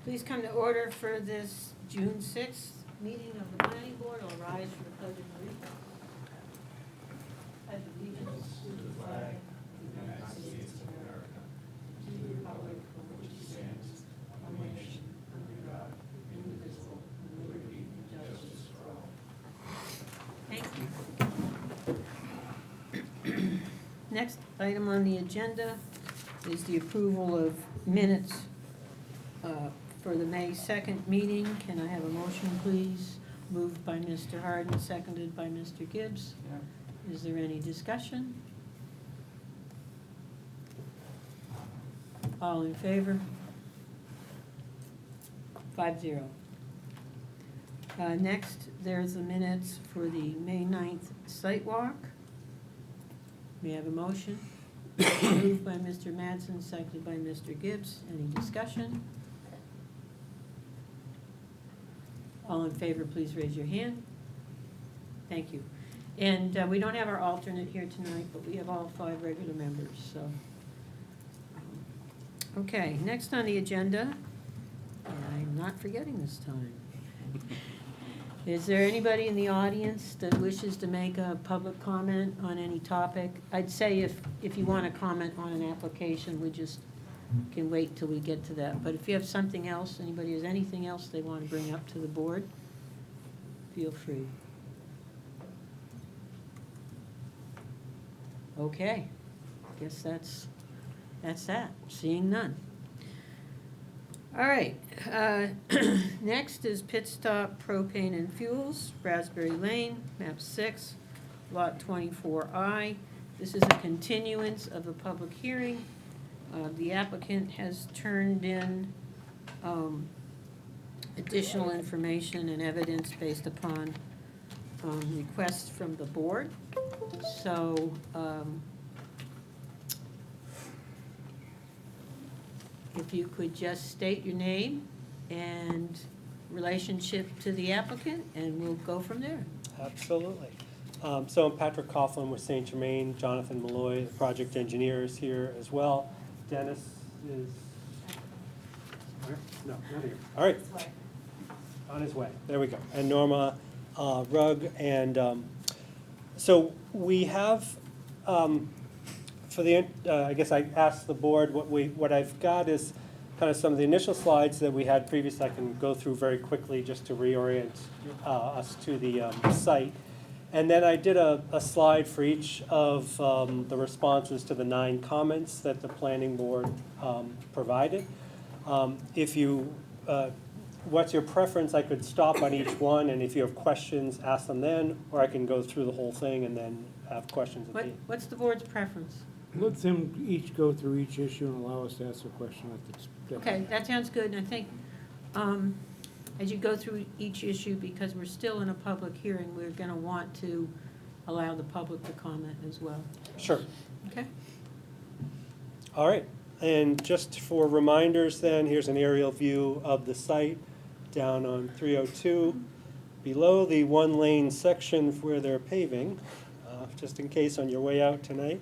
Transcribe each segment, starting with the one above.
Please come to order for this June 6th meeting of the planning board. I'll rise for the pledge of allegiance. Pledge allegiance to the flag of the United States of America, to the republic for which it stands, one nation, under God, indivisible, with liberty and justice for all. Thank you. Next item on the agenda is the approval of minutes for the May 2nd meeting. Can I have a motion, please? Moved by Mr. Harden, seconded by Mr. Gibbs. Yeah. Is there any discussion? All in favor? 5-0. Next, there's the minutes for the May 9th site walk. May I have a motion? Moved by Mr. Mattson, seconded by Mr. Gibbs. Any discussion? All in favor, please raise your hand. Thank you. And we don't have our alternate here tonight, but we have all 5 regular members, so. Okay, next on the agenda, and I'm not forgetting this time. Is there anybody in the audience that wishes to make a public comment on any topic? I'd say if you want to comment on an application, we just can wait till we get to that. But if you have something else, anybody has anything else they want to bring up to the board, feel free. Okay, guess that's that. Seeing none. All right, next is Pit Stop Propane and Fuels, Raspberry Lane, map 6, lot 24I. This is a continuance of a public hearing. The applicant has turned in additional information and evidence based upon requests from the board. So if you could just state your name and relationship to the applicant, and we'll go from there. Absolutely. So I'm Patrick Coughlin with St. Germain. Jonathan Malloy, the project engineer, is here as well. Dennis is where? No, not here. All right. On his way. There we go. And Norma Rugg. And so we have, for the, I guess I asked the board, what I've got is kind of some of the initial slides that we had previously. I can go through very quickly just to reorient us to the site. And then I did a slide for each of the responses to the 9 comments that the planning board provided. If you, what's your preference, I could stop on each one, and if you have questions, ask them then, or I can go through the whole thing and then have questions at the end. What's the board's preference? Let them each go through each issue and allow us to ask a question at the. Okay, that sounds good, and I think as you go through each issue, because we're still in a public hearing, we're going to want to allow the public to comment as well. Sure. Okay? All right. And just for reminders then, here's an aerial view of the site down on 302. Below the 1-lane section where they're paving, just in case on your way out tonight.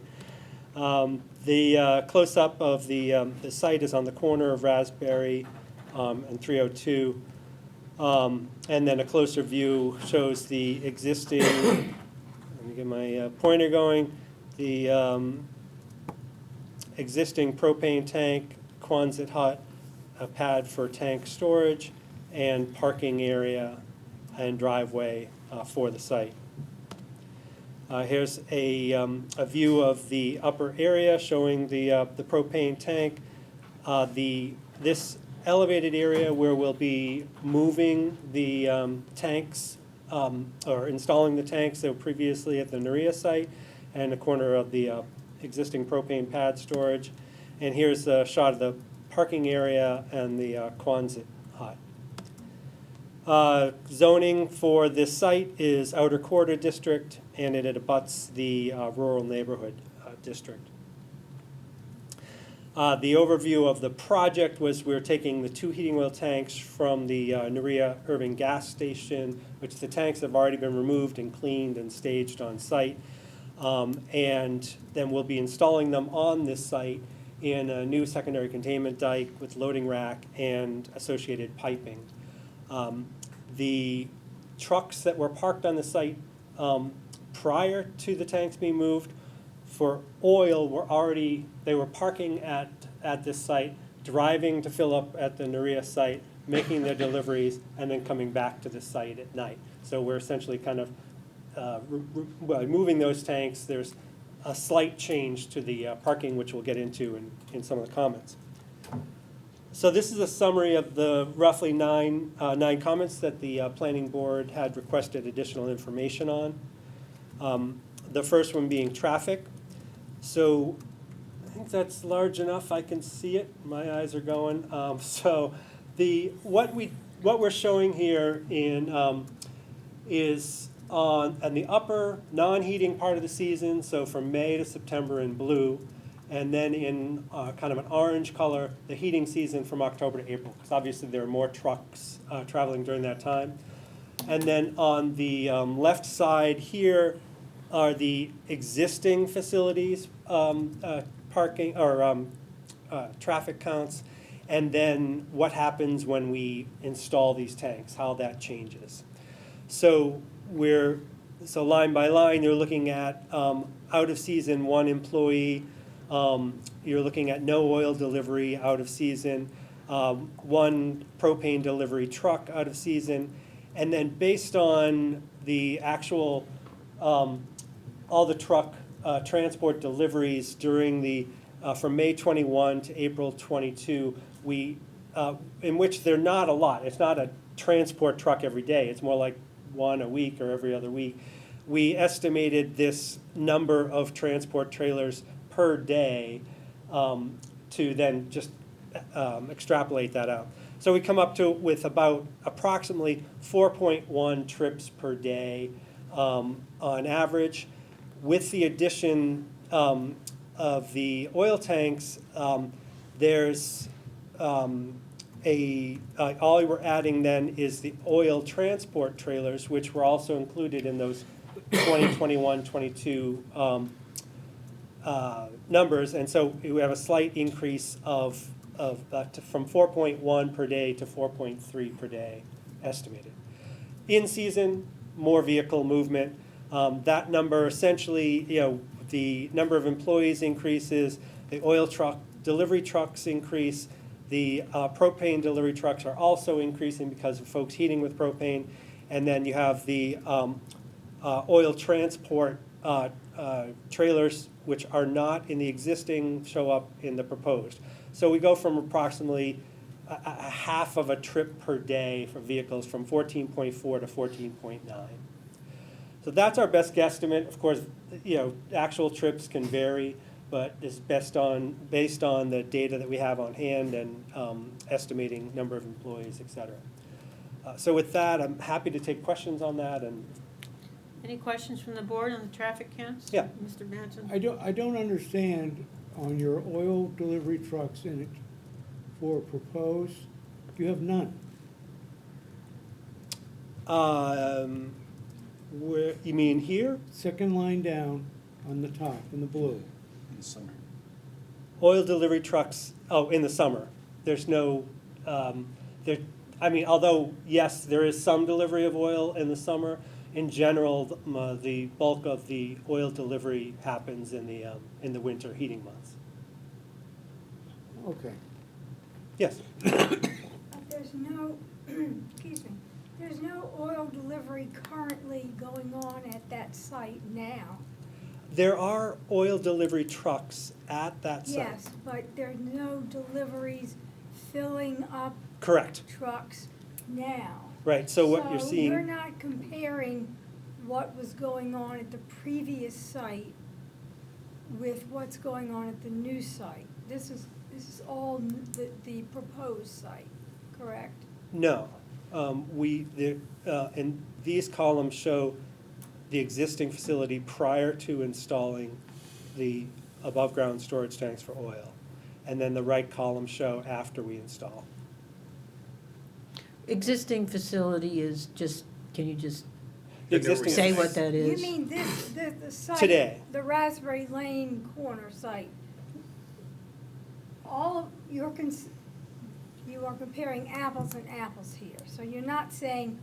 The close-up of the site is on the corner of Raspberry and 302. And then a closer view shows the existing, let me get my pointer going, the existing propane tank, Quonset hut, a pad for tank storage, and parking area and driveway for the site. Here's a view of the upper area showing the propane tank. This elevated area where we'll be moving the tanks or installing the tanks that were previously at the Naria site, and the corner of the existing propane pad storage. And here's a shot of the parking area and the Quonset hut. Zoning for this site is Outer Quarter District, and it abuts the Rural Neighborhood District. The overview of the project was we're taking the 2 heating oil tanks from the Naria Urban Gas Station, which the tanks have already been removed and cleaned and staged on site. And then we'll be installing them on this site in a new secondary containment dike with loading rack and associated piping. The trucks that were parked on the site prior to the tanks being moved for oil they were parking at this site, driving to fill up at the Nerea site, making their deliveries, and then coming back to the site at night. So we're essentially kind of by moving those tanks. There's a slight change to the parking, which we'll get into in some of the comments. So this is a summary of the roughly nine comments that the planning board had requested additional information on. The first one being traffic. So I think that's large enough. I can see it. My eyes are going. So what we're showing here is on the upper non-heating part of the season, so from May to September in blue, and then in kind of an orange color, the heating season from October to April, because obviously there are more trucks traveling during that time. And then on the left side here are the existing facilities parking or traffic counts, and then what happens when we install these tanks, how that changes. So line by line, you're looking at out of season 1 employee, you're looking at no oil delivery out of season, 1 propane delivery truck out of season, and then based on the actual all the truck transport deliveries during the from May 21 to April 22, in which they're not a lot. It's not a transport truck every day. It's more like one a week or every other week. We estimated this number of transport trailers per day to then just extrapolate that out. So we come up with about approximately 4.1 trips per day on average. With the addition of the oil tanks, there's all we're adding then is the oil transport trailers, which were also included in those 2021-22 numbers, and so we have a slight increase of from 4.1 per day to 4.3 per day estimated. In season, more vehicle movement. That number essentially, the number of employees increases, the oil truck delivery trucks increase, the propane delivery trucks are also increasing because of folks heating with propane, and then you have the oil transport trailers, which are not in the existing, show up in the proposed. So we go from approximately a half of a trip per day for vehicles from 14.4 to 14.9. So that's our best guesstimate. Of course, actual trips can vary, but it's based on the data that we have on hand and estimating number of employees, et cetera. So with that, I'm happy to take questions on that. And Any questions from the board on the traffic counts? Yeah. Mr. Manson? I don't understand on your oil delivery trucks in it for proposed, you have none. Where you mean here? Second line down on the top in the blue. In the summer. Oil delivery trucks. Oh, in the summer. There's no. Although yes, there is some delivery of oil in the summer. In general, the bulk of the oil delivery happens in the winter heating months. Okay. Yes. But there's no, excuse me, there's no oil delivery currently going on at that site now. There are oil delivery trucks at that site. Yes, but there's no deliveries filling up Correct. trucks now. Right. So what you're seeing. So you're not comparing what was going on at the previous site with what's going on at the new site. This is all the proposed site, correct? No. And these columns show the existing facility prior to installing the above-ground storage tanks for oil. And then the right columns show after we install. Existing facility is just, can you just The existing say what that You is? mean the site? Today. The Raspberry Lane corner site? you are comparing apples and apples here. So you're not saying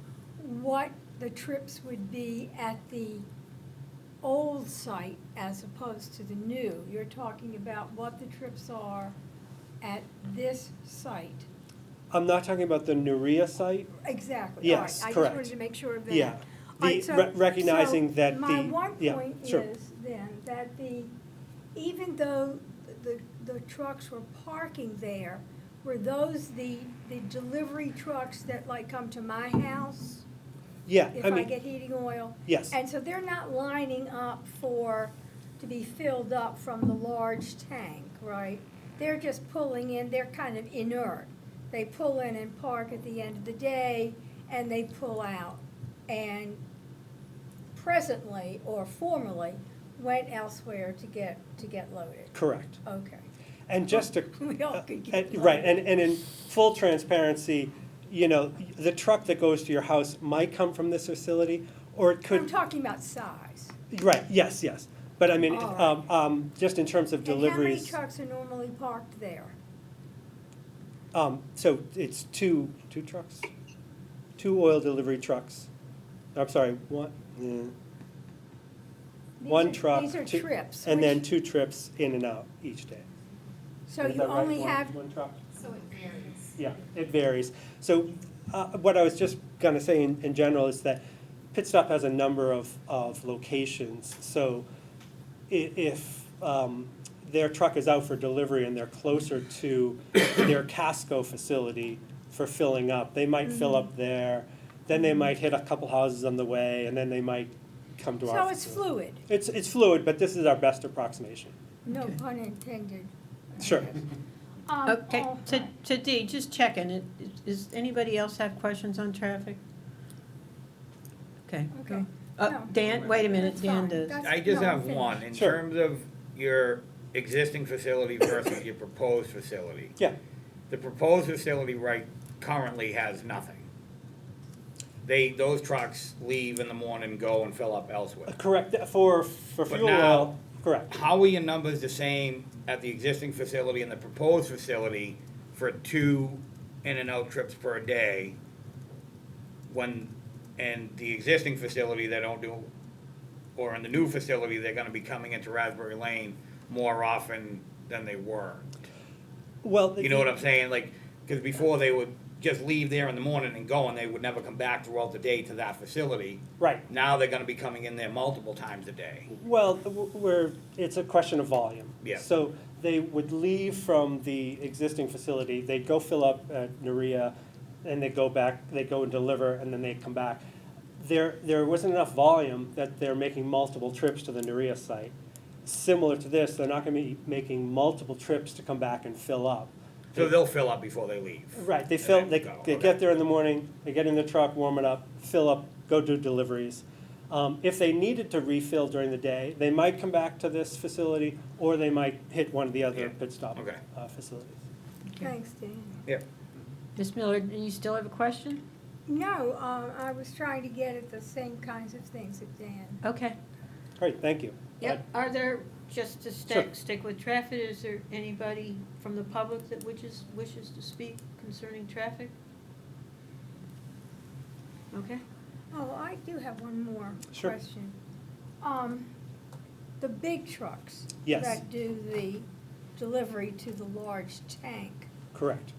what the trips would be at the old site as opposed to the new. You're talking about what the trips are at this site. I'm not talking about the Nuria site. Exactly. All right. Yes, I just correct. wanted to make sure of that. Yeah. All right, Recognizing that the. My one yeah, point sure. is then that even though the trucks were parking there, were those the delivery trucks that like come to my house? Yeah, If I I mean, get heating oil? yes, And so they're not lining up to be filled up from the large tank, right? They're just pulling in, they're kind of inert. They pull in and park at the end of the day, and they pull out. And presently, or formerly, went elsewhere to get loaded. correct. Okay. And just to. We all could get Right, loaded. and in full transparency, the truck that goes to your house might come from this facility, or it I'm could, talking about size. right, yes, yes. But I mean, All just in terms of And how many deliveries, trucks are normally parked there? so it's two trucks, two oil delivery trucks. I'm sorry, one, one truck. These are two- trips. And then Which- 2 trips in and out each day. So Is you that right? only One- have, One truck? So it varies. Yeah, it varies. So what I was just gonna say in general is that Pit Stop has a number of locations. So if their truck is out for delivery and they're closer to their Casco facility for filling up, they might fill up there, then they might hit a couple houses on the way, and then they might come to our so it's facility. fluid, It's fluid, but this is our best approximation. no Okay. pun intended. Sure. Okay, oh, to Dee, just checking, does anybody else have questions on traffic? Okay. Okay. go. No. Dan, wait a minute, That's Dan fine. does. That's- I just no, have finish. one, in Sure. terms of your existing facility versus your proposed facility. Yeah, The proposed facility currently has nothing. Those trucks leave in the morning, go and fill up elsewhere. correct. For But fuel now- oil, correct. How are your numbers the same at the existing facility and the proposed facility for 2 in and out trips per day? And the existing facility, they don't do, or in the new facility, they're gonna be coming into Raspberry Lane more often than they were. Well, You know what I'm saying? Like, because before they would just leave there in the morning and go, and they would never come back throughout the day to that facility. Right. Now they're gonna be coming in there multiple times a day. Well, it's a question of volume. Yeah. So they would leave from the existing facility, they'd go fill up at Nuria, and they go back, they go and deliver, and then they come back. There wasn't enough volume that they're making multiple trips to the Nuria site. Similar to this, they're not gonna be making multiple trips to come back and fill up. So they'll fill up before they leave. Right, they And fill, then they go, they okay. get there in the morning, they get in the truck, warm it up, fill up, go do deliveries. If they needed to refill during the day, they might come back to this facility, or they might hit one of the other Yeah, pit stop okay. facilities. Thanks, Dan. Yep. Ms. Miller, do you still have a question? No, I was trying to get at the same kinds of things that Dan. Okay. Great, thank you. Yep, are there, just to Sure. stick with traffic, is there anybody from the public that wishes to speak concerning traffic? Okay. Oh, I do have one more Sure. question. The big trucks. Yes. That do the delivery to the large tank, Correct.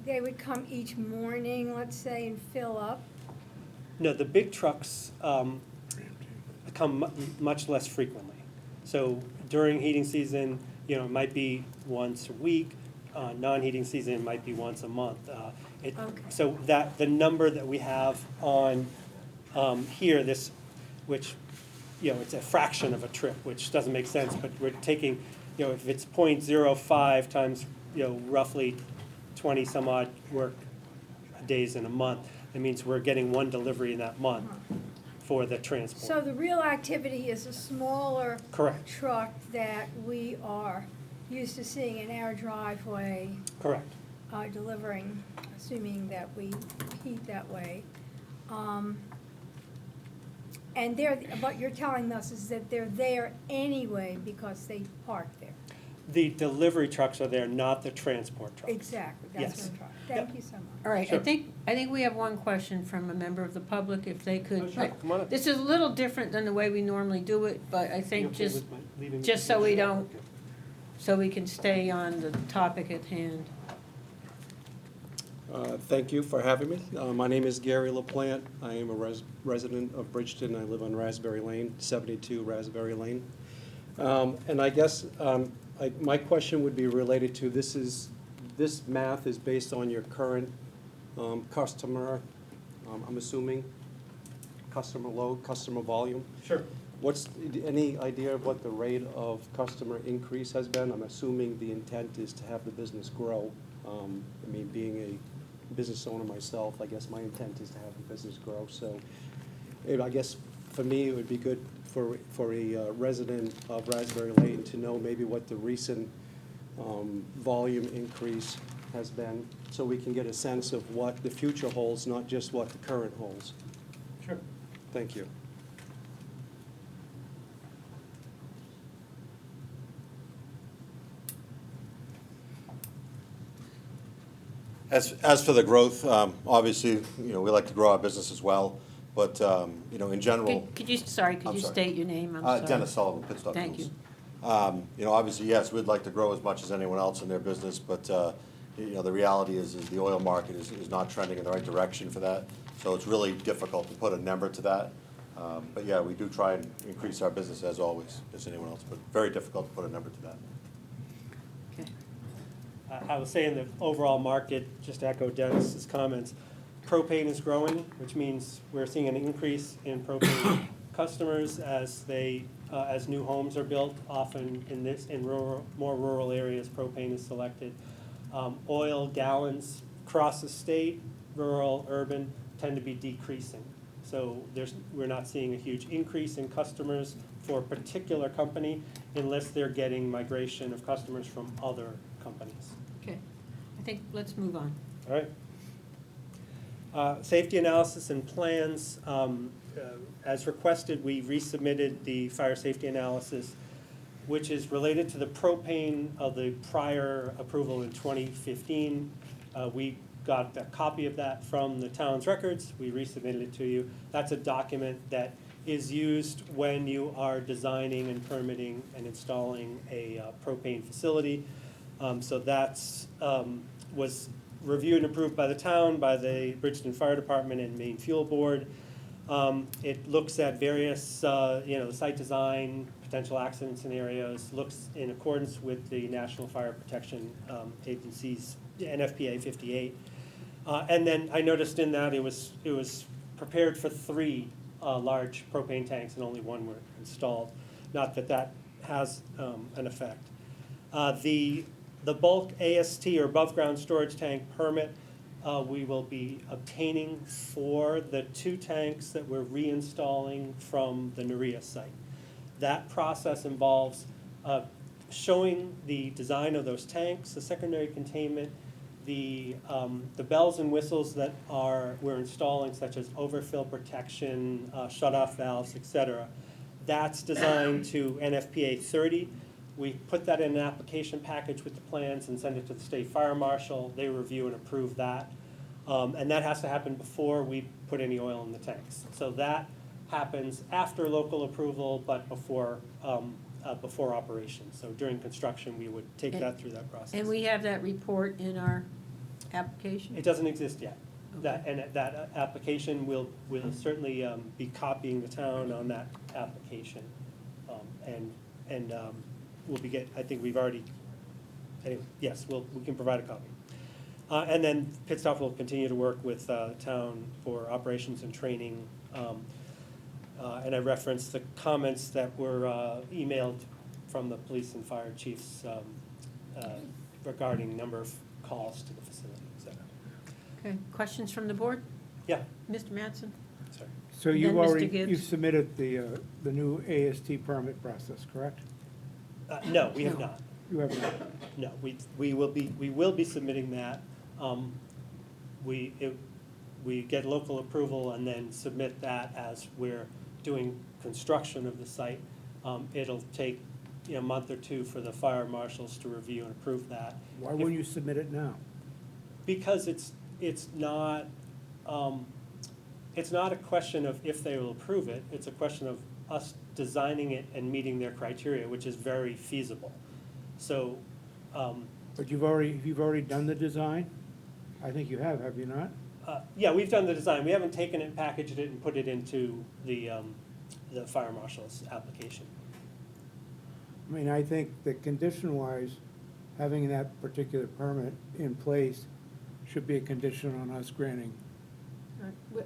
they would come each morning, let's say, and fill up? No, the big trucks come much less frequently. So during heating season, it might be once a week. Non-heating season, it might be once a month. Okay. So the number that we have on here, this, which, it's a fraction of a trip, which doesn't make sense, but we're taking, if it's 0.05 times, roughly 20 some odd work days in a month, that means we're getting one delivery in that month for the transport. So the real activity is a smaller Correct, truck that we are used to seeing in our driveway correct. delivering, assuming that we heat that way. And what you're telling us is that they're there anyway because they park there. The delivery trucks are there, not the transport trucks. Exactly, that's Yes. what I'm trying, thank you so much. All right, Sure. I think we have one question from a member of the public, if they could. Oh, sure, come on up. This is a little different than the way we normally do it, but I You think okay just, with my leaving just the so we picture? don't- Okay. so we can stay on the topic at hand. Thank you for having me. My name is Gary LaPlante. I am a resident of Bridgton. I live on Raspberry Lane, 72 Raspberry Lane. And I guess my question would be related to this math is based on your current customer, I'm assuming, customer load, customer volume. Sure. What's, any idea of what the rate of customer increase has been? I'm assuming the intent is to have the business grow. I mean, being a business owner myself, I guess my intent is to have the business grow. So I guess for me, it would be good for a resident of Raspberry Lane to know maybe what the recent volume increase has been, so we can get a sense of what the future holds, not just what the current holds. Sure. Thank you. As for the growth, obviously, we like to grow our business as well, but, in general. Could you, sorry, could I'm you sorry. state your name? I'm sorry. Dennis Sullivan, Pit Stop Thank Tools. you. Obviously, yes, we'd like to grow as much as anyone else in their business, but, the reality is the oil market is not trending in the right direction for that. So it's really difficult to put a number to that. But yeah, we do try and increase our business as always, as anyone else, but very difficult to put a number to that. Okay. I was saying the overall market, just to echo Dennis's comments, propane is growing, which means we're seeing an increase in propane customers as as new homes are built. Often in more rural areas, propane is selected. Oil gallons across the state, rural, urban, tend to be decreasing. So we're not seeing a huge increase in customers for a particular company unless they're getting migration of customers from other companies. Okay, I think, let's move on. All right. Safety analysis and plans. As requested, we resubmitted the fire safety analysis, which is related to the propane of the prior approval in 2015. We got a copy of that from the town's records. We resubmitted it to you. That's a document that is used when you are designing and permitting and installing a propane facility. So that's was reviewed and approved by the town, by the Bridgton Fire Department and Maine Fuel Board. It looks at various, site design, potential accident scenarios, looks in accordance with the National Fire Protection Agency's NFPA 58. And then I noticed in that it was prepared for 3 large propane tanks and only 1 were installed. Not that that has an effect. The bulk AST or above ground storage tank permit we will be obtaining for the 2 tanks that we're reinstalling from the Nerea site. That process involves showing the design of those tanks, the secondary containment, the bells and whistles that we're installing, such as overfill protection, shut-off valves, etc. That's designed to NFPA 30. We put that in an application package with the plans and send it to the state fire marshal. They review and approve that. And that has to happen before we put any oil in the tanks. So that happens after local approval, but before operation. So during construction, we would take that through that process. And we have that report in our application? It doesn't exist yet. Okay. That application will certainly be copying the town on that application. We'll be I think we've already, anyway, yes, we can provide a copy. And then Pit Stop will continue to work with town for operations and training. And I referenced the comments that were emailed from the police and fire chiefs regarding number of calls to the facility, et cetera. Okay, questions from the board? Yeah, Mr. Mattson? sorry. So And you've then Mr. already, Gibbs. you've submitted the new AST permit process, correct? No, we have No. not. You haven't, No, we will be submitting that. We get local approval and then submit that as we're doing construction of the site. It'll take month or two for the fire marshals to review and approve that. Why wouldn't you submit it now? Because it's not a question of if they will approve it, it's a question of us designing it and meeting their criteria, which is very feasible. So, But you've already done the design? I think you have you not? yeah, we've done the design. We haven't taken it, packaged it, and put it into the fire marshal's application. I mean, I think that condition-wise, having that particular permit in place should be a condition on us granting.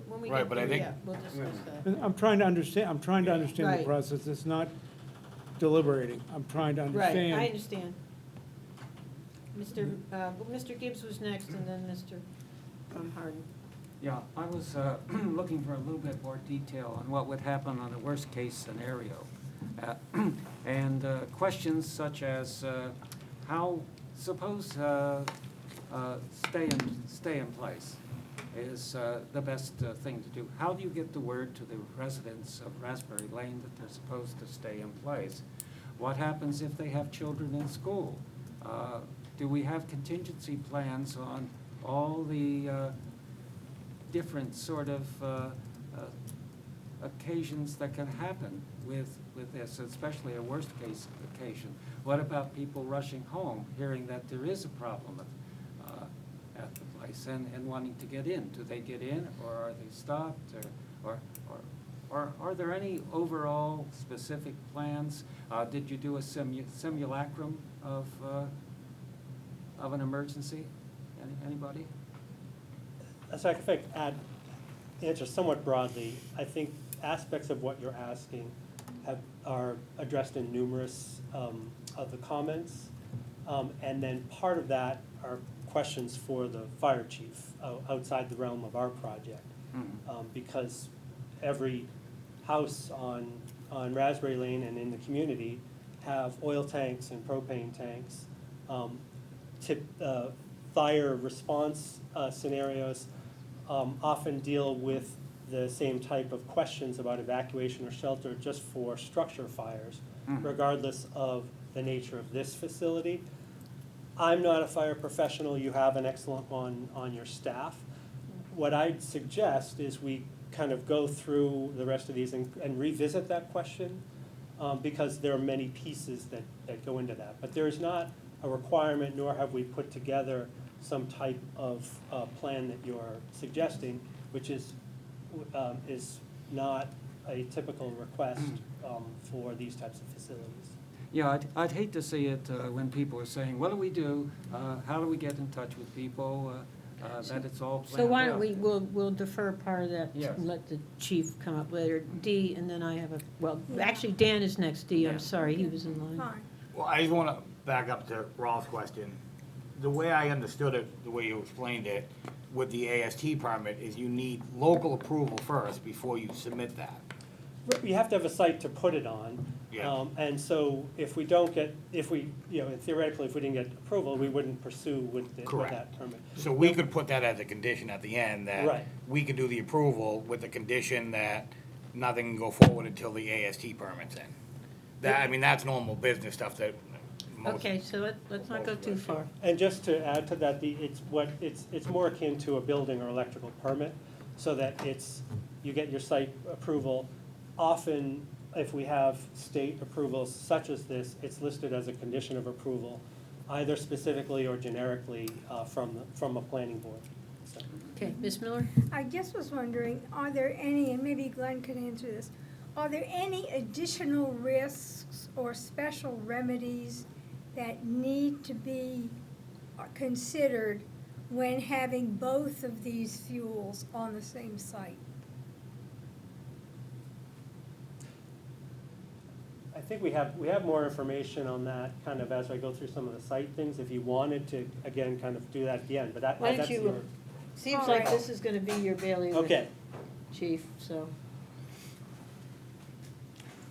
When we Right, get but I there, think- yeah, we'll discuss that. And I'm trying to understand the Right. process. It's not deliberating. I'm trying to Right, understand. I understand. Mr. Gibbs was next, and then Mr. Harden. Yeah, I was looking for a little bit more detail on what would happen on a worst-case scenario. And questions such as how, suppose stay in place is the best thing to do. How do you get the word to the residents of Raspberry Lane that they're supposed to stay in place? What happens if they have children in school? Do we have contingency plans on all the different sort of occasions that can happen with this, especially a worst-case occasion? What about people rushing home, hearing that there is a problem at the place and wanting to get in? Do they get in, or are they stopped, or are there any overall specific plans? Did you do a simulacrum of an emergency? Anybody? So if I could answer somewhat broadly, I think aspects of what you're asking are addressed in numerous of the comments. And then part of that are questions for the fire chief outside the realm of our project. Because every house on Raspberry Lane and in the community have oil tanks and propane tanks. Fire response scenarios often deal with the same type of questions about evacuation or shelter just for structure fires, regardless of the nature of this facility. I'm not a fire professional. You have an excellent one on your staff. What I'd suggest is we kind of go through the rest of these and revisit that question, because there are many pieces that go into that. But there is not a requirement, nor have we put together some type of plan that you're suggesting, which is not a typical request for these types of facilities. Yeah, I'd hate to see it when people are saying, what do we do? How do we get in touch with people? That it's all planned out. So why don't we'll defer part of that, Yes. and let the chief come up later. D, and then I have actually, Dan is next, D, I'm Yeah. sorry, he was in line. Fine. Well, I just want to back up to Ralph's question. The way I understood it, the way you explained it, with the AST permit, is you need local approval first before you submit that. You have to have a site to put it on. Yeah. And so if we theoretically, if we didn't get approval, we wouldn't pursue with Correct. that permit. So we could put that as a condition at the end, that Right. we could do the approval with the condition that nothing can go forward until the AST permit's in. That's normal business stuff that most. Okay, so let's not go too far. And just to add to that, it's more akin to a building or electrical permit, so that you get your site approval. Often, if we have state approvals such as this, it's listed as a condition of approval, either specifically or generically from a planning board. So, Okay, Ms. Miller? I just was wondering, are there any, and maybe Glenn could answer this, are there any additional risks or special remedies that need to be considered when having both of these fuels on the same site? I think we have more information on that kind of as I go through some of the site things, if you wanted to, again, kind of do that at the end, but Why don't that's you- your. Seems like this is gonna be your bailiwick, Okay, chief, so.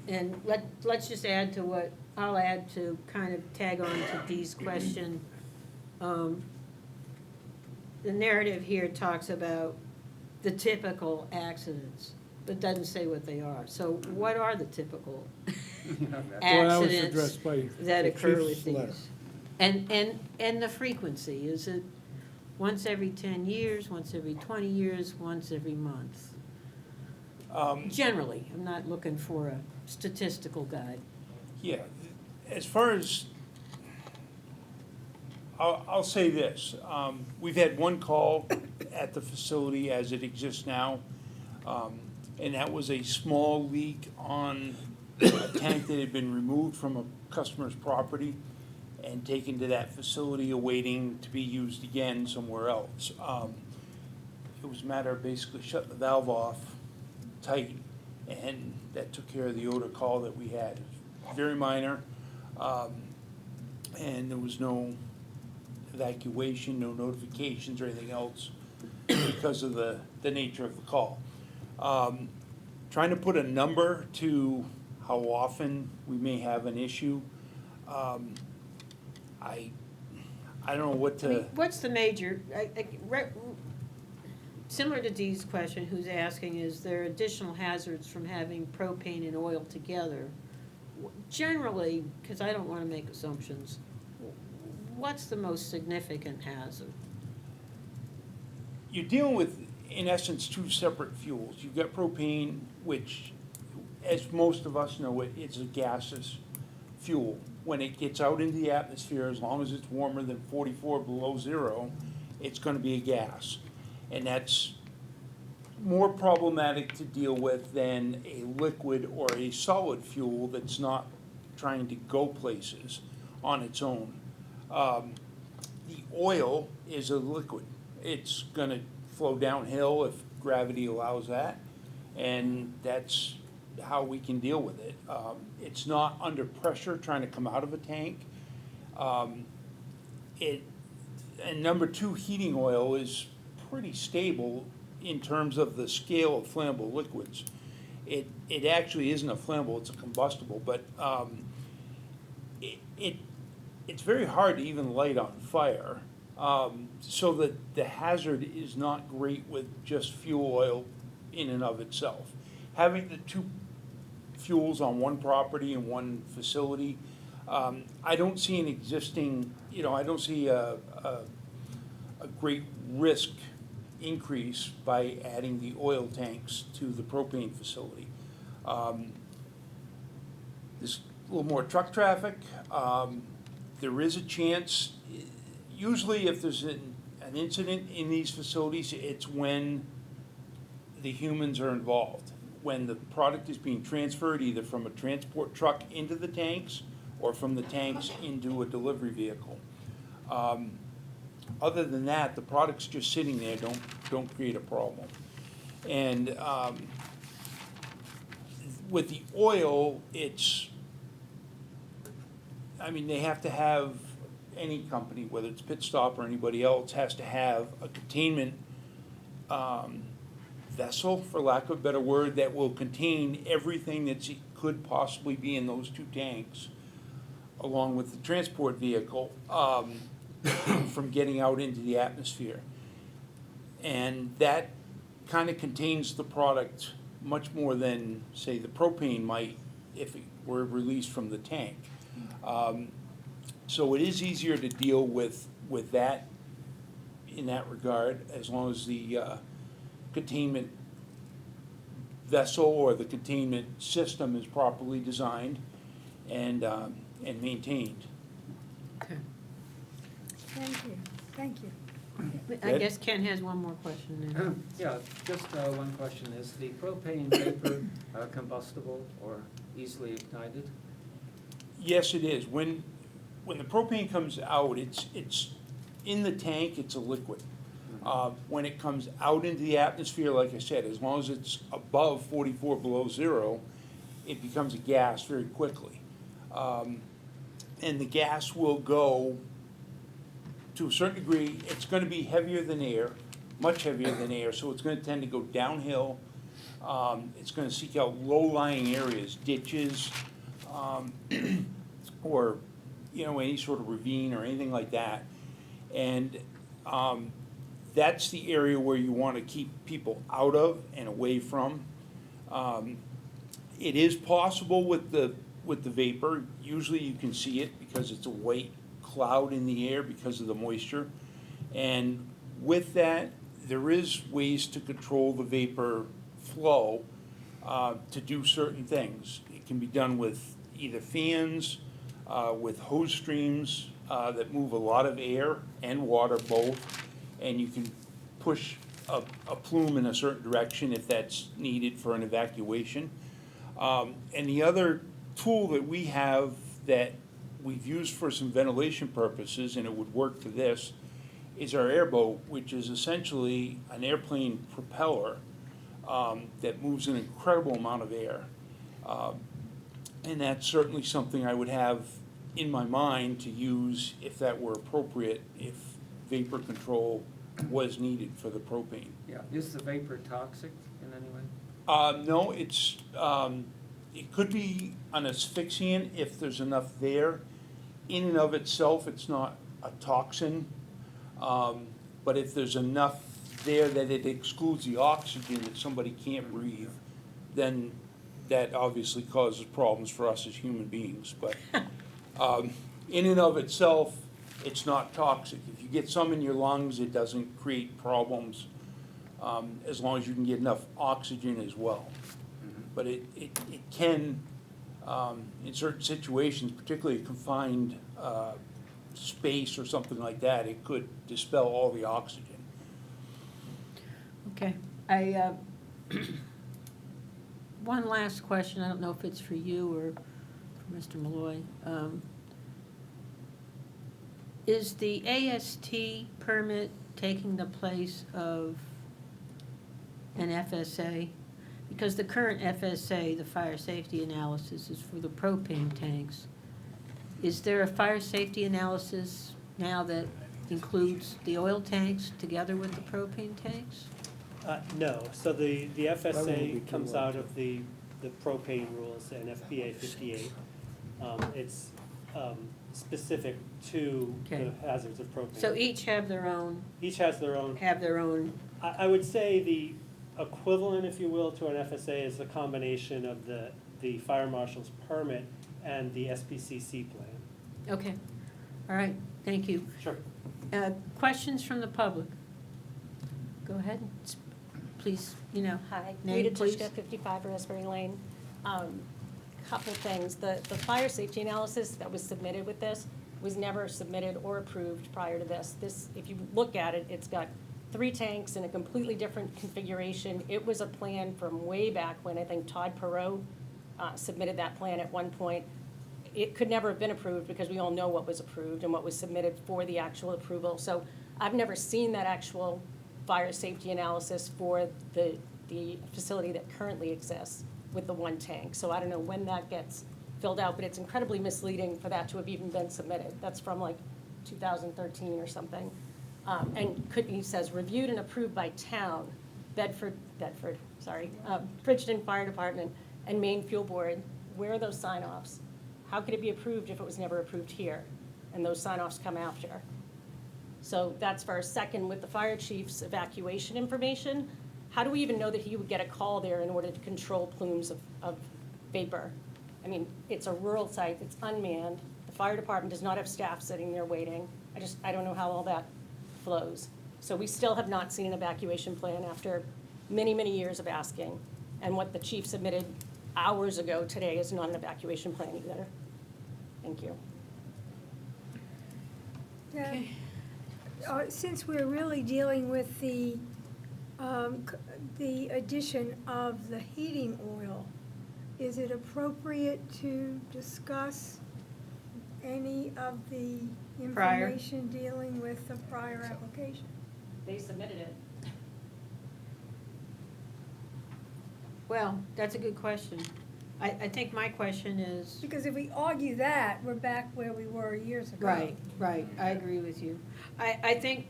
And let's just add to what, I'll add to kind of tag on to Dee's question. The narrative here talks about the typical accidents, but doesn't say what they are. So what are the typical Well, that was accidents addressed by that the occur chief's with letter. these? And the frequency, is it once every 10 years, once every 20 years, once every month? Generally, I'm not looking for a statistical guide. Yeah, as far as, I'll say this, we've had one call at the facility as it exists now, and that was a small leak on a tank that had been removed from a customer's property and taken to that facility awaiting to be used again somewhere else. It was a matter of basically shutting the valve off tight, and that took care of the odor call that we had. Very minor, and there was no evacuation, no notifications or anything else because of the nature of the call. Trying to put a number to how often we may have an issue, I don't know what I mean, to, what's the major, similar to Dee's question, who's asking, is there additional hazards from having propane and oil together? Generally, because I don't want to make assumptions, what's the most significant hazard? you're dealing with, in essence, two separate fuels. You've got propane, which, as most of us know, it's a gaseous fuel. When it gets out into the atmosphere, as long as it's warmer than 44 below zero, it's gonna be a gas. And that's more problematic to deal with than a liquid or a solid fuel that's not trying to go places on its own. The oil is a liquid. It's gonna flow downhill if gravity allows that, and that's how we can deal with it. It's not under pressure trying to come out of a tank. And number two, heating oil is pretty stable in terms of the scale of flammable liquids. It actually isn't a flammable, it's a combustible, but it's very hard to even light on fire. So that the hazard is not great with just fuel oil in and of itself. Having the two fuels on one property and one facility, I don't see an existing, I don't see a great risk increase by adding the oil tanks to the propane facility. There's a little more truck traffic. There is a chance, usually if there's an incident in these facilities, it's when the humans are involved. When the product is being transferred either from a transport truck into the tanks or from the tanks into a delivery vehicle. Other than that, the products just sitting there don't create a problem. And with the oil, they have to have, any company, whether it's Pit Stop or anybody else, has to have a containment vessel, for lack of a better word, that will contain everything that could possibly be in those two tanks, along with the transport vehicle, from getting out into the atmosphere. And that kind of contains the product much more than, say, the propane might if it were released from the tank. So it is easier to deal with that in that regard, as long as the containment vessel or the containment system is properly designed and maintained. Okay. Thank you. I guess Ken has one more question then. Yeah, just one question. Is the propane vapor combustible or easily ignited? Yes, it is. When the propane comes out, it's in the tank, it's a liquid. When it comes out into the atmosphere, like I said, as long as it's above 44 below zero, it becomes a gas very quickly. And the gas will go, to a certain degree, it's gonna be heavier than air, much heavier than air, so it's gonna tend to go downhill. It's gonna seek out low-lying areas, ditches, or, any sort of ravine or anything like that. And that's the area where you want to keep people out of and away from. It is possible with the with the vapor. Usually you can see it because it's a white cloud in the air because of the moisture. And with that, there is ways to control the vapor flow to do certain things. It can be done with either fans, with hose streams that move a lot of air and water both, and you can push a plume in a certain direction if that's needed for an evacuation. And the other tool that we have that we've used for some ventilation purposes, and it would work for this, is our airboat, which is essentially an airplane propeller that moves an incredible amount of air. And that's certainly something I would have in my mind to use if that were appropriate, if vapor control was needed for the propane. Yeah, is the vapor toxic in any way? No, it could be an asphyxiant if there's enough there. In and of itself, it's not a toxin, but if there's enough there that it excludes the oxygen that somebody can't breathe, then that obviously causes problems for us as human beings. But in and of itself, it's not toxic. If you get some in your lungs, it doesn't create problems, as long as you can get enough oxygen as well. But it can, in certain situations, particularly a confined space or something like that, it could dispel all the oxygen. Okay, one last question, I don't know if it's for you or for Mr. Malloy. Is the AST permit taking the place of an FSA? Because the current FSA, the fire safety analysis, is for the propane tanks. Is there a fire safety analysis now that includes the oil tanks together with the propane tanks? No, so the That wouldn't be FSA too comes low. out of the propane rules and FPA 58. It's specific to Okay. the hazards of propane. So each have their own, Each has their own. I would say the equivalent, if you will, to an FSA is a combination of the fire marshal's permit and the SPCC plan. okay, all right, thank you. Sure. Questions from the public? Go ahead, please, Hi, Name, Rita please. Tishka, 55 Raspberry Lane. Couple things, the fire safety analysis that was submitted with this was never submitted or approved prior to this. This, if you look at it, it's got 3 tanks in a completely different configuration. It was a plan from way back when I think Todd Perot submitted that plan at one point. It could never have been approved because we all know what was approved and what was submitted for the actual approval. So I've never seen that actual fire safety analysis for the facility that currently exists with the 1 tank. So I don't know when that gets filled out, but it's incredibly misleading for that to have even been submitted. That's from like 2013 or something. And he says, reviewed and approved by town, Bridgton Fire Department and Maine Fuel Board. Where are those sign-offs? How could it be approved if it was never approved here? And those sign-offs come after. So that's first. Second, with the fire chief's evacuation information, how do we even know that he would get a call there in order to control plumes of vapor? I mean, it's a rural site, it's unmanned, the fire department does not have staff sitting there waiting. I don't know how all that flows. So we still have not seen an evacuation plan after many, many years of asking. And what the chief submitted hours ago today is not an evacuation plan either. Thank you. Yeah. Since we're really dealing with the addition of the heating oil, is it appropriate to discuss any of the Prior. information dealing with the prior application? They submitted it. Well, that's a good question. I think my question is, Because if we argue that, we're back where we were years ago. right, I agree with you. I think,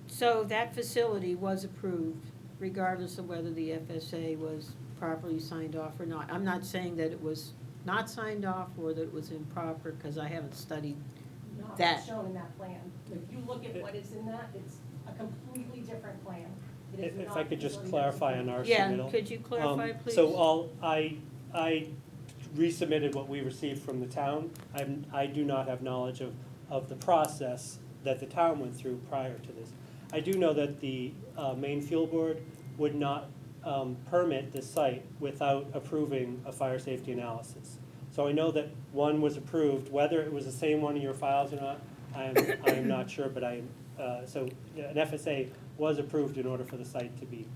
so that facility was approved regardless of whether the FSA was properly signed off or not. I'm not saying that it was not signed off or that it was improper, because I haven't studied that. Not shown in that plan. If you look at what is in that, it's a completely different plan. It is If I not could just facility clarify on our Yeah, submittal. could you clarify, please? So I resubmitted what we received from the town. I do not have knowledge of the process that the town went through prior to this. I do know that the Maine Fuel Board would not permit this site without approving a fire safety analysis. So I know that one was approved, whether it was the same one in your files or not, I am not sure, but so an FSA was approved in order for the site to be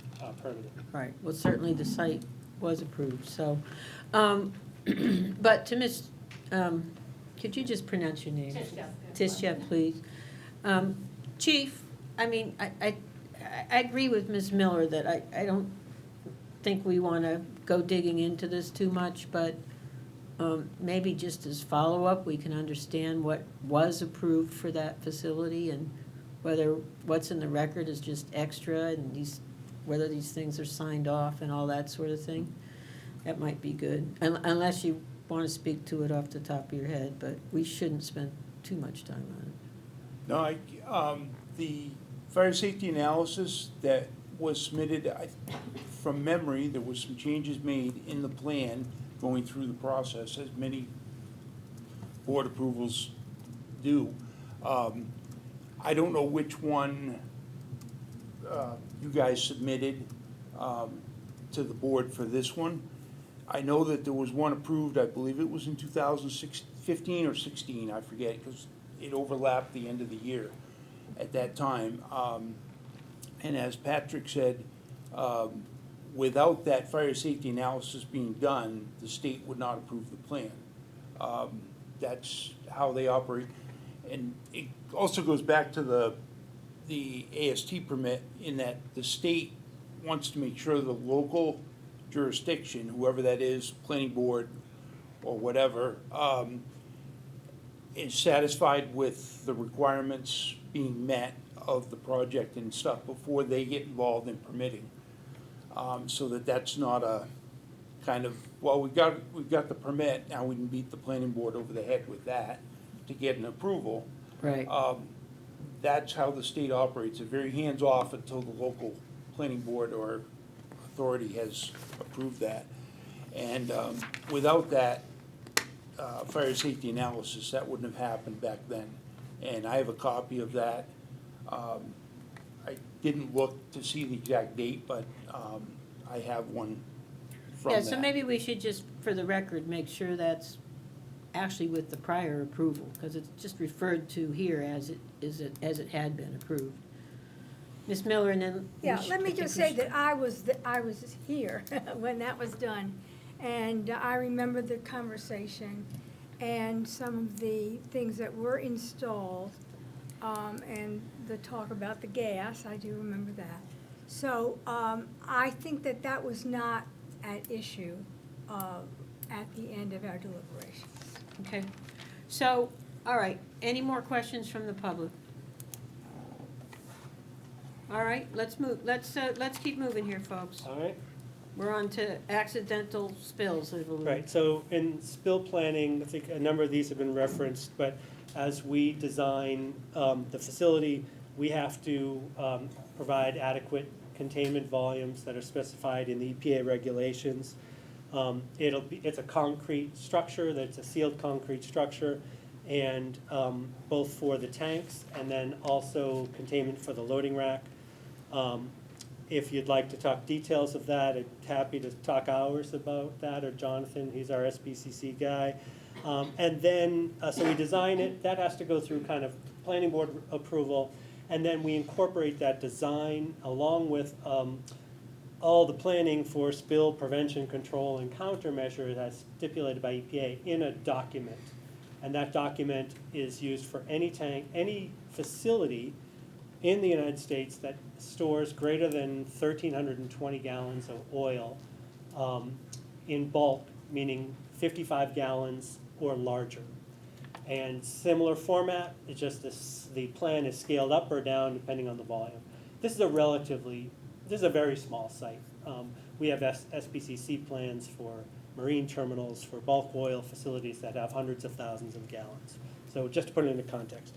permitted. Right, well, certainly the site was approved, so, but to Ms., could you just pronounce your name? Tischia, please. Chief, I mean, I agree with Ms. Miller that I don't think we want to go digging into this too much, but maybe just as follow-up, we can understand what was approved for that facility and whether what's in the record is just extra and whether these things are signed off and all that sort of thing. That might be good, unless you want to speak to it off the top of your head, but we shouldn't spend too much time on it. No, the fire safety analysis that was submitted, from memory, there was some changes made in the plan going through the process, as many board approvals do. I don't know which one you guys submitted to the board for this one. I know that there was one approved, I believe it was in 2015 or 16, I forget, because it overlapped the end of the year at that time. And as Patrick said, without that fire safety analysis being done, the state would not approve the plan. That's how they operate. And it also goes back to the AST permit in that the state wants to make sure the local jurisdiction, whoever that is, planning board or whatever, is satisfied with the requirements being met of the project and stuff before they get involved in permitting. So that's not a kind of, well, we've got the permit, now we can beat the planning board over the head with that to get an approval. Right. That's how the state operates, it's very hands-off until the local planning board or authority has approved that. And without that fire safety analysis, that wouldn't have happened back then. And I have a copy of that. I didn't look to see the exact date, but I have one from Yeah, that. so maybe we should just, for the record, make sure that's actually with the prior approval, because it's just referred to here as it had been approved. Ms. Miller, and then. Yeah, let me just say that I was here when that was done, and I remember the conversation and some of the things that were installed, and the talk about the gas, I do remember that. So I think that was not at issue at the end of our deliberations. Okay, so, all right, any more questions from the public? All right, let's move, let's keep moving here, folks. All right? We're on to accidental spills, I believe. Right, so in spill planning, I think a number of these have been referenced, but as we design the facility, we have to provide containment volumes that are specified in the EPA regulations. It's a concrete structure, that's a sealed concrete structure, and both for the tanks and then also containment for the loading rack. If you'd like to talk details of that, I'm happy to talk hours about that, or Jonathan, he's our SBCC guy. And then, so we design it, that has to go through kind of planning board approval, and then we incorporate that design along with all the planning for spill prevention, control, and countermeasures as stipulated by EPA in a document. And that document is used for any tank, any facility in the United States that stores greater than 1,320 gallons of oil in bulk, meaning 55 gallons or larger. And similar format, it's just the plan is scaled up or down depending on the volume. This is a very small site. We have SBCC plans for marine terminals, for bulk oil facilities that have hundreds of thousands of gallons. So just to put it into context.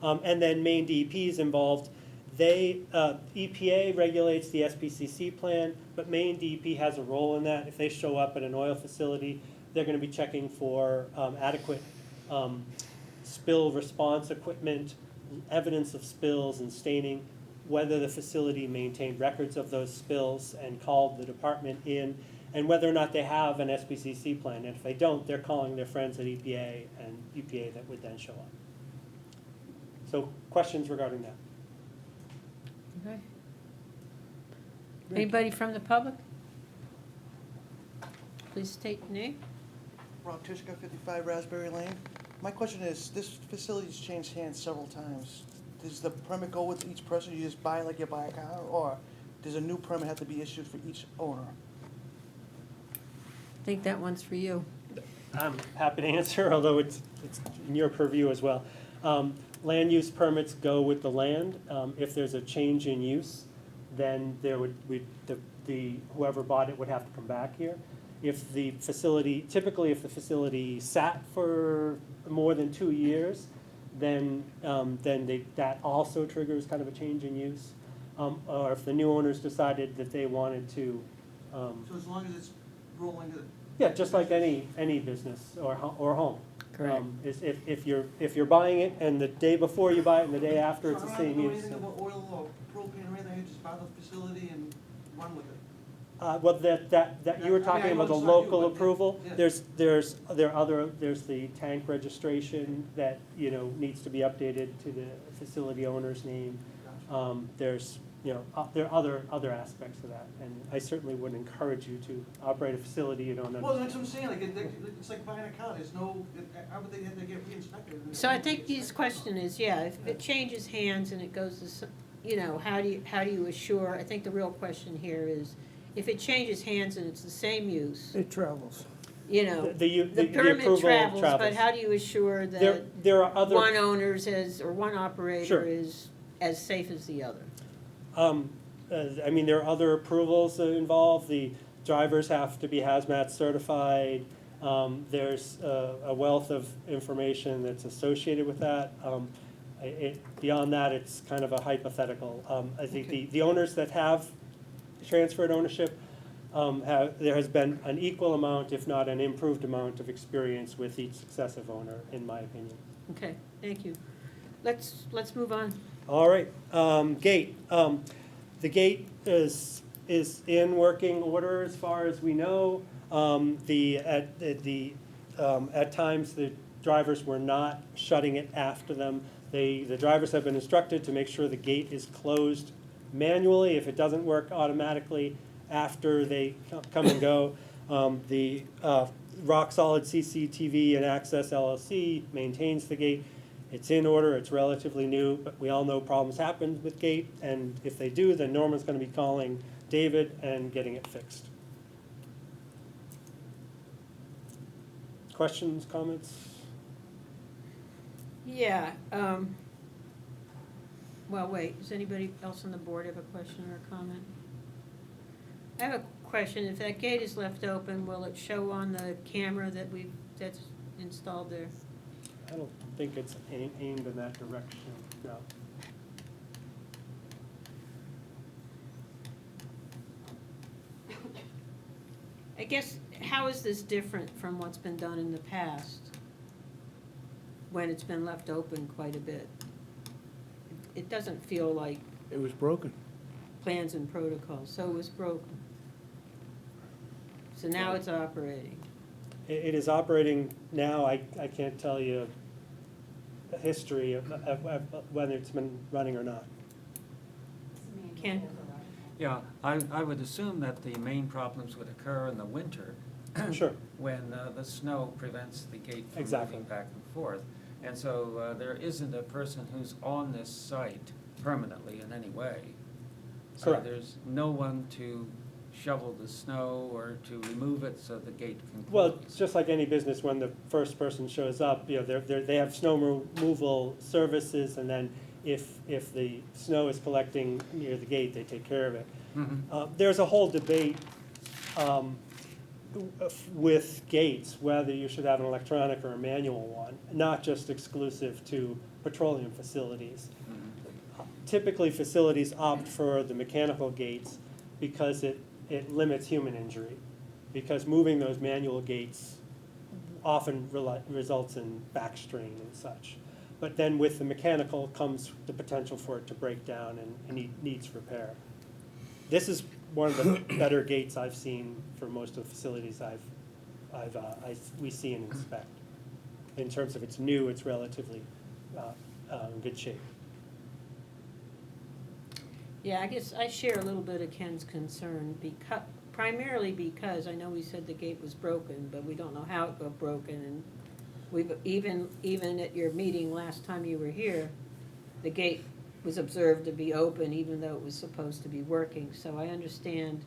And then Maine DEP is involved. EPA regulates the SPCC plan, but Maine DEP has a role in that. If they show up at an oil facility, they're gonna be checking for adequate spill response equipment, evidence of spills and staining, whether the facility maintained records of those spills and called the department in, and whether or not they have an SPCC plan. And if they don't, they're calling their friends at EPA, and EPA that would then show up. So questions regarding that? Okay. Anybody from the public? Please state your name. Rob Tishka, 55 Raspberry Lane. My question is, this facility's changed hands several times. Does the permit go with each person? You just buy like you buy a car? Or does a new permit have to be issued for each owner? I think that one's for you. I'm happy to answer, although it's in your purview as well. Land use permits go with the land. If there's a change in use, then there would, whoever bought it would have to come back here. If the facility, typically if the facility sat for more than 2 years, then that also triggers kind of a change in use. Or if the new owners decided that they wanted to. So as long as it's rolling to the... Yeah, just like any business or home. Correct. If you're buying it and the day before you buy it and the day after, it's the same So I don't use. have to know anything about oil or propane or anything, I just buy the facility and run with it? Well, that you were talking about the local approval. Yeah. There's the tank registration that, needs to be updated to the facility owner's name. There's, there are other aspects of that, and I certainly wouldn't encourage you to operate a facility you don't understand. Well, that's what I'm saying, like, it's like buying a car, there's no, how would they have to get re-inspected? So I think his question is, if it changes hands and it goes to, how do you assure, I think the real question here is, if it changes hands and it's the same use, It travels. the permit approval travels, but how do you assure that There are other. one owner's or one operator Sure. is as safe as the other? There are other approvals that involved. The drivers have to be hazmat certified. There's a wealth of information that's associated with that. Beyond that, it's kind of a hypothetical. I think the owners that have transferred ownership, there has been an equal amount, if not an improved amount, of experience with each successive owner, in my opinion. Okay, thank you. Let's move on. All right, gate. The gate is in working order as far as we know. At times, the drivers were not shutting it after them. The drivers have been instructed to make sure the gate is closed manually if it doesn't work automatically after they come and go. The Rock Solid CCTV and Access LLC maintains the gate. It's in order, it's relatively new, but we all know problems happen with gate, and if they do, then Norman's gonna be calling David and getting it fixed. Questions, comments? Yeah, well, wait, does anybody else on the board have a question or a comment? I have a question, if that gate is left open, will it show on the camera that's installed there? I don't think it's aimed in that direction, no. I guess, how is this different from what's been done in the past, when it's been left open quite a bit? It doesn't feel like It was broken. plans and protocols, so it was broken. So now it's operating. It is operating now, I can't tell you the history of whether it's been running or not. Ken? Yeah, I would assume that the main problems would occur in the winter. Sure. When the snow prevents the gate from Exactly. moving back and forth. And so there isn't a person who's on this site permanently in any way. Correct. There's no one to shovel the snow or to remove it so the gate can close. Well, just like any business, when the first person shows up, they have snow removal services, and then if the snow is collecting near the gate, they take care of it. Mhm. There's a whole debate with gates, whether you should have an electronic or a manual one, not just exclusive to petroleum facilities. typically facilities opt for the mechanical gates because it limits human injury. Because moving those manual gates often results in back strain and such. But then with the mechanical comes the potential for it to break down and needs repair. This is one of the better gates I've seen for most of the facilities we see and inspect. In terms of it's new, it's relatively in good shape. Yeah, I guess I share a little bit of Ken's concern, primarily because I know we said the gate was broken, but we don't know how it got broken. And we've, even at your meeting last time you were here, the gate was observed to be open even though it was supposed to be working. So I understand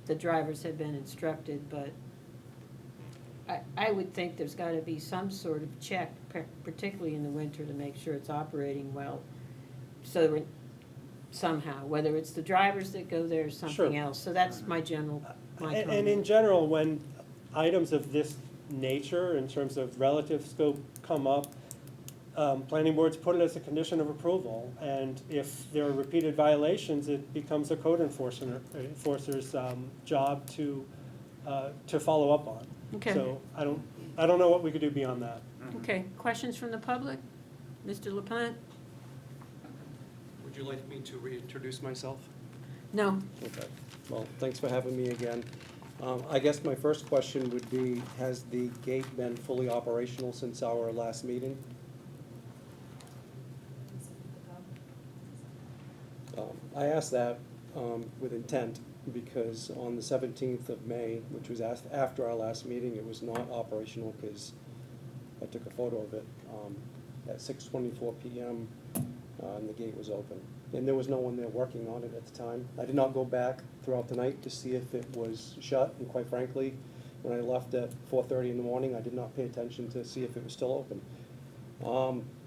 the drivers had been instructed, but I would think there's gotta be some sort of check, particularly in the winter, to make sure it's operating well. So somehow, whether it's the drivers that go there or something Sure. else. So that's my comment. And in general, when items of this nature, in terms of relative scope, come up, planning boards put it as a condition of approval. And if there are repeated violations, it becomes a code enforcer's job to follow up on. Okay. So I don't know what we could do beyond that. Okay, questions from the public? Mr. LaPlante? Would you like me to reintroduce myself? No. Okay, well, thanks for having me again. I guess my first question would be, has the gate been fully operational since our last meeting? I asked that with intent because on the 17th of May, which was after our last meeting, it was not operational because I took a photo of it at 6:24 p.m. And the gate was open. And there was no one there working on it at the time. I did not go back throughout the night to see if it was shut, and quite frankly, when I left at 4:30 in the morning, I did not pay attention to see if it was still open.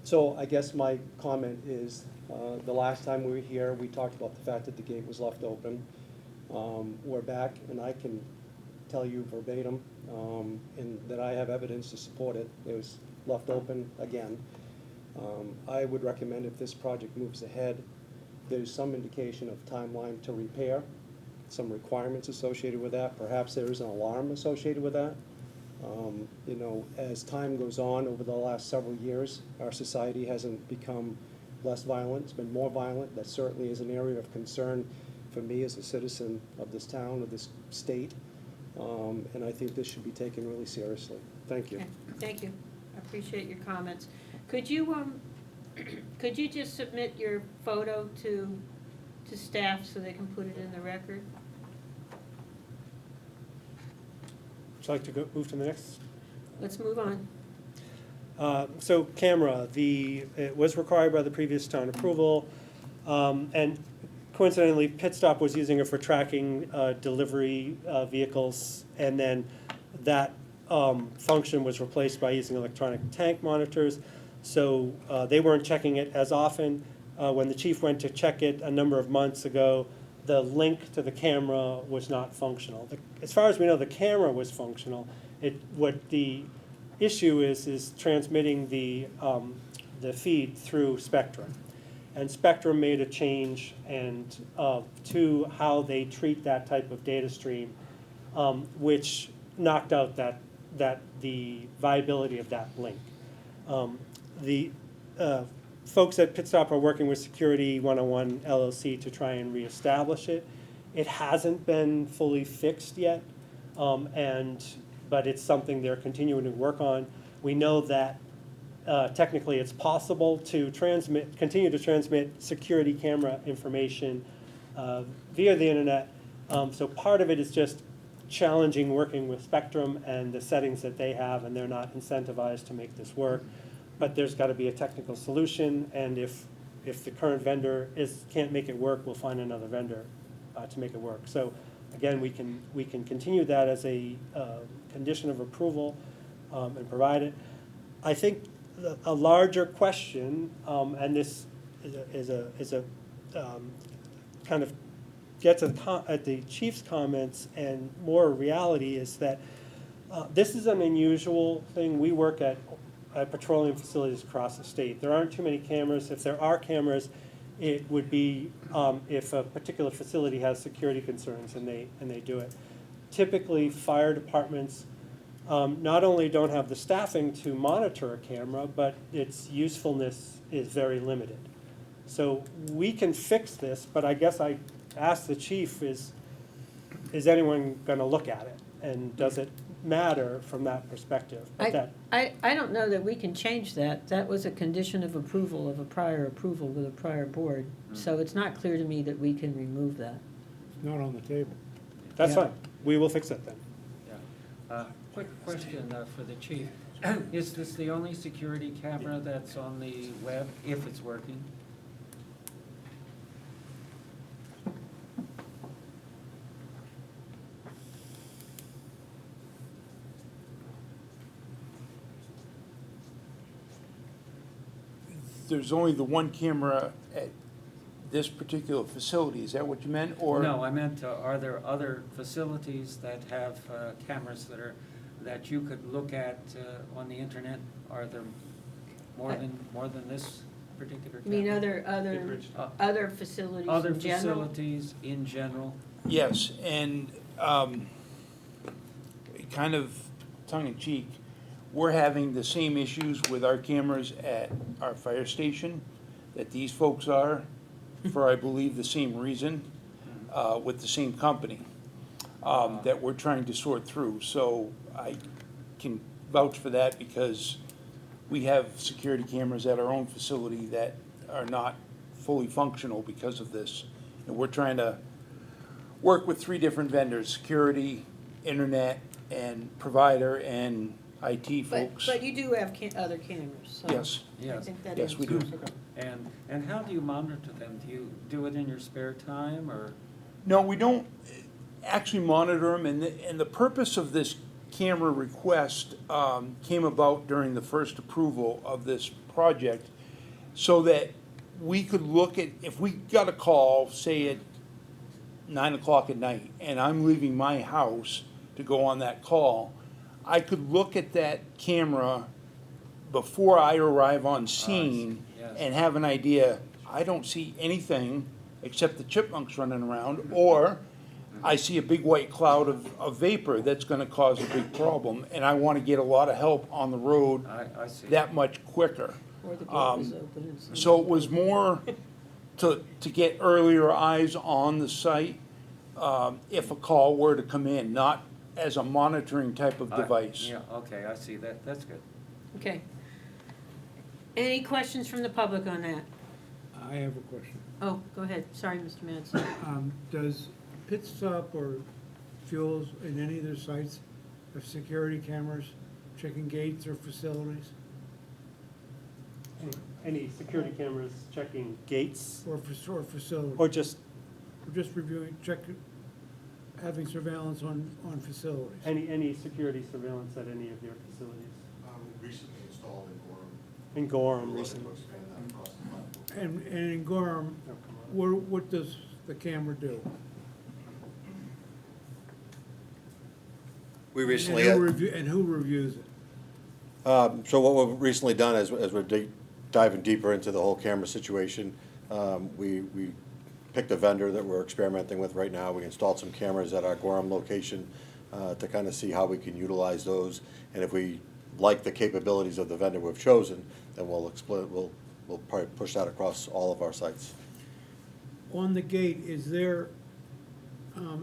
So I guess my comment is, the last time we were here, we talked about the fact that the gate was left open. We're back, and I can tell you verbatim, and that I have evidence to support it. It was left open again. I would recommend if this project moves ahead, there's some indication of timeline to repair, some requirements associated with that. Perhaps there is an alarm associated with that. You know, as time goes on over the last several years, our society hasn't become less violent, it's been more violent. That certainly is an area of concern for me as a citizen of this town, of this state. And I think this should be taken really seriously. Thank you. Okay, thank you. I appreciate your comments. Could you just submit your photo to staff so they can put it in the record? Would you like to move to the next? Let's move on. So camera, it was required by the previous town approval, and coincidentally, Pit Stop was using it for tracking delivery vehicles, and then that function was replaced by using electronic tank monitors. So they weren't checking it as often. When the chief went to check it a number of months ago, the link to the camera was not functional. As far as we know, the camera was functional. What the issue is transmitting the feed through Spectrum. And Spectrum made a change to how they treat that type of data stream, which knocked out the viability of that link. The folks at Pit Stop are working with Security 101 LLC to try and reestablish it. It hasn't been fully fixed yet, but it's something they're continuing to work on. We know that technically it's possible to continue to transmit security camera information via the internet. So part of it is just challenging working with Spectrum and the settings that they have, and they're not incentivized to make this work. But there's got to be a technical solution, and if the current vendor can't make it work, we'll find another vendor to make it work. So again, we can continue that as a condition of approval and provide it. I think a larger question, and this is a kind of gets at the chief's comments and more reality, is that this is an unusual thing. We work at petroleum facilities across the state. There aren't too many cameras. If there are cameras, It would be if a particular facility has security concerns and they do it. Typically, fire departments not only don't have the staffing to monitor a camera, but its usefulness is very limited. So we can fix this, but I guess I asked the chief, is anyone gonna look at it? And does it matter from that perspective? But that, I don't know that we can change that. That was a condition of approval of a prior approval with a prior board. So it's not clear to me that we can remove that. It's not on the table. that's Yeah. fine, we will fix it then. Yeah. Quick question for the chief. Is this the only security camera that's on the web, if it's working? There's only the one camera at this particular facility, is that what you meant, or? No, I meant, are there other facilities that have cameras that you could look at on the internet? Are there more than this particular I mean, camera? other facilities Other in general? facilities in general? Yes, and kind of tongue-in-cheek, we're having the same issues with our cameras at our fire station that these folks are, for I believe the same reason, with the same company, that we're trying to sort through. So I can vouch for that because we have security cameras at our own facility that are not fully functional because of this. And we're trying to work with 3 different vendors: security, internet, and provider, and IT folks. But you do have other cameras, so. Yes. I Yes. think that Yes, we do. answers it. And how do you monitor them? Do you do it in your spare time, or? No, we don't actually monitor them, and the purpose of this camera request came about during the first approval of this project, so that we could look at, if we got a call, say at 9 o'clock at night, and I'm leaving my house to go on that call, I could look at that camera before I arrive on scene yes. and have an idea, I don't see anything except the chipmunks running around, or I see a big white cloud of vapor that's gonna cause a big problem, and I wanna get a lot of help on the road I see. that much quicker. Or the gate was open and somebody- So it was more to get earlier eyes on the site, if a call were to come in, not as a monitoring type of device. Yeah, okay, I see that, that's good. Okay. Any questions from the public on that? I have a question. Oh, go ahead. Sorry, Mr. Madsen. Does pit stop or fuels in any of their sites have security cameras checking gates or facilities? Any security cameras checking gates Or facilities? or just Or just reviewing, having surveillance on facilities? any security surveillance at any of your facilities? Recently installed in Gorham. In Gorham We're looking recently. to expand that across the platform. And in Gorham, Oh, come on. what does the camera do? We And recently, who reviews it? so what we've recently done as we're diving deeper into the whole camera situation, we picked a vendor that we're experimenting with right now. We installed some cameras at our Gorham location to kind of see how we can utilize those. And if we like the capabilities of the vendor we've chosen, then we'll probably push that across all of our sites. On the gate, is there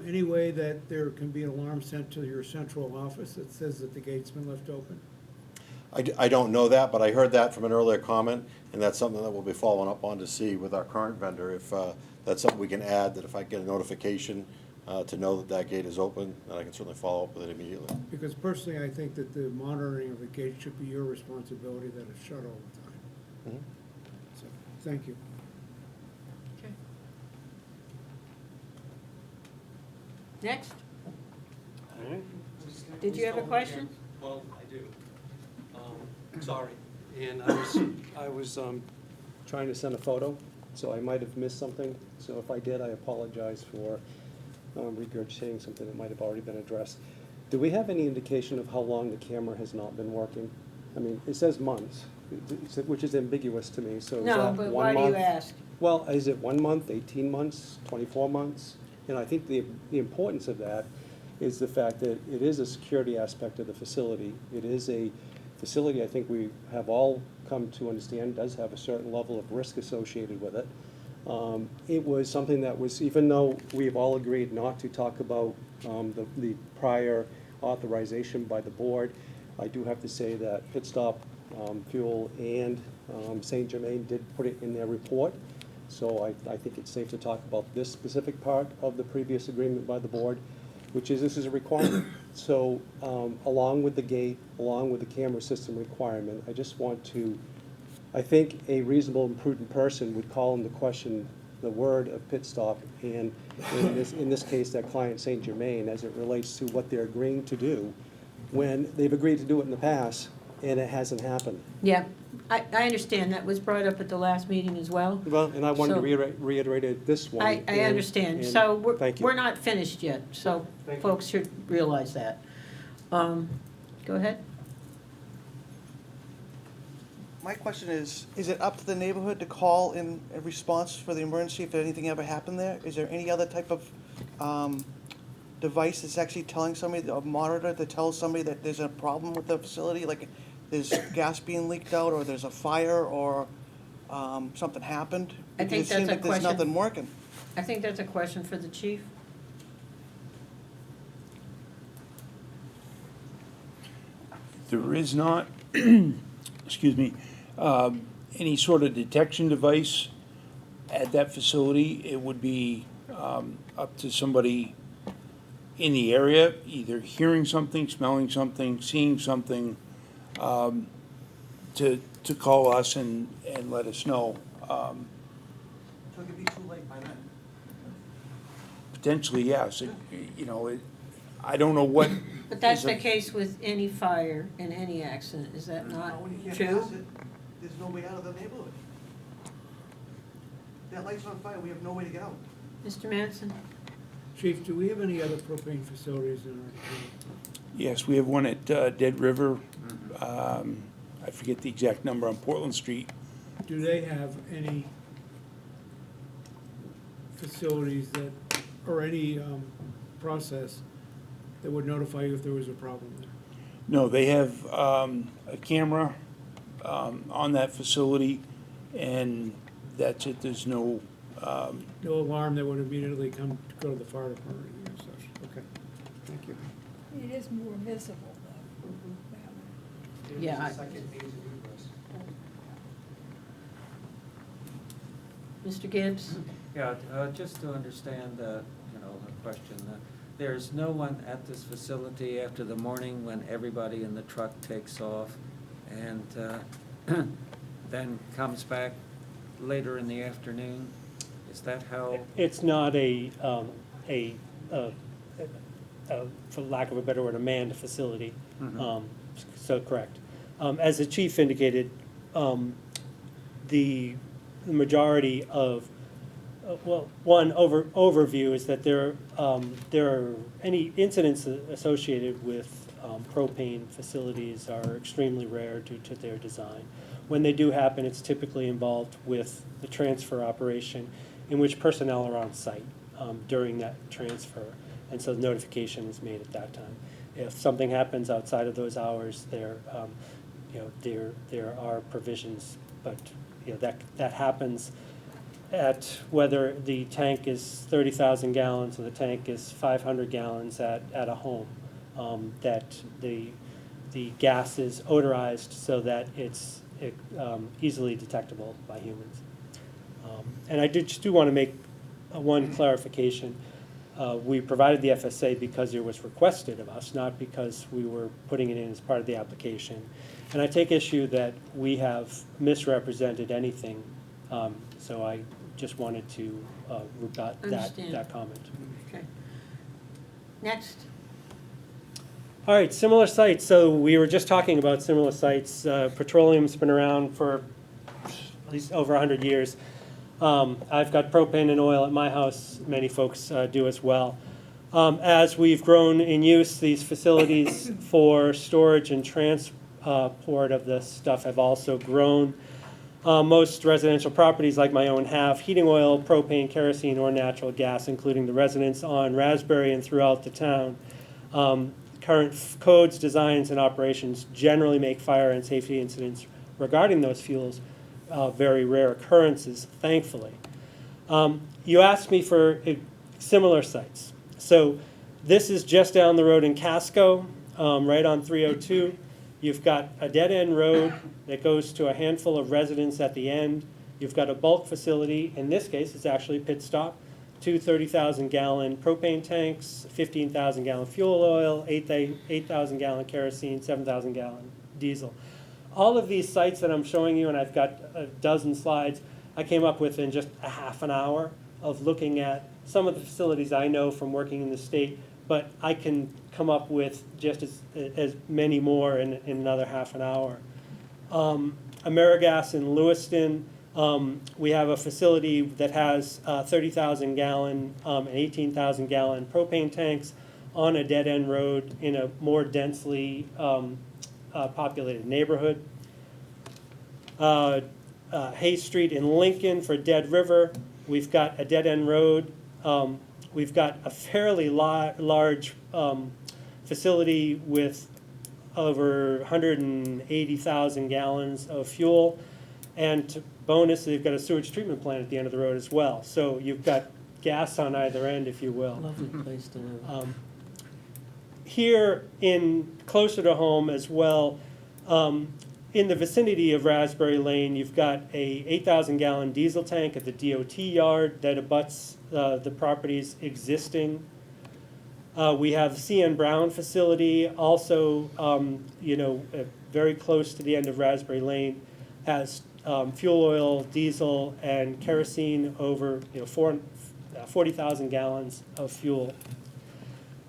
any way that there can be an alarm sent to your central office that says that the gate's been left open? I don't know that, but I heard that from an earlier comment, and that's something that we'll be following up on to see with our current vendor, if that's something we can add, that if I get a notification to know that that gate is open, then I can certainly follow up with it immediately. Because personally, I think that the monitoring of the gate should be your responsibility, that it's shut all the time. Mhm. So, thank you. Okay. Next. All right. Did you have a question? Well, I do. Sorry. And I was trying to send a photo, so I might have missed something. So if I did, I apologize for regurgitating something that might have already been addressed. Do we have any indication of how long the camera has not been working? I mean, it says months, which is ambiguous to me, so is No, that but 1 why do you month? ask? Well, is it 1 month, 18 months, 24 months? And I think the importance of that is the fact that it is a security aspect of the facility. It is a facility I think we have all come to understand does have a certain level of risk associated with it. It was something that was, even though we've all agreed not to talk about the prior authorization by the board, I do have to say that Pit Stop Fuel and St. Germain did put it in their report. So I think it's safe to talk about this specific part of the previous agreement by the board, which is this is a requirement. So along with the gate, along with the camera system requirement, I just want to, I think a reasonable and prudent person would call into question the word of Pit Stop and in this case, that client St. Germain, as it relates to what they're agreeing to do when they've agreed to do it in the past and it hasn't happened. Yeah, I understand. That was brought up at the last meeting as well. Well, and I wanted to So- reiterate it this one. I and- understand. and So thank you. we're not finished yet, so Thank you. folks should realize that. Go ahead. My question is it up to the neighborhood to call in a response for the emergency if anything ever happened there? Is there any other type of device that's actually telling somebody, a monitor that tells somebody that there's a problem with the facility, like there's gas being leaked out, or there's a fire, or something happened? I think Because it seems that's a like there's question- nothing working. I think that's a question for the chief. There is not, excuse me, any sort of detection device at that facility. It would be up to somebody in the area, either hearing something, smelling something, seeing something, to call us and let us know. So it could be too late by then. Potentially, yes. I don't know what. But that's is a- the case with any fire and any accident, is that not When you can't true? pass it, there's no way out of the neighborhood. That light's on fire, we have no way to get out. Mr. Mattson? Chief, do we have any other propane facilities in our town? Yes, we have one at Dead River. I forget the exact number on Portland Street. Do they have any facilities that, or any process that would notify you if there was a problem there? No, they have a camera on that facility, and that's it. There's no, No alarm that would immediately go to the fire department or anything as such? Okay, thank you. It is more visible though. that way. Yeah, I- Mr. Gibbs? Yeah, just to understand, the question, there's no one at this facility after the morning when everybody in the truck takes off and then comes back later in the afternoon? Is that how? It's not for lack of a better word, a manned facility. Mhm. So correct. As the chief indicated, the majority of, one overview is that there are any incidents associated with propane facilities are extremely rare due to their design. When they do happen, it's typically involved with the transfer operation in which personnel are on site during that transfer, and so notification is made at that time. If something happens outside of those hours, there are provisions, but that happens at whether the tank is 30,000 gallons or the tank is 500 gallons at a home, that the gas is odorized so that it's easily detectable by humans. And I just do want to make one clarification. We provided the FSA because it was requested of us, not because we were putting it in as part of the application. And I take issue that we have misrepresented anything, so I just wanted to rebut Understand. that comment. Okay. Next. All right, similar sites. So we were just talking about similar sites. Petroleum's been around for at least over 100 years. I've got propane and oil at my house. Many folks do as well. As we've grown in use, these facilities for storage and transport of this stuff have also grown. most residential properties like my own have heating oil, propane, kerosene, or natural gas, including the residents on Raspberry and throughout the town. Current codes, designs, and operations generally make fire and safety incidents regarding those fuels very rare occurrences, thankfully. You asked me for similar sites. So this is just down the road in Casco, right on 302. You've got a dead-end road that goes to a handful of residents at the end. You've got a bulk facility. In this case, it's actually a pit stop. 2 30,000-gallon propane tanks, 15,000-gallon fuel oil, 8,000 gallon kerosene, 7,000 gallon diesel. All of these sites that I'm showing you, and I've got a dozen slides, I came up with in just a half an hour of looking at some of the facilities I know from working in the state, but I can come up with just as many more in another half an hour. AmeriGas in Lewiston, we have a facility that has 30,000 gallon and 18,000 gallon propane tanks on a dead-end road in a more densely populated neighborhood. Hay Street in Lincoln for Dead River, we've got a dead-end road. We've got a fairly large facility with over 180,000 gallons of fuel. And to bonus, they've got a sewage treatment plant at the end of the road as well. So you've got gas on either end, if you will. Lovely place to live. Here closer to home as well, in the vicinity of Raspberry Lane, you've got a 8,000 gallon diesel tank at the DOT yard that abuts the property's existing. We have CN Brown facility, also, very close to the end of Raspberry Lane, has fuel oil, diesel, and kerosene over 40,000 gallons of fuel.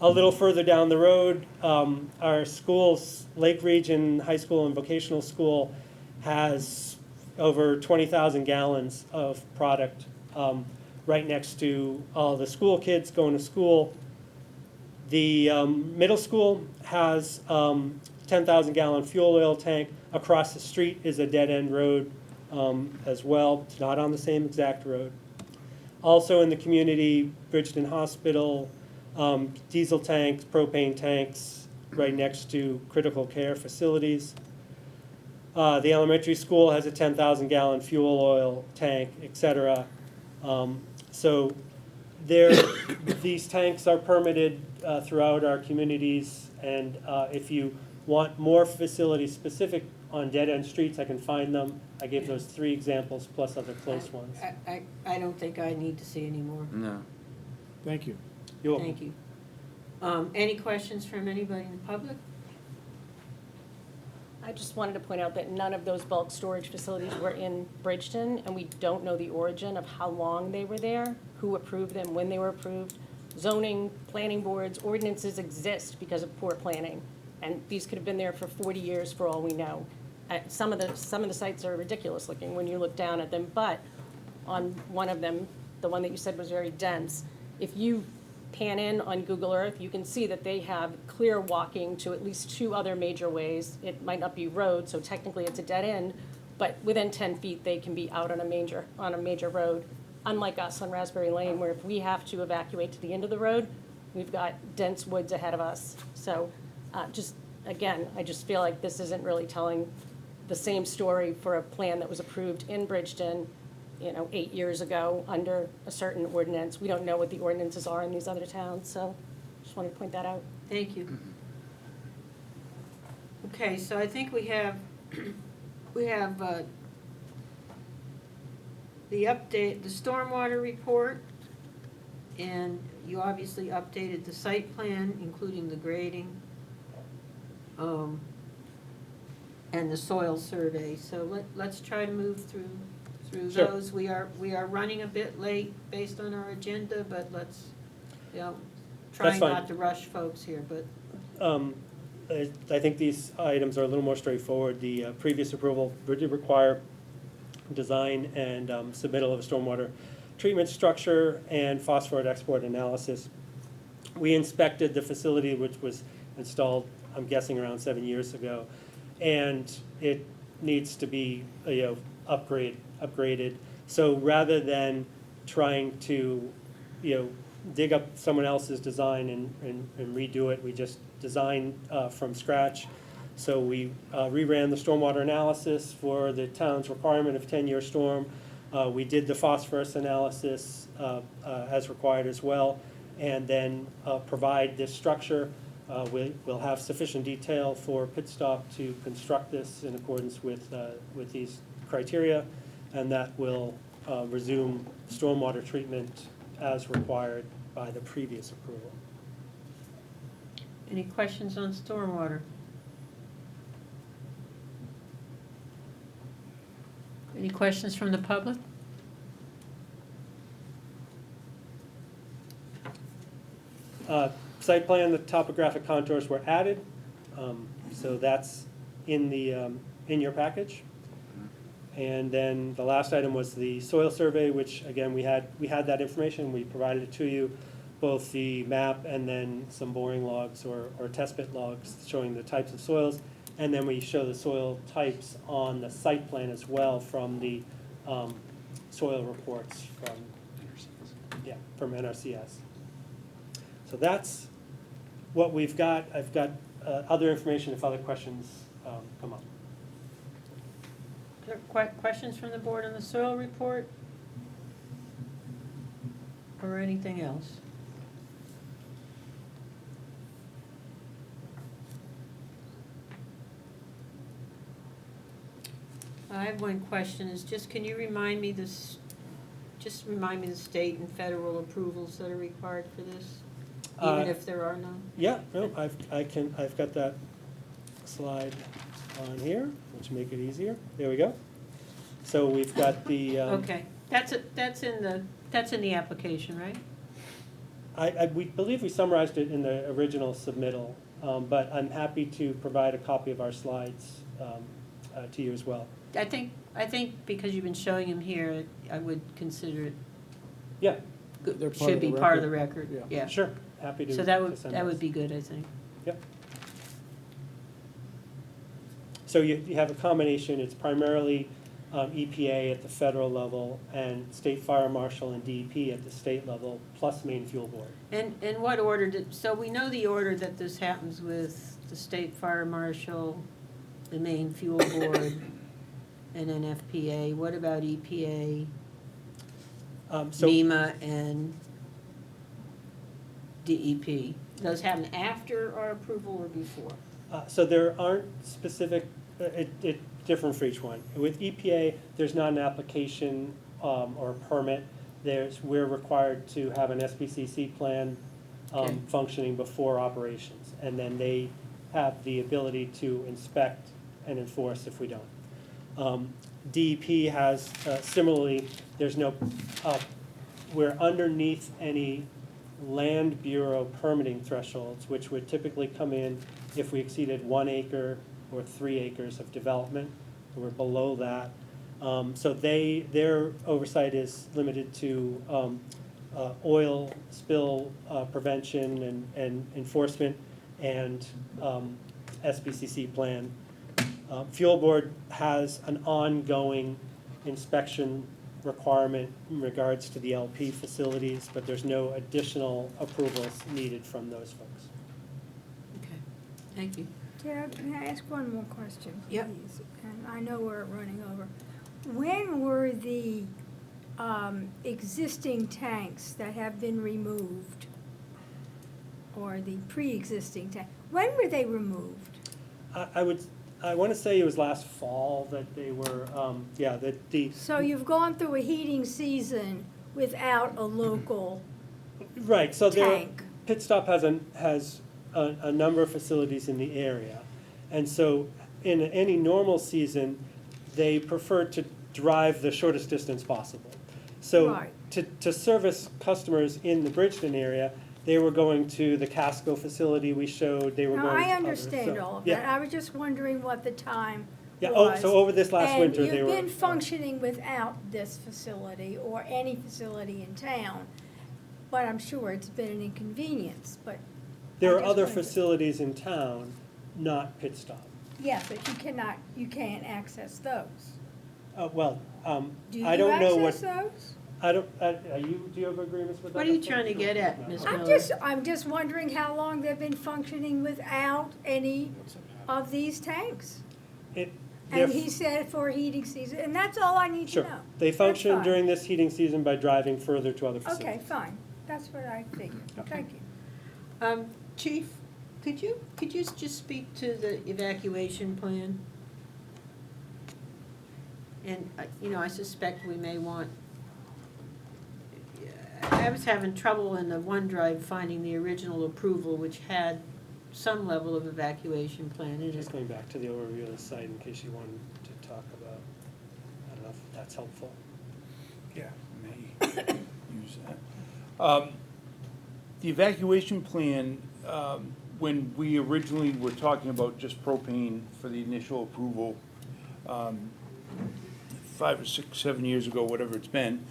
A little further down the road, our schools, Lake Region High School and Vocational School, has over 20,000 gallons of product right next to all the school kids going to school. The middle school has 10,000 gallon fuel oil tank. Across the street is a dead-end road as well. It's not on the same exact road. Also in the community, Bridgton Hospital, diesel tanks, propane tanks, right next to critical care facilities. The elementary school has a 10,000 gallon fuel oil tank, etc. So these tanks are permitted throughout our communities, and if you want more facilities specific on dead-end streets, I can find them. I gave those 3 examples plus other close ones. I don't think I need to see any more. No. Thank you. You're welcome. Thank you. Any questions from anybody in the public? I just wanted to point out that none of those bulk storage facilities were in Bridgton, and we don't know the origin of how long they were there, who approved them, when they were approved. Zoning, planning boards, ordinances exist because of poor planning, and these could have been there for 40 years for all we know. Some of the sites are ridiculous looking when you look down at them, but on one of them, the one that you said was very dense, if you pan in on Google Earth, you can see that they have clear walking to at least 2 other major ways. It might not be road, so technically it's a dead end, but within 10 feet, they can be out on a major road. Unlike us on Raspberry Lane, where if we have to evacuate to the end of the road, we've got dense woods ahead of us. So again, I just feel like this isn't really telling the same story for a plan that was approved in Bridgton 8 years ago under a certain ordinance. We don't know what the ordinances are in these other towns, so just wanted to point that out. Thank you. Okay, so I think we have the update, the stormwater report, and you obviously updated the site plan, including the grading, and the soil survey. So let's try to move through Sure. those. We are running a bit late based on our agenda, but let's, trying fine. not to rush folks here, but I think these items are a little more straightforward. The previous approval did require design and submittal of a stormwater treatment structure and phosphorus export analysis. We inspected the facility, which was installed, I'm guessing, around 7 years ago, and it needs to be upgraded. So rather than trying to, dig up someone else's design and redo it, we just designed from scratch. So we reran the stormwater analysis for the town's requirement of 10-year storm. We did the phosphorus analysis as required as well, and then provide this structure. We'll have sufficient detail for Pit Stop to construct this in accordance with these criteria, and that will resume stormwater treatment as required by the previous approval. Any questions on stormwater? Any questions from the public? Site plan, the topographic contours were added, so that's in in your package. And then the last item was the soil survey, which again, we had that information, we provided it to you, both the map and then some boring logs or test pit logs showing the types of soils. And then we show the soil types on the site plan as well from the soil reports from NRCS. So that's what we've got. I've got other information if other questions come up. Are there questions from the board on the soil report? Or anything else? I have one question, is just, can you remind me remind me the state and federal approvals that are required for this? Even if there are none? Yeah, no, I've got that slide on here, which make it easier. There we go. So we've got the. Okay, that's in the application, right? We believe we summarized it in the original submittal, but I'm happy to provide a copy of our slides to you as well. I think because you've been showing them here, I would consider it. Yeah, They're part Should of be the part of the record. record, Yeah. yeah. sure, happy to. So that to send would those. be good, I think. Yep. So you have a combination, it's primarily EPA at the federal level and state fire marshal and DEP at the state level, plus Maine Fuel Board. And what order so we know the order that this happens with the state fire marshal, the Maine Fuel Board, and then FPA. What about EPA, So MEMA, and DEP? Those happen after our approval or before? So there aren't specific, it different for each one. With EPA, there's not an application or a permit. We're required to have an SBCC plan Okay. functioning before operations. And then they have the ability to inspect and enforce if we don't. DEP has, similarly, there's no, we're underneath any Land Bureau permitting thresholds, which would typically come in if we exceeded 1 acre or 3 acres of development. We're below that. So their oversight is limited to oil spill prevention and enforcement and SBCC plan. Fuel Board has an ongoing inspection requirement in regards to the LP facilities, but there's no additional approvals needed from those folks. Okay, thank you. Tara, can I ask one more question, please? Yep. And I know we're running over. When were the existing tanks that have been removed, or the pre-existing tank, when were they removed? I want to say it was last fall that they were, So you've gone through a heating season without a local right, so there, tank. Pit Stop has a number of facilities in the area. And so in any normal season, they prefer to drive the shortest distance possible. So Right. to service customers in the Bridgton area, they were going to the Casco facility we showed, they were Now, going to I others. understand So, all of yeah. that. I was just wondering what the time Yeah, was. so over this last winter, they were. And you've been functioning without this facility or any facility in town, but I'm sure it's been an inconvenience, but. There I are just other wanted to- facilities in town, not Pit Stop. Yeah, but you can't access those. Well, Do I you don't know access what, those? I don't, do you have agreements with that? What are you trying to get at, Ms. No. Miller? I'm just wondering how long they've been functioning without any of these tanks. It- And they're- he said for heating season, and that's all I need to Sure. know. They That's function fine. during this heating season by driving further to other facilities. Okay, fine. That's what I figured. Thank you. Chief, could you just speak to the evacuation plan? And, I suspect we may want, I was having trouble in the OneDrive finding the original approval, which had some level of evacuation plan in Just it. going back to the overview of the site in case you wanted to talk about, I don't know if that's helpful. Yeah, may use that. The evacuation plan, when we originally were talking about just propane for the initial approval, 5 or 6, 7 years ago, whatever it's been,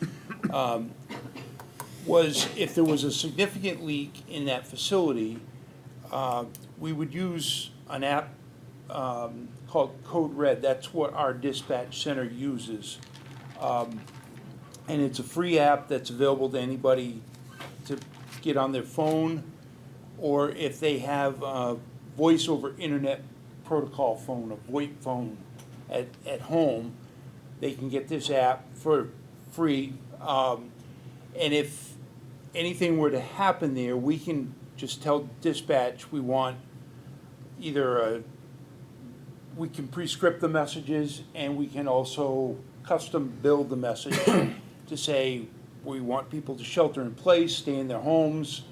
was if there was a significant leak in that facility, we would use an app called Code Red. That's what our dispatch center uses. And it's a free app that's available to anybody to get on their phone, or if they have a voice over internet protocol phone, a VoIP phone at home, they can get this app for free. And if anything were to happen there, we can just tell dispatch we want either we can pre-script the messages, and we can also custom build the message to say we want people to shelter in place, stay in their homes,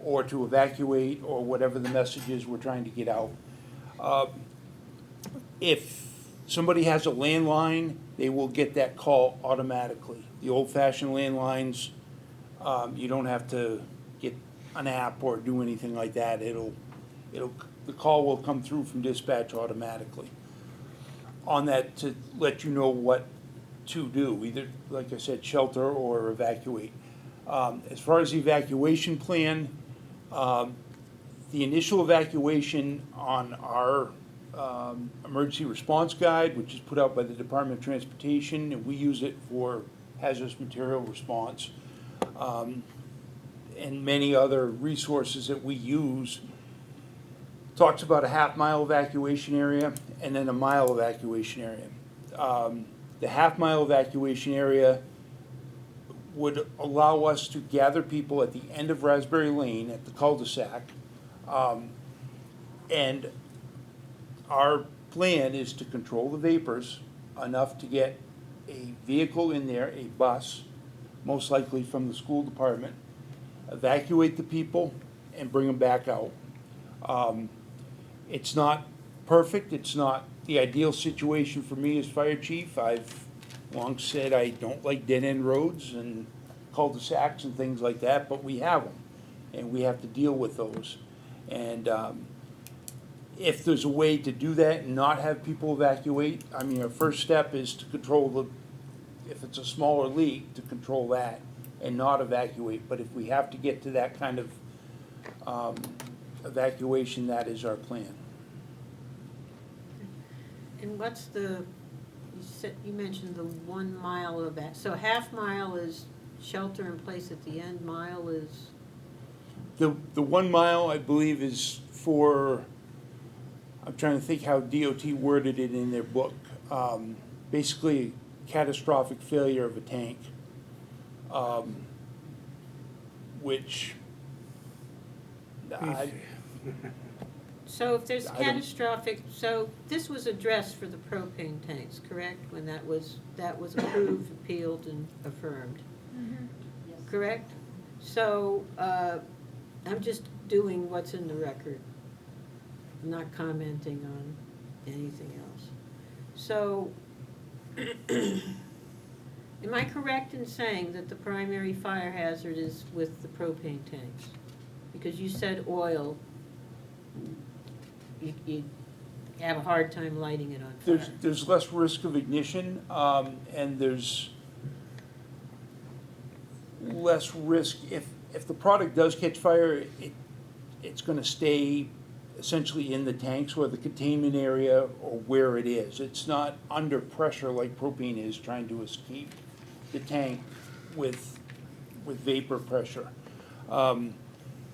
or to evacuate, or whatever the message is we're trying to get out. If somebody has a landline, they will get that call automatically. The old-fashioned landlines, you don't have to get an app or do anything like that. The call will come through from dispatch automatically on that to let you know what to do, either, like I said, shelter or evacuate. As far as the evacuation plan, the initial evacuation on our emergency response guide, which is put out by the Department of Transportation, and we use it for hazardous material response, and many other resources that we use, talks about a half-mile evacuation area and then a mile evacuation area. The half-mile evacuation area would allow us to gather people at the end of Raspberry Lane at the cul-de-sac. And our plan is to control the vapors enough to get a vehicle in there, a bus, most likely from the school department, evacuate the people, and bring them back out. It's not perfect. It's not the ideal situation for me as fire chief. I've long said I don't like dead-end roads and cul-de-sacs and things like that, but we have them, and we have to deal with those. And if there's a way to do that and not have people evacuate, I mean, our first step is to control if it's a smaller leak, to control that and not evacuate. But if we have to get to that kind of evacuation, that is our plan. And what's you mentioned the 1 mile of that, so half mile is shelter in place at the end, mile is? The 1 mile, I believe, is for, I'm trying to think how DOT worded it in their book. Basically, catastrophic failure of a tank, which So if there's I don't- catastrophic, so this was addressed for the propane tanks, correct? When that was approved, appealed, and affirmed, correct? So, I'm just doing what's in the record. I'm not commenting on anything else. So, am I correct in saying that the primary fire hazard is with the propane tanks? Because you said oil, you have a hard time lighting it on fire. there's less risk of ignition, and there's less risk if the product does catch fire. It's going to stay essentially in the tanks or the containment area or where it is. It's not under pressure like propane is trying to escape the tank with vapor pressure.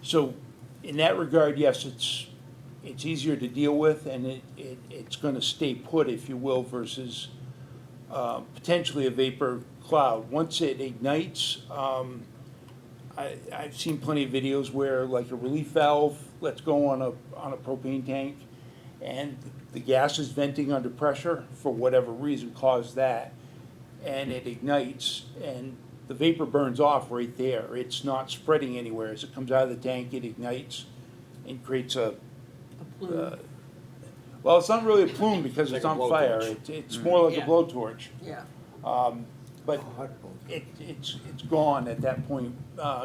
So in that regard, yes, it's easier to deal with, and it's gonna stay put, if you will, versus potentially a vapor cloud. Once it ignites, I've seen plenty of videos where like a relief valve lets go on a propane tank, and the gas is venting under pressure for whatever reason caused that, and it ignites, and the vapor burns off right there. It's not spreading anywhere. As it comes out of the tank, it ignites and creates a plume. well, it's not really a plume because Like it's a on fire. blowtorch. It's more like a Yeah. blowtorch. Yeah. But it's gone at that point,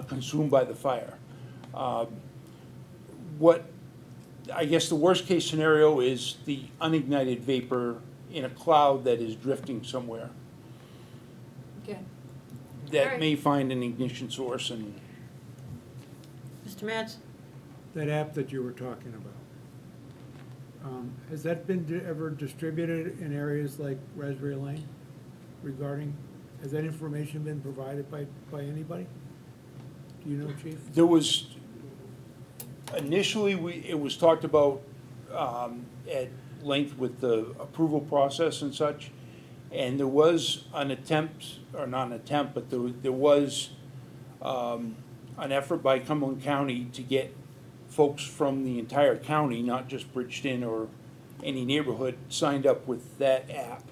consumed by the fire. What, I guess the worst case scenario is the unignited vapor in a cloud that is drifting somewhere. Okay. That Alright. may find an ignition source and, Mr. Matz? That app that you were talking about, has that been ever distributed in areas like Raspberry Lane regarding, has that information been provided by anybody? Do you know, Chief? there was, initially, it was talked about at length with the approval process and such, and there was an attempt, or not an attempt, but there was an effort by Cumberland County to get folks from the entire county, not just Bridgton or any neighborhood, signed up with that app.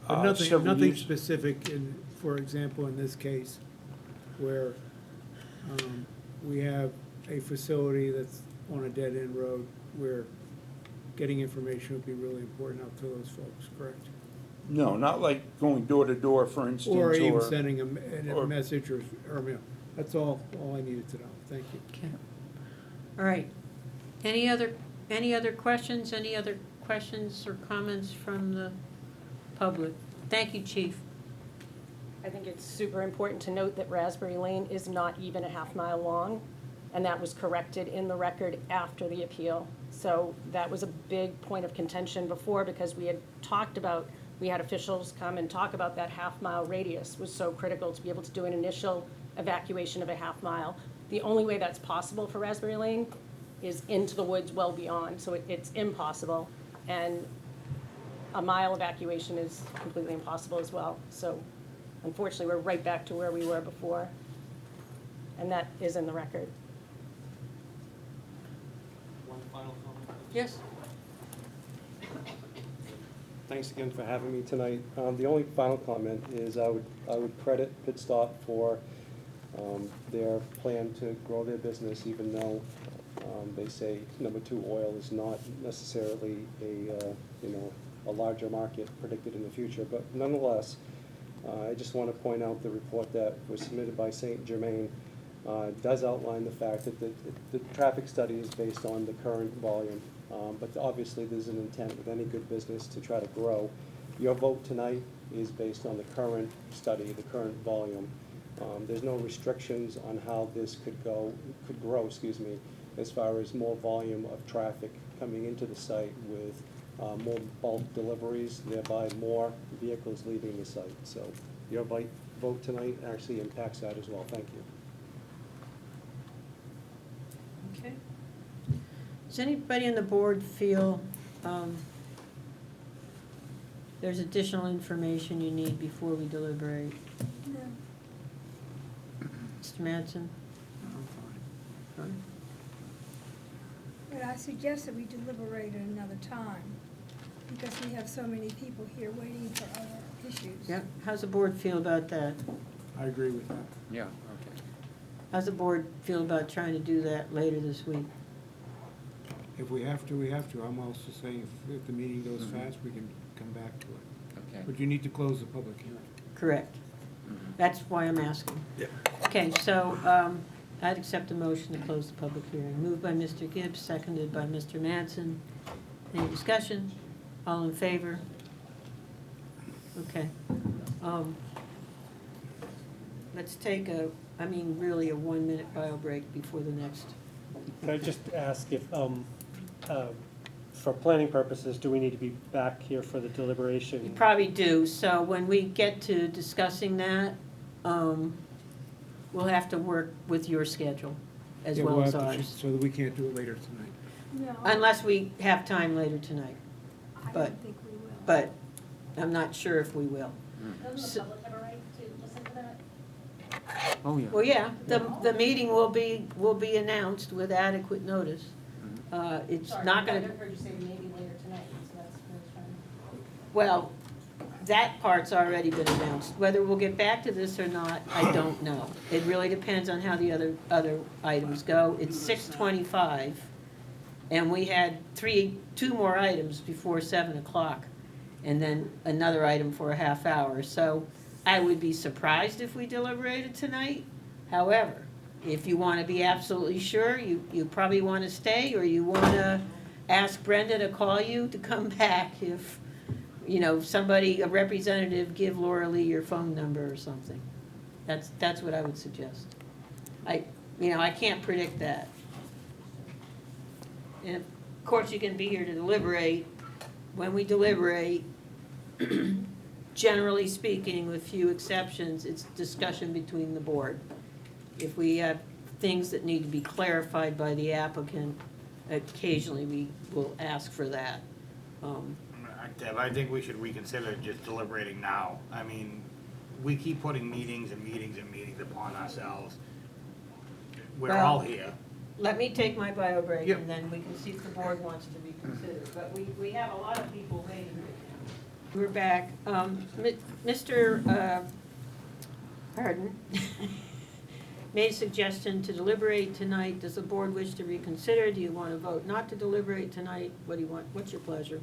But nothing, several nothing years- specific in, for example, in this case, where we have a facility that's on a dead-end road where getting information would be really important out to those folks, correct? No, not like going door to door, for instance, Or even or, sending a or- message or mail. That's all I needed to know. Thank you. Okay. All right. Any other questions? Any other questions or comments from the public? Thank you, Chief. I think it's super important to note that Raspberry Lane is not even a half-mile long, and that was corrected in the record after the appeal. So that was a big point of contention before, because we had talked about, we had officials come and talk about that half-mile radius was so critical to be able to do an initial evacuation of a half-mile. The only way that's possible for Raspberry Lane is into the woods well beyond, so it's impossible. And a mile evacuation is completely impossible as well. So unfortunately, we're right back to where we were before, and that is in the record. One final comment? Yes? Thanks again for having me tonight. The only final comment is I would credit Pit Stop for their plan to grow their business, even though they say number 2 oil is not necessarily a larger market predicted in the future. But nonetheless, I just want to point out the report that was submitted by St. Germain does outline the fact that the traffic study is based on the current volume. But obviously, there's an intent with any good business to try to grow. Your vote tonight is based on the current study, the current volume. There's no restrictions on how this could grow, as far as more volume of traffic coming into the site with more bulk deliveries, thereby more vehicles leaving the site. So your vote tonight actually impacts that as well. Thank you. Okay. Does anybody on the board feel there's additional information you need before we deliberate? No. Mr. Madsen? Fine. But I suggest that we deliberate at another time, because we have so many people here waiting for other issues. Yep. How's the board feel about that? I agree with that. Yeah, okay. How's the board feel about trying to do that later this week? If we have to, we have to. I'm also saying if the meeting goes fast, we can come back to it. Okay. But you need to close the public hearing. Correct. That's why I'm asking. Yeah. Okay, so I'd accept a motion to close the public hearing. Moved by Mr. Gibbs, seconded by Mr. Madsen. Any discussion? All in favor? Okay. Let's take really a 1-minute bio break before the next Can I just ask if, for planning purposes, do we need to be back here for the deliberation? You probably do, so when we get to discussing that, we'll have to work with your schedule as Yeah, well we'll as have to- ours. So that we can't do it later tonight. No, Unless we have time later tonight, I but- don't think we will. but I'm not sure if we will. Doesn't So- the public have a right to listen to that? Oh, yeah. Well, yeah, the meeting will be announced with adequate notice. It's Sorry, not I gonna, heard you say maybe later tonight, so that's what I was trying to. well, that part's already been announced. Whether we'll get back to this or not, I don't know. It really depends on how the other items go. It's 6:25, and we had two more items before 7 o'clock, and then another item for a half hour. So I would be surprised if we deliberated tonight. However, if you want to be absolutely sure, you probably want to stay, or you want to ask Brenda to call you to come back if, somebody, a representative, give Laura Lee your phone number or something. That's what I would suggest. I can't predict that. And of course, you can be here to deliberate. When we deliberate, generally speaking, with few exceptions, it's discussion between the board. If we have things that need to be clarified by the applicant, occasionally we will ask for that. Deb, I think we should reconsider just deliberating now. I mean, we keep putting meetings and meetings and meetings upon ourselves. We're all here. Let me take my bio break, Yep. and then we can see if the board wants to reconsider. But we have a lot of people waiting right now. We're back. Mr. Harden made a suggestion to deliberate tonight. Does the board wish to reconsider? Do you want to vote not to deliberate tonight? What do you want? What's your pleasure?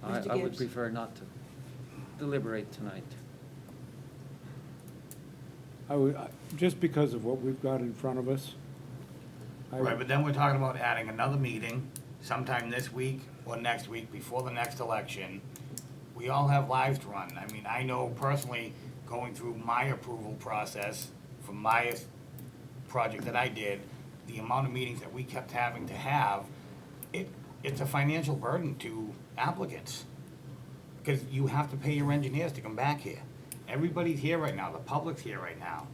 Mr. I would Gibbs? prefer not to deliberate tonight. Just because of what we've got in front of us. Right, but then we're talking about adding another meeting sometime this week or next week before the next election. We all have lives to run. I mean, I know personally, going through my approval process for my project that I did, the amount of meetings that we kept having to have, it's a financial burden to applicants. Because you have to pay your engineers to come back here. Everybody's here right now, the public's here right now.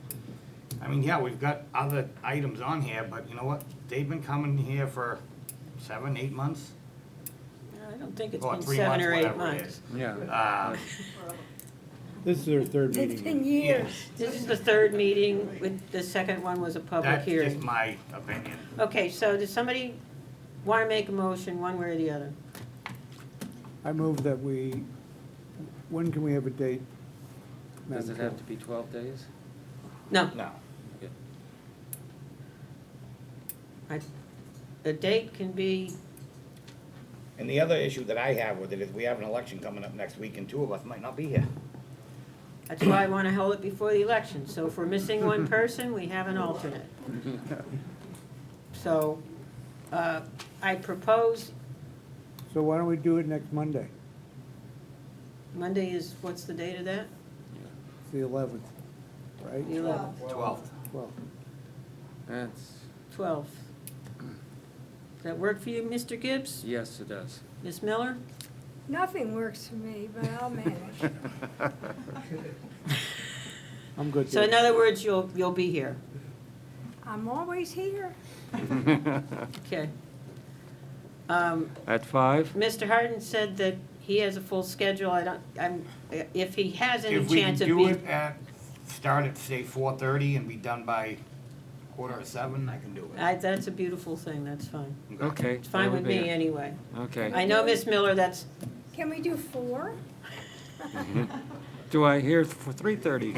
I mean, yeah, we've got other items on here, but you know what? They've been coming here for 7, 8 months. I don't think it's Or been 3 7 months, or 8 whatever it months. is. Yeah. This is our third It's meeting. been years. This is the third meeting, with the second one was a public That's hearing. just my opinion. Okay, so does somebody want to make a motion one way or the other? I move that when can we have a date? Does Madam it have to be 12 days? No, No. the date can be, And the other issue that I have with it is we have an election coming up next week and 2 of us might not be here. that's why I want to hold it before the election. So if we're missing one person, we have an alternate. So, I propose, So why don't we do it next Monday? Monday is, what's the date of that? It's the 11th, right? The 11th, 12th. Well, That's, 12th. Does that work for you, Mr. Gibbs? yes, it does. Ms. Miller? Nothing works for me, but I'll manage. I'm good. So in other words, you'll be here. I'm always here. Okay. At 5? Mr. Harden said that he has a full schedule. If he has any If we can chance of do being. it start at, say, 4:30 and be done by 6:45, I can do it. That's a beautiful thing, that's fine. Okay. It's fine with me anyway. Okay. I know, Miss Miller, that's, Can we do 4? Do I hear for 3:30?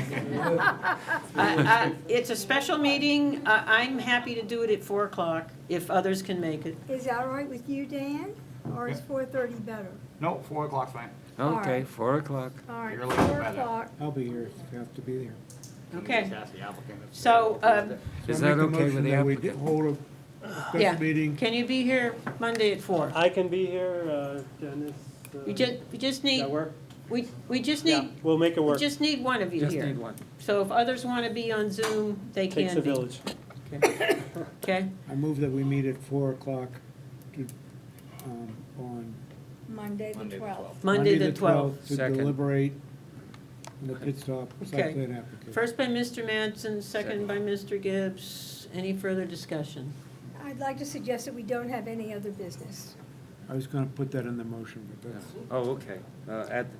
it's a special meeting. I'm happy to do it at 4 o'clock if others can make it. Is that all right with you, Dan? Or is 4:30 better? No, 4 o'clock's fine. Okay, right. 4 o'clock. All right, Earlier 4 the better. o'clock. I'll be here, if you have to be there. Okay. Just ask the applicant if- So, Is So I that make a okay with motion the that we applicant? hold a yeah, special meeting. can you be here Monday at 4? I can be here, Dennis. We just Does need, that work? we just Yeah, need, we'll make it we work. just need one of you Just here. need one. So if others want to be on Zoom, they can be. Takes a village. Okay, I move that we meet at 4:00 to, on Monday the 12th. Monday the 12th. To Second. deliberate the pit stop site Okay. plan application. First by Mr. Manson, second by Mr. Gibbs. Any further discussion? I'd like to suggest that we don't have any other business. I was gonna put that in the motion, but that's Oh, okay,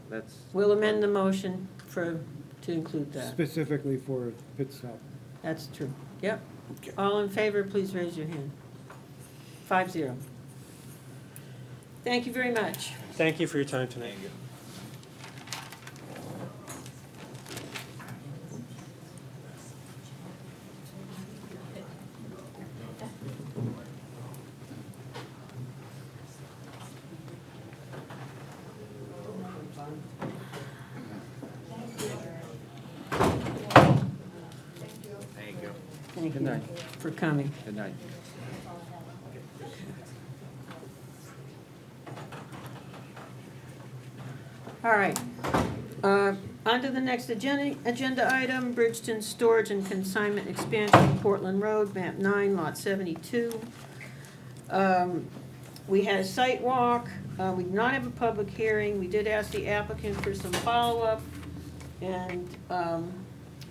that's. We'll amend the motion to include that. specifically for pit stop. That's true. Yep. All in favor, please raise your hand. 5-0. Thank you very much. Thank you for your time tonight. Thank you. Thank Good you night. for coming. Good night. All right. On to the next agenda item, Bridgton Storage and Consignment Expansion, Portland Road, map 9, lot 72. We had a site walk. We did not have a public hearing. We did ask the applicant for some follow-up. And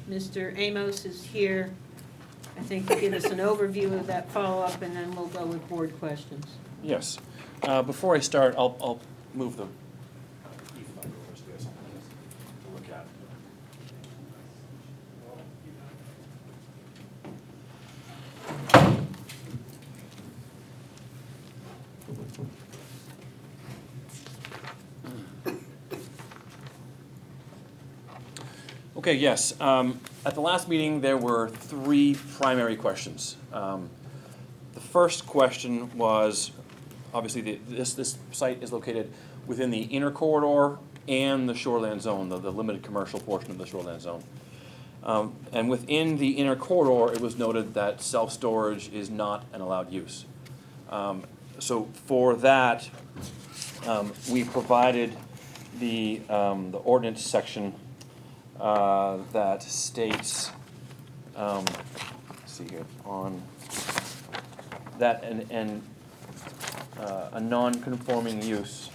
Mr. Amos is here, I think, to give us an overview of that follow-up, and then we'll go with board questions. Yes. Before I start, I'll move the. Okay, yes. At the last meeting, there were 3 primary questions. The first question was, obviously, this site is located within the inner corridor and the shoreland zone, the limited commercial portion of the shoreland zone. And within the inner corridor, it was noted that self-storage is not an allowed use. So for that, we provided the ordinance section that states, let's see here, on that a non-conforming use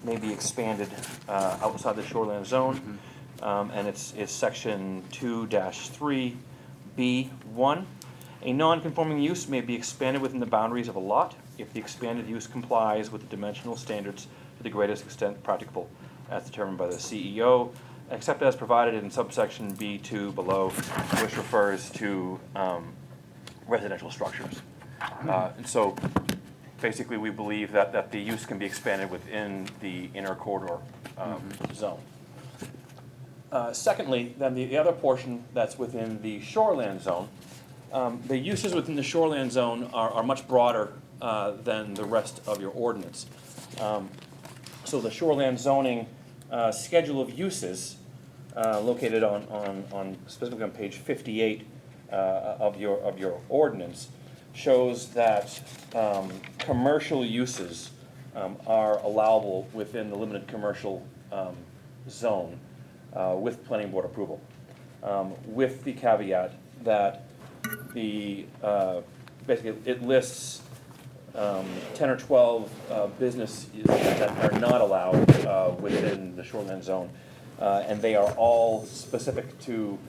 may be expanded outside the shoreline zone, and it's section 2-3B1. A non-conforming use may be expanded within the boundaries of a lot if the expanded use complies with the dimensional standards to the greatest extent practicable, as determined by the CEO, except as provided in subsection B2 below, which refers to residential structures. And so basically we believe that the use can be expanded within the inner corridor zone. Secondly, then the other portion that's within the shoreland zone, the uses within the shoreland zone are much broader than the rest of your ordinance. So the shoreland zoning schedule of uses located on specifically on page 58 of your ordinance shows that commercial uses are allowable within the limited commercial zone with planning board approval, with the caveat that the basically it lists 10 or 12 businesses that are not allowed within the shoreline zone, and they are all specific to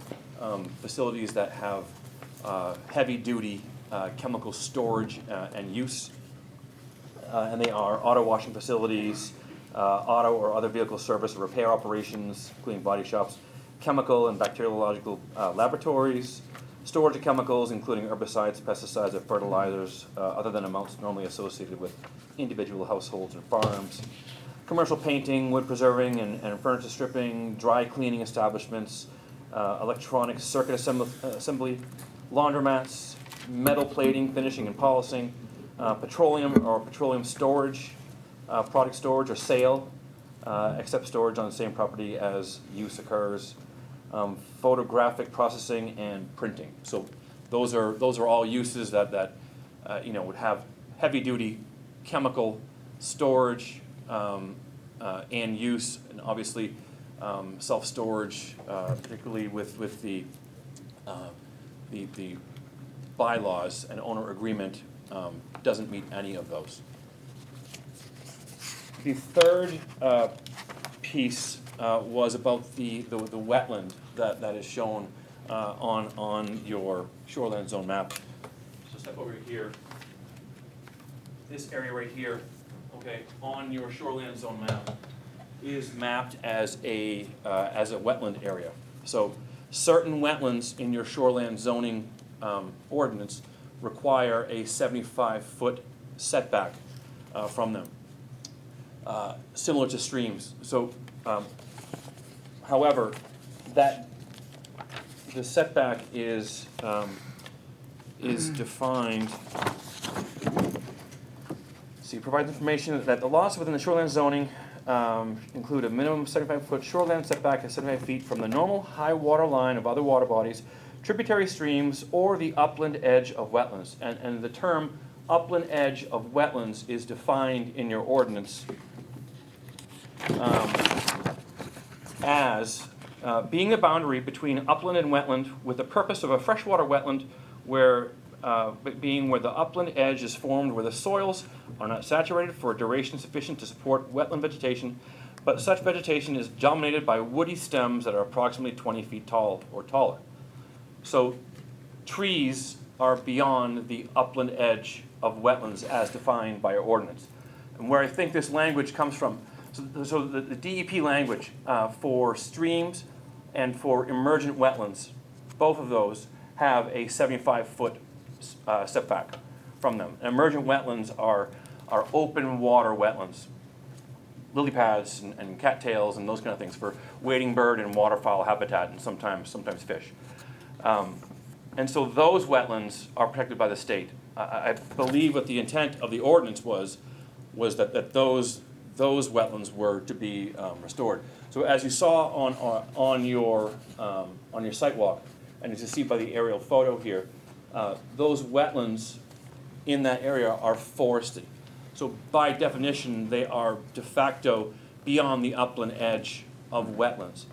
facilities that have heavy-duty chemical storage and use, and they are auto washing facilities, auto or other vehicle service or repair operations, including body shops, chemical and bacteriological laboratories, storage of chemicals, including herbicides, pesticides, or fertilizers, other than amounts normally associated with individual households and farms, commercial painting, wood preserving and furniture stripping, dry cleaning establishments, electronic circuit assembly, laundromats, metal plating, finishing and polishing, petroleum or petroleum storage, product storage or sale, except storage on the same property as use occurs, photographic processing and printing. So those are all uses that would have heavy duty chemical storage and use, and obviously self-storage, particularly with the bylaws and owner agreement doesn't meet any of those. The third piece was about the wetland that is shown on your shoreline zone map. So step over here. This area right here, okay, on your shoreline zone map is mapped as a wetland area. So certain wetlands in your shoreline zoning ordinance require a 75-foot setback from them, similar to streams. So, however, the setback is defined. So you provide information that the lots within the shoreline zoning include a minimum 75-foot shoreline setback of 75 feet from the normal high water line of other water bodies, tributary streams, or the upland edge of wetlands. And the term upland edge of wetlands is defined in your ordinance as being the boundary between upland and wetland with the purpose of a freshwater wetland where the upland edge is formed where the soils are not saturated for a duration sufficient to support wetland vegetation, but such vegetation is dominated by woody stems that are approximately 20 feet tall or taller. So trees are beyond the upland edge of wetlands as defined by our ordinance. And where I think this language comes from, so the DEP language for streams and for emergent wetlands, both of those have a 75-foot setback from them. And emergent wetlands are open water wetlands, lily pads and cattails and those kind of things for wading bird and waterfowl habitat and sometimes fish. And so those wetlands are protected by the state. I believe what the intent of the ordinance was that those wetlands were to be restored. So as you saw on your site walk, and as you see by the aerial photo here, those wetlands in that area are forested. So by definition, they are de facto beyond the upland edge of wetlands.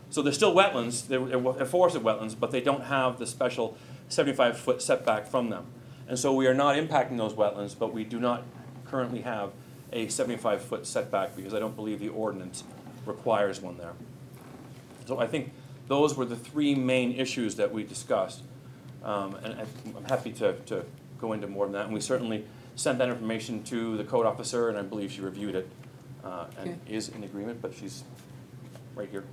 So they're still wetlands, they're forested wetlands, but they don't have the special 75-foot setback from them. And so we are not impacting those wetlands, but we do not currently have a 75-foot setback because I don't believe the ordinance requires one there. So I think those were the three main issues that we discussed. And I'm happy to go into more than that. And we certainly sent that information to the code officer, and I believe she reviewed it and is in agreement, but she's right here.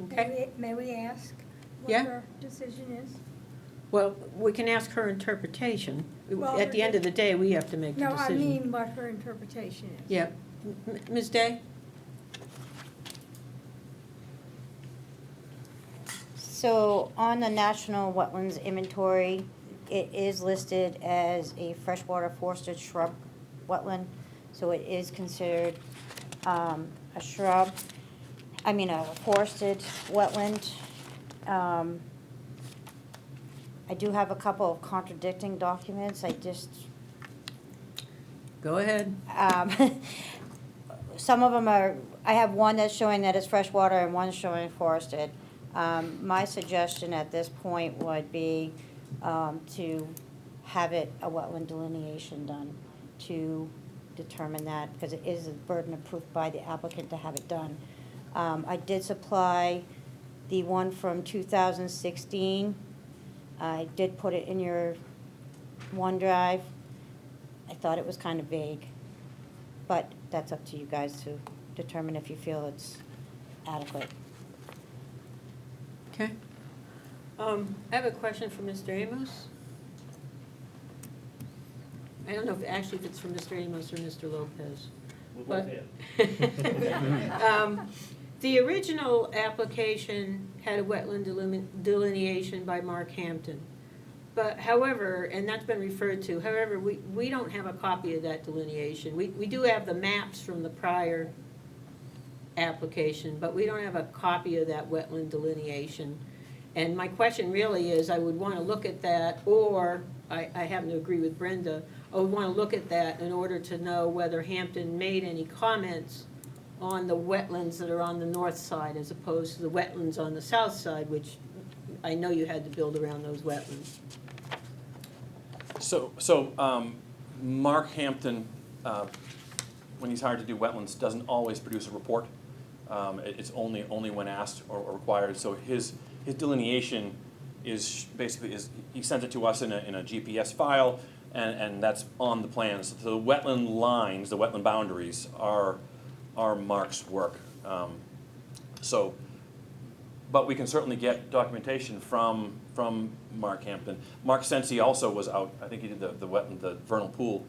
Okay. May we ask what Yeah. her decision is? Well, we can ask her interpretation. Well, At the end of the day, we have to make the No, I decision. mean what her interpretation is. Yeah. Ms. Day? So on the National Wetlands Inventory, it is listed as a freshwater forested shrub wetland. So it is considered a shrub, a forested wetland. I do have a couple of contradicting documents. Go ahead. Some of them are, I have one that's showing that it's freshwater and one showing forested. My suggestion at this point would be to have it a wetland delineation done to determine that, because it is a burden of proof by the applicant to have it done. I did supply the one from 2016. I did put it in your OneDrive. I thought it was kind of vague, but that's up to you guys to determine if you feel it's adequate. Okay. I have a question for Mr. Amos. I don't know if it's for Mr. Amos or Mr. Lopez. But the original application had a wetland delineation by Mark Hampton. But however, and that's been referred to, however, we don't have a copy of that delineation. We do have the maps from the prior application, but we don't have a copy of that wetland delineation. And my question really is, I would want to look at that, or I happen to agree with Brenda, I would want to look at that in order to know whether Hampton made any comments on the wetlands that are on the north side as opposed to the wetlands on the south side, which I know you had to build around those wetlands. So, Mark Hampton, when he's hired to do wetlands, doesn't always produce a report. It's only when asked or required. So his delineation is basically, he sends it to us in a GPS file, and that's on the plans. So the wetland lines, the wetland boundaries are Mark's work. But we can certainly get documentation from Mark Hampton. Mark Sensi also was out, I think he did the vernal pool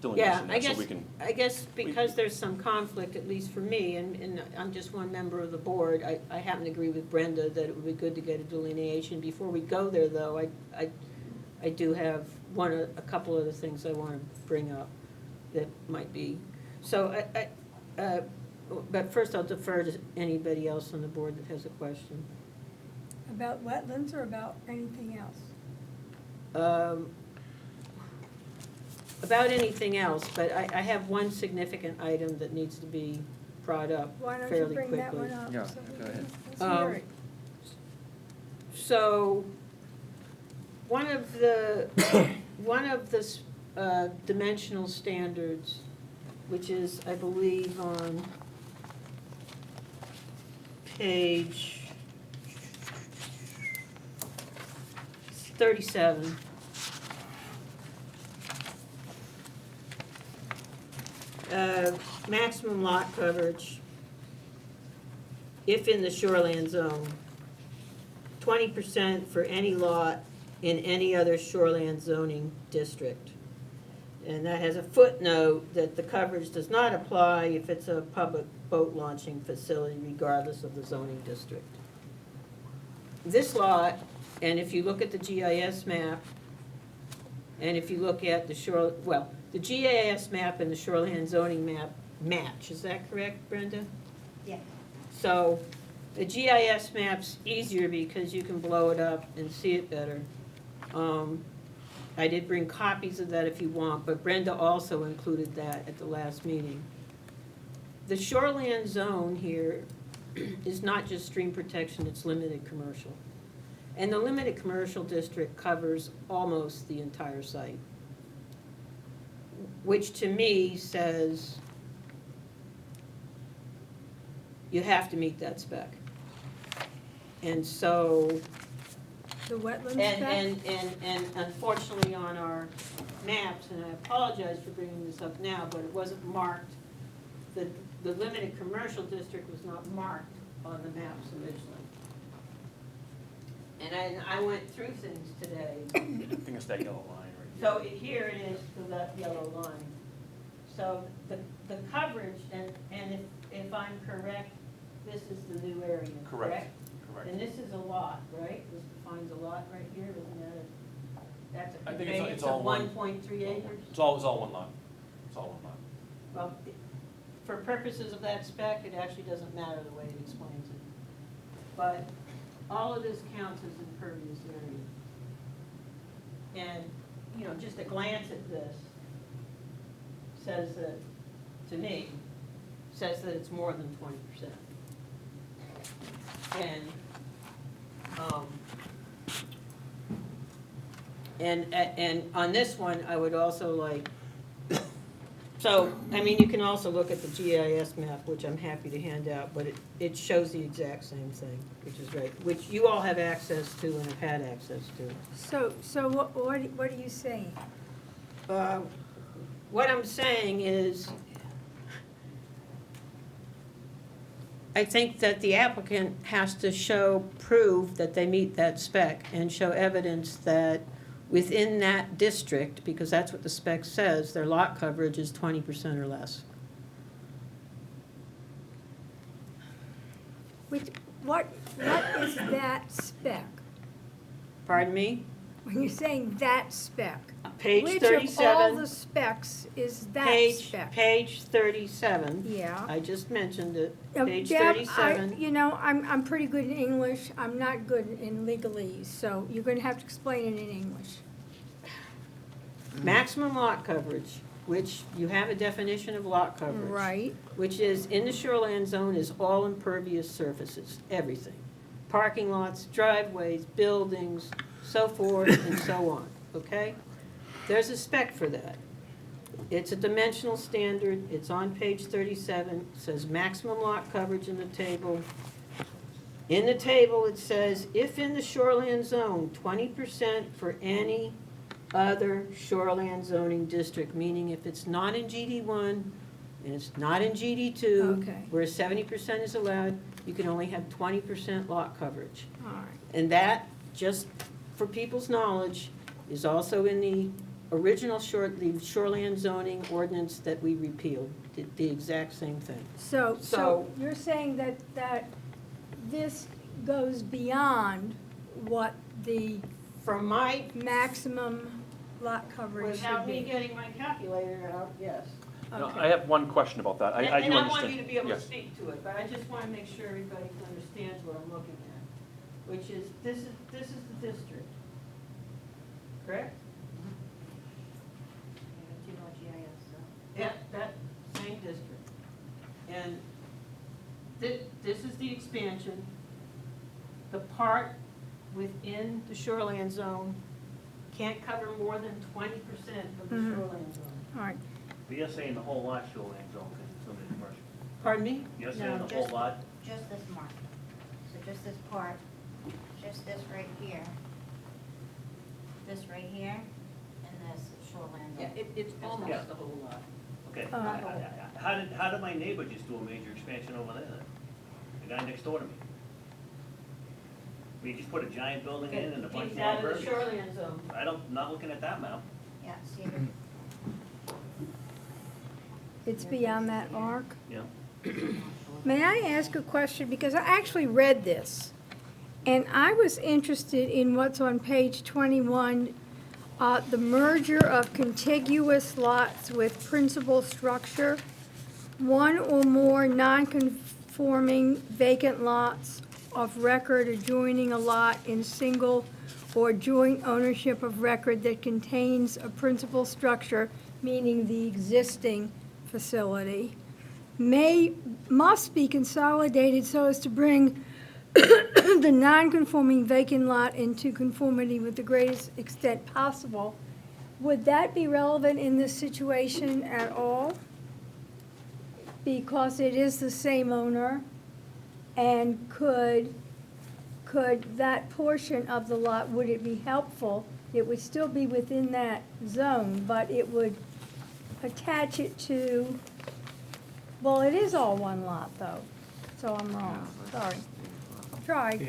delineation there, so we can. I guess because there's some conflict, at least for me, and I'm just one member of the board, I happen to agree with Brenda that it would be good to get a delineation. Before we go there, though, I do have a couple other things I want to bring up that might be, so but first I'll defer to anybody else on the board that has a question. About wetlands or about anything else? About anything else, but I have one significant item that needs to be brought up Why don't you fairly bring that quickly. one up? Yeah, so we go can- ahead. Let's hear it. So, one of the dimensional standards, which is, I believe, on page 37. Maximum lot coverage, if in the shoreland zone, 20% for any lot in any other shoreland zoning district. And that has a footnote that the coverage does not apply if it's a public boat launching facility regardless of the zoning district. This lot, and if you look at the GIS map, and if you look at the GIS map and the shoreline zoning map match, is that correct, Brenda? Yeah. So, the GIS map's easier because you can blow it up and see it better. I did bring copies of that if you want, but Brenda also included that at the last meeting. The shoreland zone here is not just stream protection, it's limited commercial. And the limited commercial district covers almost the entire site, which to me says you have to meet that spec. And so, The wetlands and spec? unfortunately on our maps, and I apologize for bringing this up now, but it wasn't marked, the limited commercial district was not marked on the maps originally. And I went through things today. I think it's that yellow line right here. So here it is, that yellow line. So the coverage, and if I'm correct, this is the new area, correct? Correct. And this is a lot, right? This defines a lot right here, isn't that that's a I think conveyance it's all of one. 1.3 acres? It's all one lot. It's all one lot. Well, for purposes of that spec, it actually doesn't matter the way it explains it. But all of this counts as impervious area. And, you know, just a glance at this says that, to me, says that it's more than 20%. And on this one, I would also like, so, I mean, you can also look at the GIS map, which I'm happy to hand out, but it shows the exact same thing, which is right, which you all have access to and have had access to. So what are you saying? What I'm saying is, I think that the applicant has to prove that they meet that spec and show evidence that within that district, because that's what the spec says, their lot coverage is 20% or less. What is that spec? Pardon me? When you're saying that spec? Page Which of all 37, the specs is that spec? page 37. Yeah. I just mentioned it, Now, page Deb, 37. You know, I'm pretty good in English, I'm not good in legalese, so you're gonna have to explain it in English. Maximum lot coverage, which you have a definition of lot coverage. Right. Which is, in the shoreland zone is all impervious surfaces, everything. Parking lots, driveways, buildings, so forth and so on. okay? There's a spec for that. It's a dimensional standard, it's on page 37, it says maximum lot coverage in the table. In the table, it says, if in the shoreland zone, 20% for any other shoreland zoning district, meaning if it's not in GD1 and it's not in GD2, Okay. where 70% is allowed, you can only have 20% lot coverage. All right. And that, just for people's knowledge, is also in the original the shoreland zoning ordinance that we repealed, did the exact same thing. So So- you're saying that this goes beyond what the From my, maximum lot coverage should without me be? getting my calculator out, yes. No, Okay. I have one question about that. I do And understand. I want you to be able to Yes. speak to it, but I just want to make sure everybody understands what I'm looking at, which is, this is the district, correct? Yeah, that same district. And this is the expansion. The part within the shoreline zone can't cover more than 20% of the Mhm. shoreline zone. All right. But you're saying the whole lot shoreline zone, because it's limited commercial. Pardon me? You're saying No, the whole just- lot? Just this mark. So just this part, just this right here. This right here, and this shoreline. Yeah, it's Yeah. almost the whole lot. Okay. Uh, How did my neighbor just do a major expansion over there then? The guy next door to me? We just put a giant building in and a bunch He's more out of the impervious? shoreline zone. Not looking at that map. Yeah, see, It's beyond that arc? Yeah. May I ask a question? Because I actually read this, and I was interested in what's on page 21, the merger of contiguous lots with principal structure, one or more non-conforming vacant lots of record adjoining a lot in single or joint ownership of record that contains a principal structure, meaning the existing facility, must be consolidated so as to bring the non-conforming vacant lot into conformity with the greatest extent possible. Would that be relevant in this situation at all? Because it is the same owner, and could that portion of the lot, would it be helpful? It would still be within that zone, but it would attach it to, well, it is all one lot though, so I'm wrong, sorry. Try.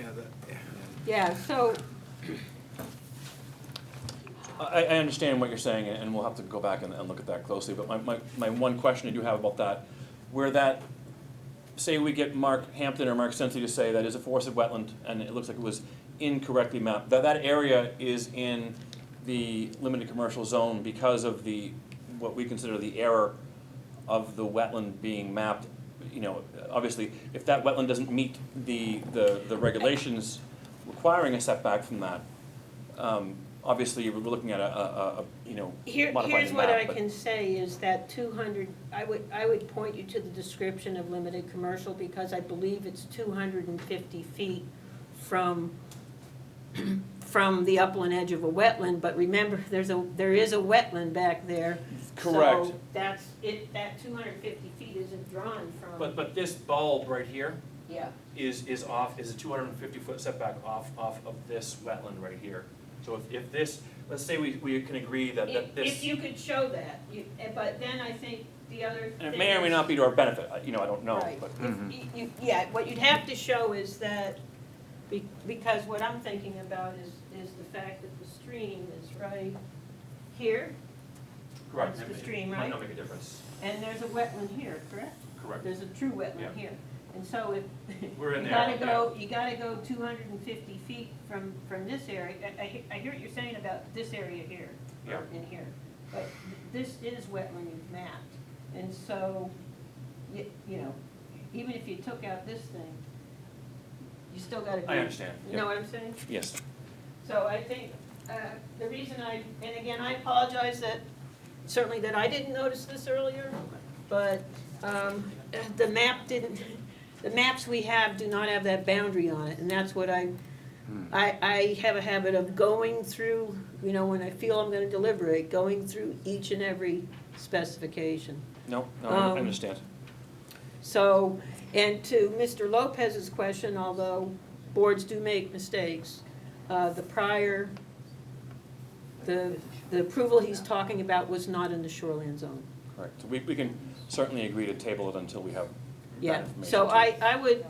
Yeah, so, I understand what you're saying, and we'll have to go back and look at that closely, but my one question I do have about that, where that, say we get Mark Hampton or Mark Sensi to say that is a forested wetland, and it looks like it was incorrectly mapped, that area is in the limited commercial zone because of what we consider the error of the wetland being mapped. You know, obviously, if that wetland doesn't meet the regulations requiring a setback from that, obviously, we're looking at a modifying here's the what map, I but- can say is that 200, I would point you to the description of limited commercial because I believe it's 250 feet from the upland edge of a wetland, but remember, there is a wetland back there. Correct. So that's, that 250 feet isn't drawn from. But this bulb right here Yeah. is a 250-foot setback off of this wetland right here. So if this, let's say we can agree that this. If you could show that, but then I think the other thing. And it may or may not be to our benefit, I don't know, Right. but. Yeah, what you'd have to show is that, because what I'm thinking about is the fact that the stream is right here, Correct. That's the stream, Might right? not make a difference. and there's a wetland here, correct? Correct. There's a true wetland Yeah. here. And so if, We're in you there, gotta go 250 feet from this area. I hear what you're saying about this area here, Yeah. or in here. But this is wetland mapped. And so, you know, even if you took out this thing, you still gotta do. I understand, You know what I'm saying? Yes. So I think, the reason and again, I apologize certainly that I didn't notice this earlier, but the maps we have do not have that boundary on it, and that's what I I have a habit of going through, when I feel I'm gonna deliberate, going through each and every specification. No, I Um, understand. So, and to Mr. Lopez's question, although boards do make mistakes, the approval he's talking about was not in the shoreline zone. Correct. So we can certainly agree to table it until we have that Yeah, information. so too.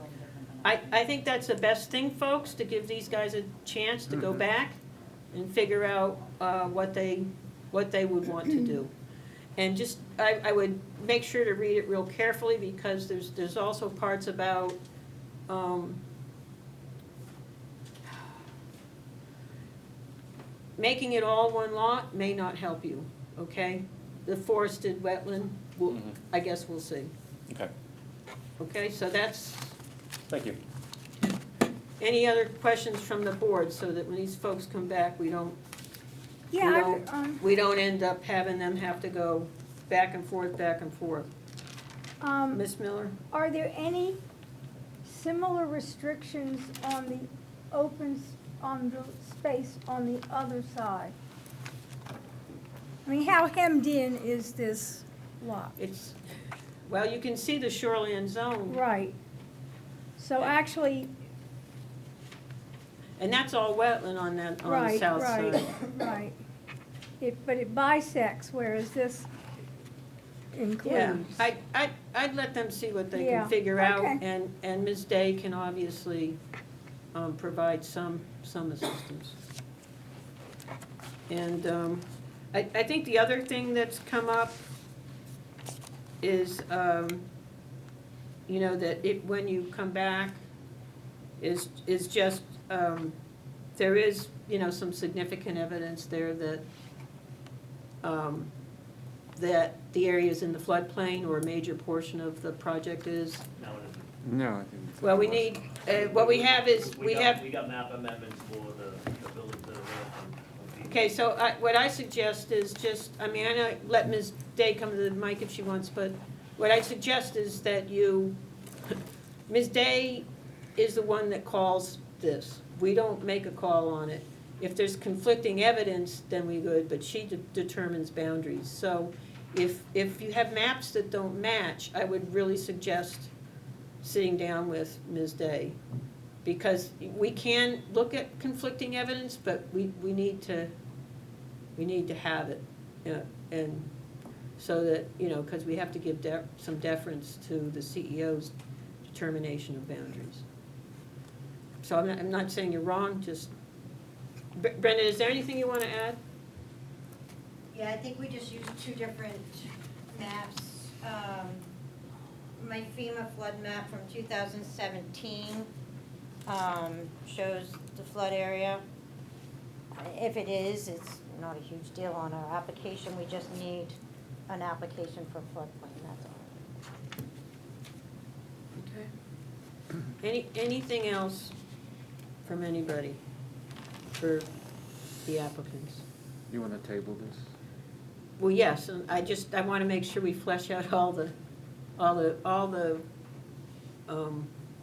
I think that's the best thing, folks, to give these guys a chance to go back and figure out what they would want to do. And just, I would make sure to read it real carefully, because there's also parts about, making it all one lot may not help you, okay? The forested wetland, I guess we'll see. Okay, Okay, so that's, thank you. any other questions from the board, so that when these folks come back, we don't end up having them have to go back and forth, back and forth. Ms. Miller? Are there any similar restrictions on the on the space on the other side? I mean, how hemmed in is this lot? Well, you can see the shoreline zone. Right. So actually, And that's all wetland on the right, south right, side. right. But it bisects, whereas this Yeah, includes. I'd let them see what they Yeah, can figure out, okay. and Ms. Day can obviously provide some assistance. And I think the other thing that's come up is, that when you come back, is just, there is, some significant evidence there that, that the area's in the floodplain, or a major portion of the project is. No, it isn't. No, I think. Well, we need, what we have is, We got map amendments for the village that are there. okay, so what I suggest is just, I know, let Ms. Day come to the mic if she wants, but what I suggest is that Ms. Day is the one that calls this. We don't make a call on it. If there's conflicting evidence, then we would, but she determines boundaries. So if you have maps that don't match, I would really suggest sitting down with Ms. Day. Because we can look at conflicting evidence, but we need to have it. And so that, because we have to give some deference to the CEO's determination of boundaries. So I'm not saying you're wrong, just, Brenda, is there anything you want to add? Yeah, I think we just used two different maps. My FEMA flood map from 2017 shows the flood area. If it is, it's not a huge deal on our application. We just need an application for floodplain, that's all. Okay. Anything else from anybody for the applicants? You want to table this? Well, yes, and I want to make sure we flesh out all the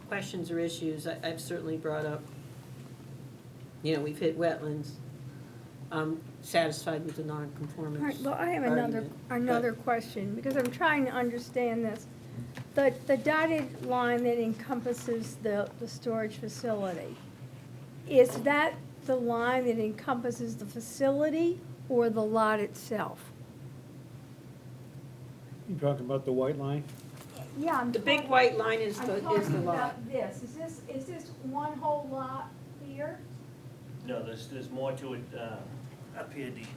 questions or issues I've certainly brought up. We've hit wetlands. I'm satisfied with the non-conformance. All right, well, I have argument, another question, because I'm trying to understand this. The dotted line that encompasses the storage facility, is that the line that encompasses the facility or the lot itself? You talking about the white line? Yeah, I'm The big talking- white line is I'm the talking lot. about this. Is this one whole lot here? No, there's more to it, up here, Dee.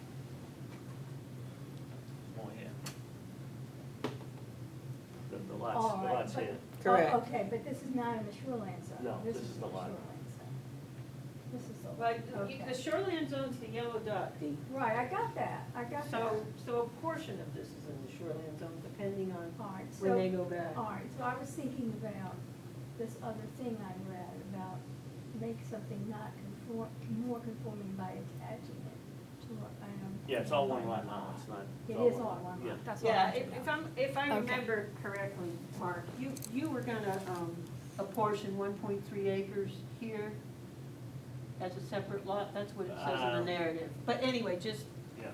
More here. The All right, lot's but- here. Correct. Oh, okay, but this is not in the shoreline zone. No, this is the shoreline lot. zone. This is the. Right, okay. the shoreline zone's the yellow dot, Dee. Right, I got that, So a portion of this is in the shoreline zone, depending on All right, when so, they go back. all right, so I was thinking about this other thing I read about make something not more conforming by attaching it to what I am. Yeah, it's all one lot now, it's not. It it's is all one Yeah. lot, that's all I Yeah, wanted to know. if I Okay. remember correctly, Mark, you were gonna apportion 1.3 acres here as a separate lot? That's what it says in the narrative. But anyway, just, Yeah.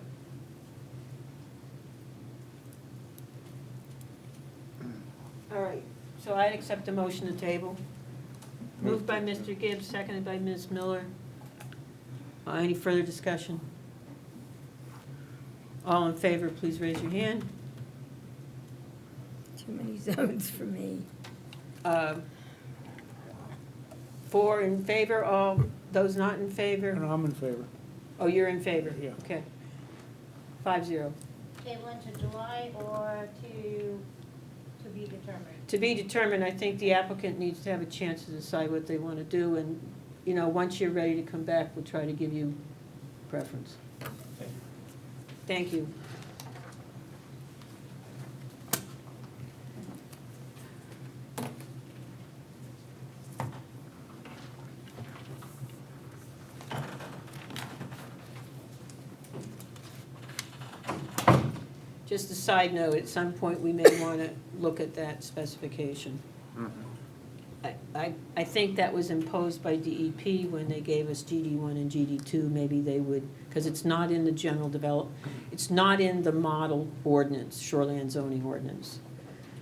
all right, so I'd accept a motion to table. Moved by Mr. Gibbs, seconded by Ms. Miller. Any further discussion? All in favor, please raise your hand. Too many zones for me. 4 in favor, all those not in favor? And I'm in favor. Oh, you're in favor? Yeah. Okay. 5-0. Table into July or to be determined? To be determined, I think the applicant needs to have a chance to decide what they want to do, and, you know, once you're ready to come back, we'll try to give you preference. Thank you. Just a side note, at some point, we may want to look at that specification. I think that was imposed by DEP when they gave us GD1 and GD2, maybe they would, because it's not in the general it's not in the model ordinance, shoreland zoning ordinance.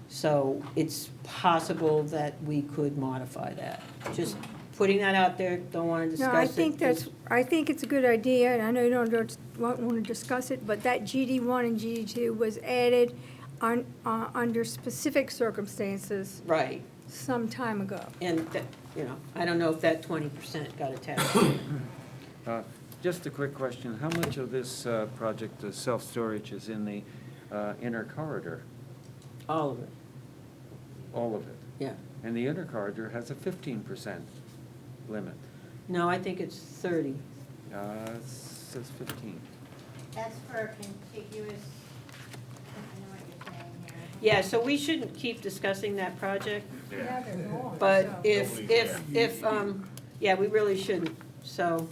So it's possible that we could modify that. Just putting that out there, don't want to discuss it. No, I think it's a good idea, and I know you don't want to discuss it, but that GD1 and GD2 was added under specific circumstances Right, some time ago. and that, you know, I don't know if that 20% got attached. Just a quick question, how much of this project, the self-storage, is in the inner corridor? All of it, All of it? yeah. And the inner corridor has a 15% limit. No, I think it's 30. It says 15. That's for contiguous, I know what you're saying here. Yeah, so we shouldn't keep discussing that project, Yeah, they're gone. but so- if, yeah, we really shouldn't, so,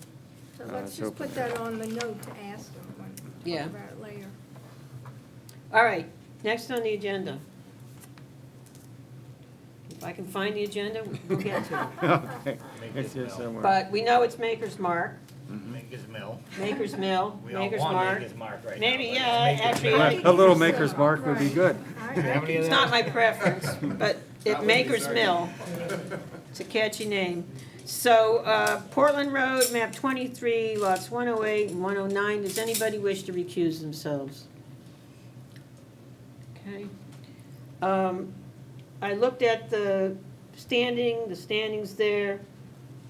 So let's so- just put that on the note to ask them when we Yeah. talk about it later. all right, next on the agenda. If I can find the agenda, we'll get to it. Okay, it's here somewhere. But we know it's Maker's Mark, Maker's Mill. Maker's Mill, We all Maker's want Mark. Maker's Mark right now. Maybe, but yeah, it's Maker's actually, Mill. A little Maker's Mark would be good. Do you have any of It's that? not my preference, but it Maker's Mill. It's a catchy name. So, Portland Road, map 23, lots 108 and 109. Does anybody wish to recuse themselves? Okay. I looked at the standings there.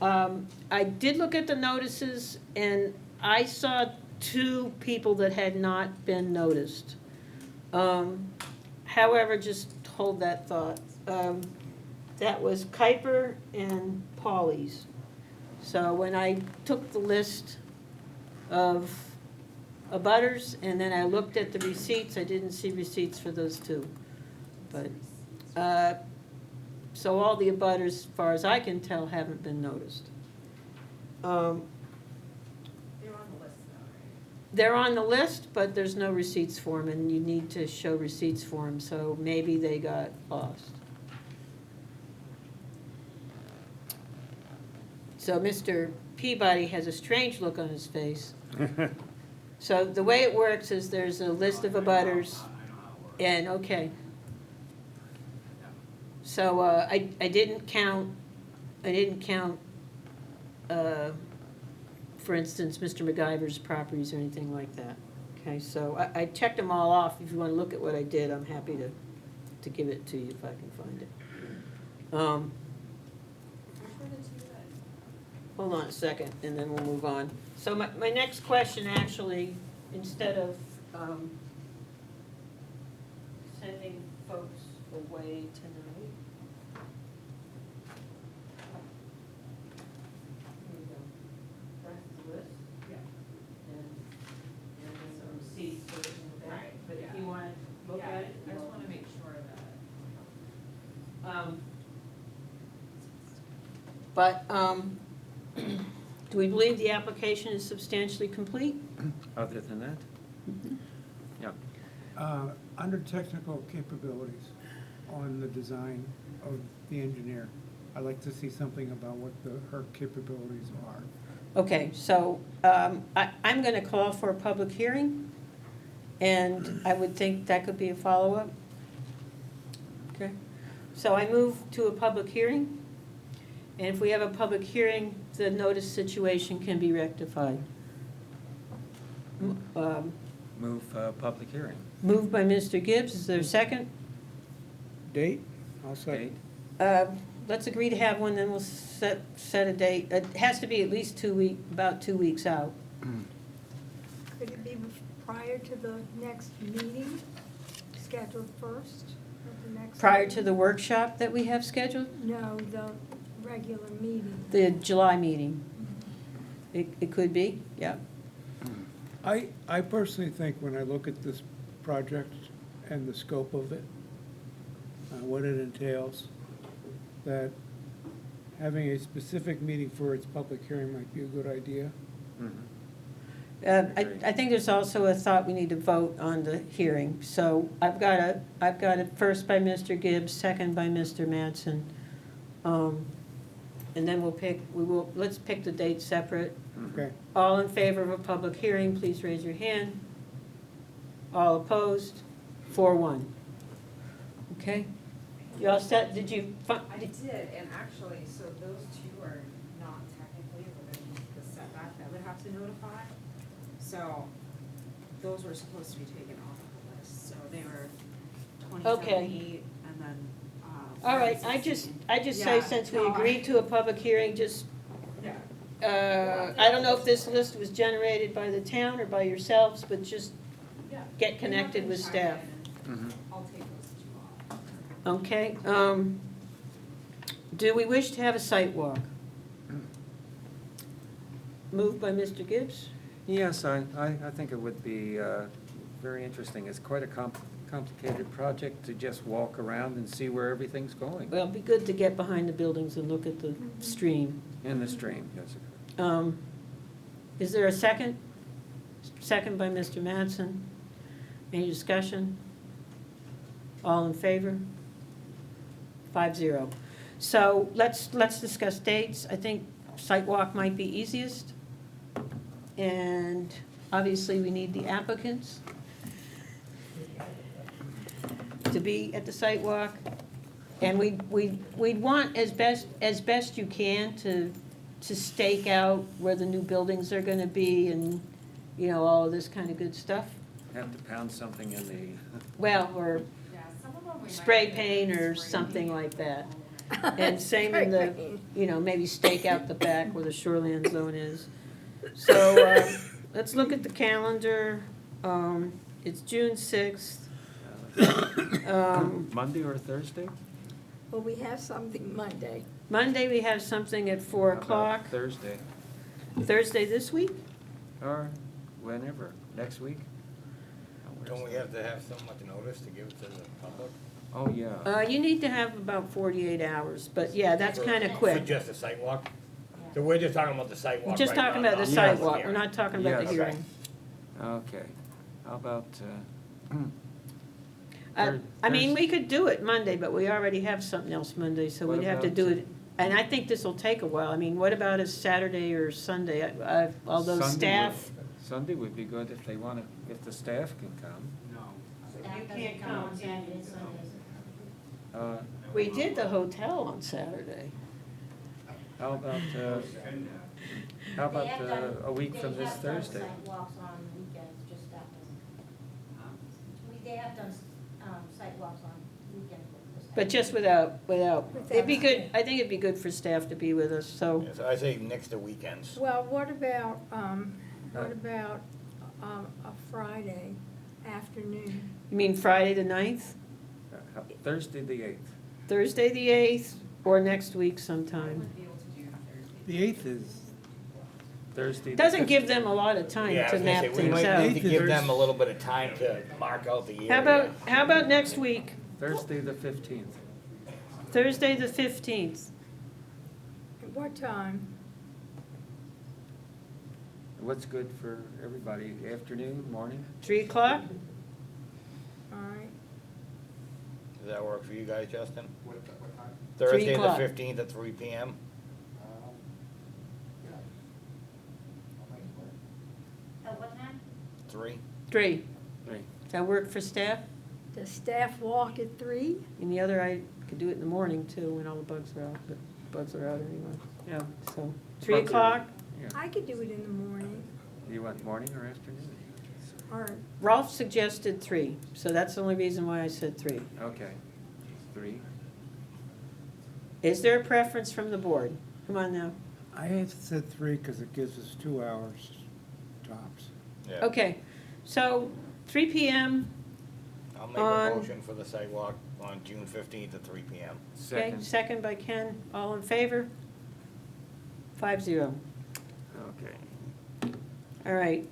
I did look at the notices, and I saw 2 people that had not been noticed. However, just hold that thought. That was Kuiper and Pauley's. So when I took the list of abutters, and then I looked at the receipts, I didn't see receipts for those 2. But, so all the abutters, as far as I can tell, haven't been noticed. They're on the list, but there's no receipts for them, and you need to show receipts for them, so maybe they got lost. So Mr. Peabody has a strange look on his face. So the way it works is there's a list of abutters, and, okay. So, I didn't count, for instance, Mr. MacGyver's properties or anything like that. Okay, so I checked them all off. If you want to look at what I did, I'm happy to give it to you if I can find it. Hold on a second, and then we'll move on. So my next question, actually, instead of sending folks away tonight. Here we go. That's the list. Yeah. And then some receipts so in the back. But if you want to look at it. I just want to make sure that. Do we believe the application is substantially complete? Other than that? Yeah. Under technical capabilities on the design of the engineer, I'd like to see something about what her capabilities are. Okay, so I'm going to call for a public hearing, and I would think that could be a follow-up. Okay, so I move to a public hearing, and if we have a public hearing, the notice situation can be rectified. Move public hearing. Moved by Mr. Gibbs, is there a second? Date? I'll second. Let's agree to have one, then we'll set a date. It has to be at least about 2 weeks out. Could it be prior to the next meeting, scheduled first, at the next? Prior to the workshop that we have scheduled, No, the regular meeting. the July meeting. It could be, yeah. I personally think when I look at this project and the scope of it, what it entails, that having a specific meeting for its public hearing might be a good idea. I think there's also a thought we need to vote on the hearing. So I've got it first by Mr. Gibbs, second by Mr. Mattson. And then let's pick the date separate. Okay. All in favor of a public hearing, please raise your hand. All opposed? 4-1. Okay? You all set? Did you? I did, and actually, so those two are not technically within the setback that would have to notify. So those were supposed to be taken off of the list, so they were 2078 and then, All right, I 116. just say, Yeah, since we no, agreed to a public hearing, just, Yeah. I don't know if this list was generated by the town or by yourselves, but just Yeah. get connected with staff. I'll take those two off. Okay, do we wish to have a site walk? Moved by Mr. Gibbs? Yes, I think it would be very interesting. It's quite a complicated project to just walk around and see where everything's going. Well, it'd be good to get behind the buildings and look at the stream. In the stream, yes. Is there a second? Second by Mr. Mattson. Any discussion? All in favor? 5-0. So let's discuss dates. I think site walk might be easiest. And obviously, we need the applicants to be at the site walk. And we'd want as best you can to stake out where the new buildings are gonna be and, you know, all of this kind of good stuff. Have to pound something in the, Well, or Yeah, some of them we might spray need to paint or spray something paint. like that. And same in the, you know, maybe stake out the back where the shoreline zone is. So, let's look at the calendar. It's June 6th. Monday or Thursday? Well, we have something Monday. Monday, we have something at 4 How about o'clock. Thursday, Thursday this week? or whenever, next week? Don't we have to have so much notice to give it to the public? Oh, yeah. You need to have about 48 hours, but yeah, that's kind of For quick. just a site walk? So we're just talking about the site walk We're just right talking now, about the not sidewalk, public we're not talking about the Yes. hearing. Okay. How about, I mean, we could do it Monday, but we already have something else Monday, so What we'd have to about- do it. And I think this will take a while. I mean, what about a Saturday or Sunday? Although Sunday staff. Sunday would be good if they want to, if the staff can come. You can't come on Saturdays, Uh, We did the hotel on Saturday. How about a week from this Thursday? Sidewalks on weekends, just staff doesn't. They have done, sidewalks on weekends. But just without, it'd be good, I think it'd be good for staff to be with us, so. Yeah, so I say next to weekends. Well, what about a Friday afternoon? You mean Friday the 9th? Thursday, the 8th. Thursday the 8th, or next week I sometime? would be able to do Thursday. The 8th is, Thursday. the Doesn't 15th. give them a lot of time Yeah, I to was gonna map say, we things might out. need to give them a little bit of time to mark out the area. How about next week? Thursday, the 15th. Thursday the 15th. At what time? What's good for everybody? Afternoon, morning? 3 o'clock? All right. Does that work for you guys, Justin? Three Thursday the o'clock. 15th at 3 PM? At what time? 3? 3. Three. Does that work for staff? Does staff walk at 3? And the other, I could do it in the morning too, when all the bugs are out, but bugs are out anyway. Yeah, so 3 Bugs are- o'clock? Yeah. I could do it in the morning, You want morning or afternoon? or, Rolf suggested 3, so that's the only reason why I said 3. Okay. 3? Is there a preference from the board? Come on now. I had said 3 because it gives us 2 hours tops. Okay, so 3 PM, I'll make On- a motion for the sidewalk on June 15th at 3 PM. okay, Second. second by Ken, all in favor? 5-0. Okay. All right,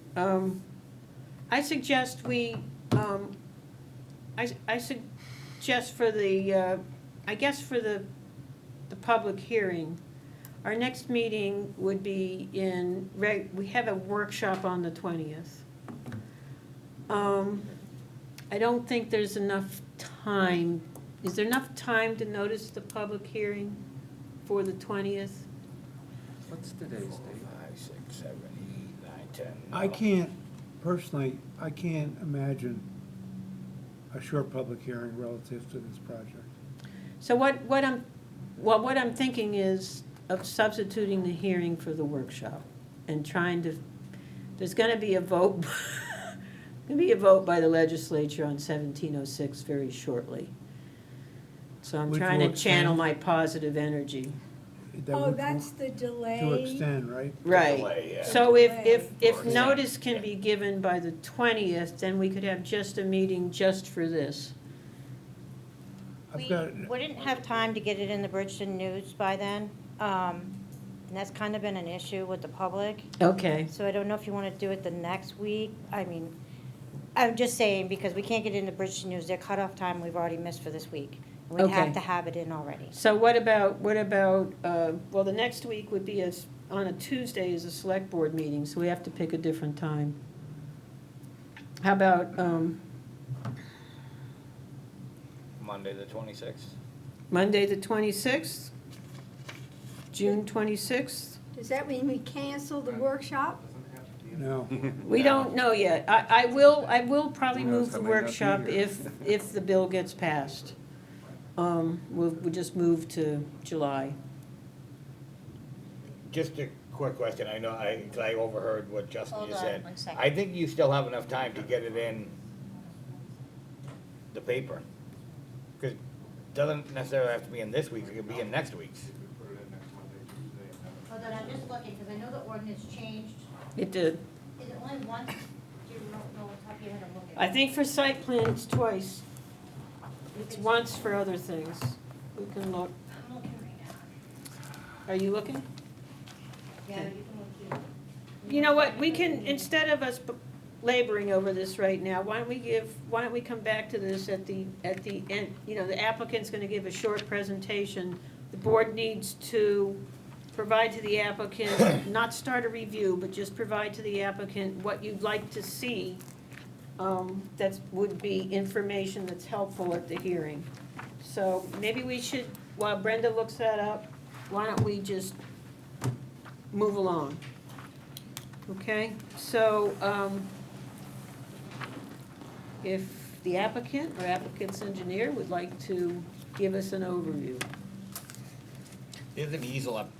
I suggest we, I suggest for the, I guess for the public hearing, our next meeting would be we have a workshop on the 20th. I don't think there's enough time. Is there enough time to notice the public hearing for the 20th? What's today's date? 5, 6, 7, 8, 9, 10. I can't, personally, I can't imagine a short public hearing relative to this project. So what I'm thinking is of substituting the hearing for the workshop and trying to, there's gonna be a vote, by the legislature on 1706 very shortly. So I'm Which trying will to channel extend- my positive energy. That oh, would- that's the delay. To extend, right? Right. delay, yeah. So if Delay. notice can be given by the 20th, then we could have just a meeting just for this. I've We got, wouldn't have time to get it in the Bridgton News by then. And that's kind of been an issue with the public. Okay. So I don't know if you want to do it the next week. I mean, I'm just saying, because we can't get it in the Bridgton News, their cutoff time we've already missed for this week. We'd Okay. have to have it in already. So what about, well, the next week would be on a Tuesday is a select board meeting, so we have to pick a different time. How about, Monday, the 26th. Monday, the 26th? June 26th? Does that mean we cancel the workshop? no, We don't know yet. I will probably Who knows, move the I might not be workshop here. if the bill gets passed. We'll just move to July. Just a quick question, I know, 'cause I overheard what Justin Hold just on said. one second. I think you still have enough time to get it in the paper. Because it doesn't necessarily have to be in this week's, it could be in next week's. Hold on, I'm just looking, because I know the ordinance changed. It did. Is it only once? Do you know what top of your head I'm looking I at? think for site plan, it's twice. It's once for other things. We can look. I'm looking right now. Are you looking? Yeah, you can look too. You know what, we can, instead of us laboring over this right now, why don't we come back to this at the end? You know, the applicant's gonna give a short presentation. The board needs to provide to the applicant, not start a review, but just provide to the applicant what you'd like to see. That would be information that's helpful at the hearing. So maybe we should, while Brenda looks that up, why don't we just move along? Okay, so, if the applicant or applicant's engineer would like to give us an overview. There's an easel up,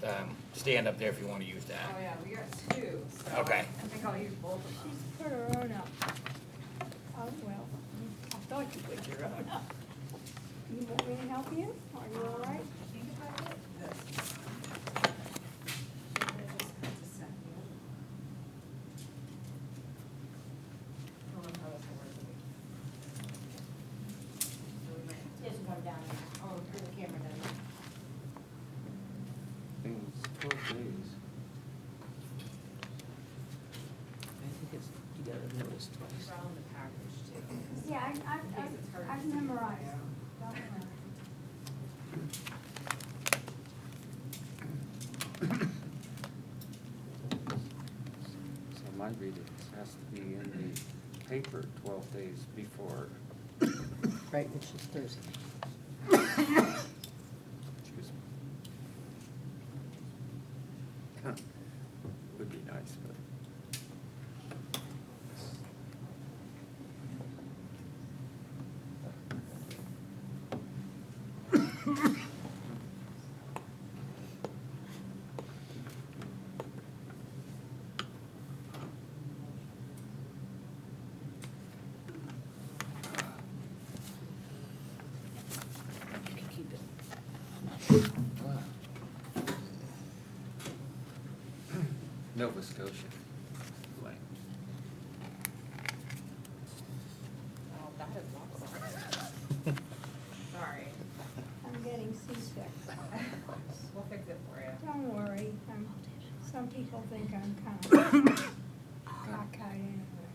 stand up there if you wanna use that. Oh, yeah, we got 2, so. Okay. I think I'll use both of them. Put her own up. Oh, well, I thought you put your own up. You want me to help you? Are you all right? Just come down there. Oh, put the camera down there. Things, 12 days. I think it's, you gotta notice twice. It's all in the package too. Yeah, I've memorized. Don't worry. So my reading has to be in the paper 12 days before, Right, which is Thursday. excuse me. Would be nice, but. Nova Scotia. Like, Oh, that is awesome. Sorry. I'm getting seasick. We'll fix it for you. Don't worry, some people think I'm kind of cockeyed anyway.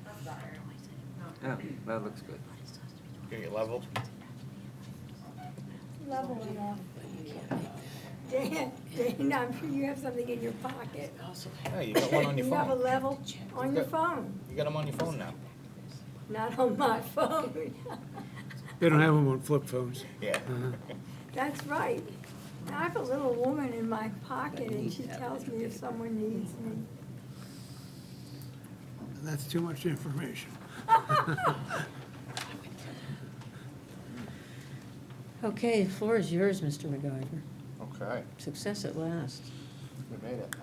I'm sorry. yeah, that looks good. Get it level? Level enough. Dan, I'm sure you have something in your pocket. Yeah, you got one on your You have a phone. level on your got- phone, You got them on your phone now. not on my phone. They don't have them on flip phones. Yeah. That's right. I have a little woman in my pocket and she tells me if someone needs me. That's too much information. Okay, the floor is yours, Mr. MacGyver. Okay, Success at last. we made it.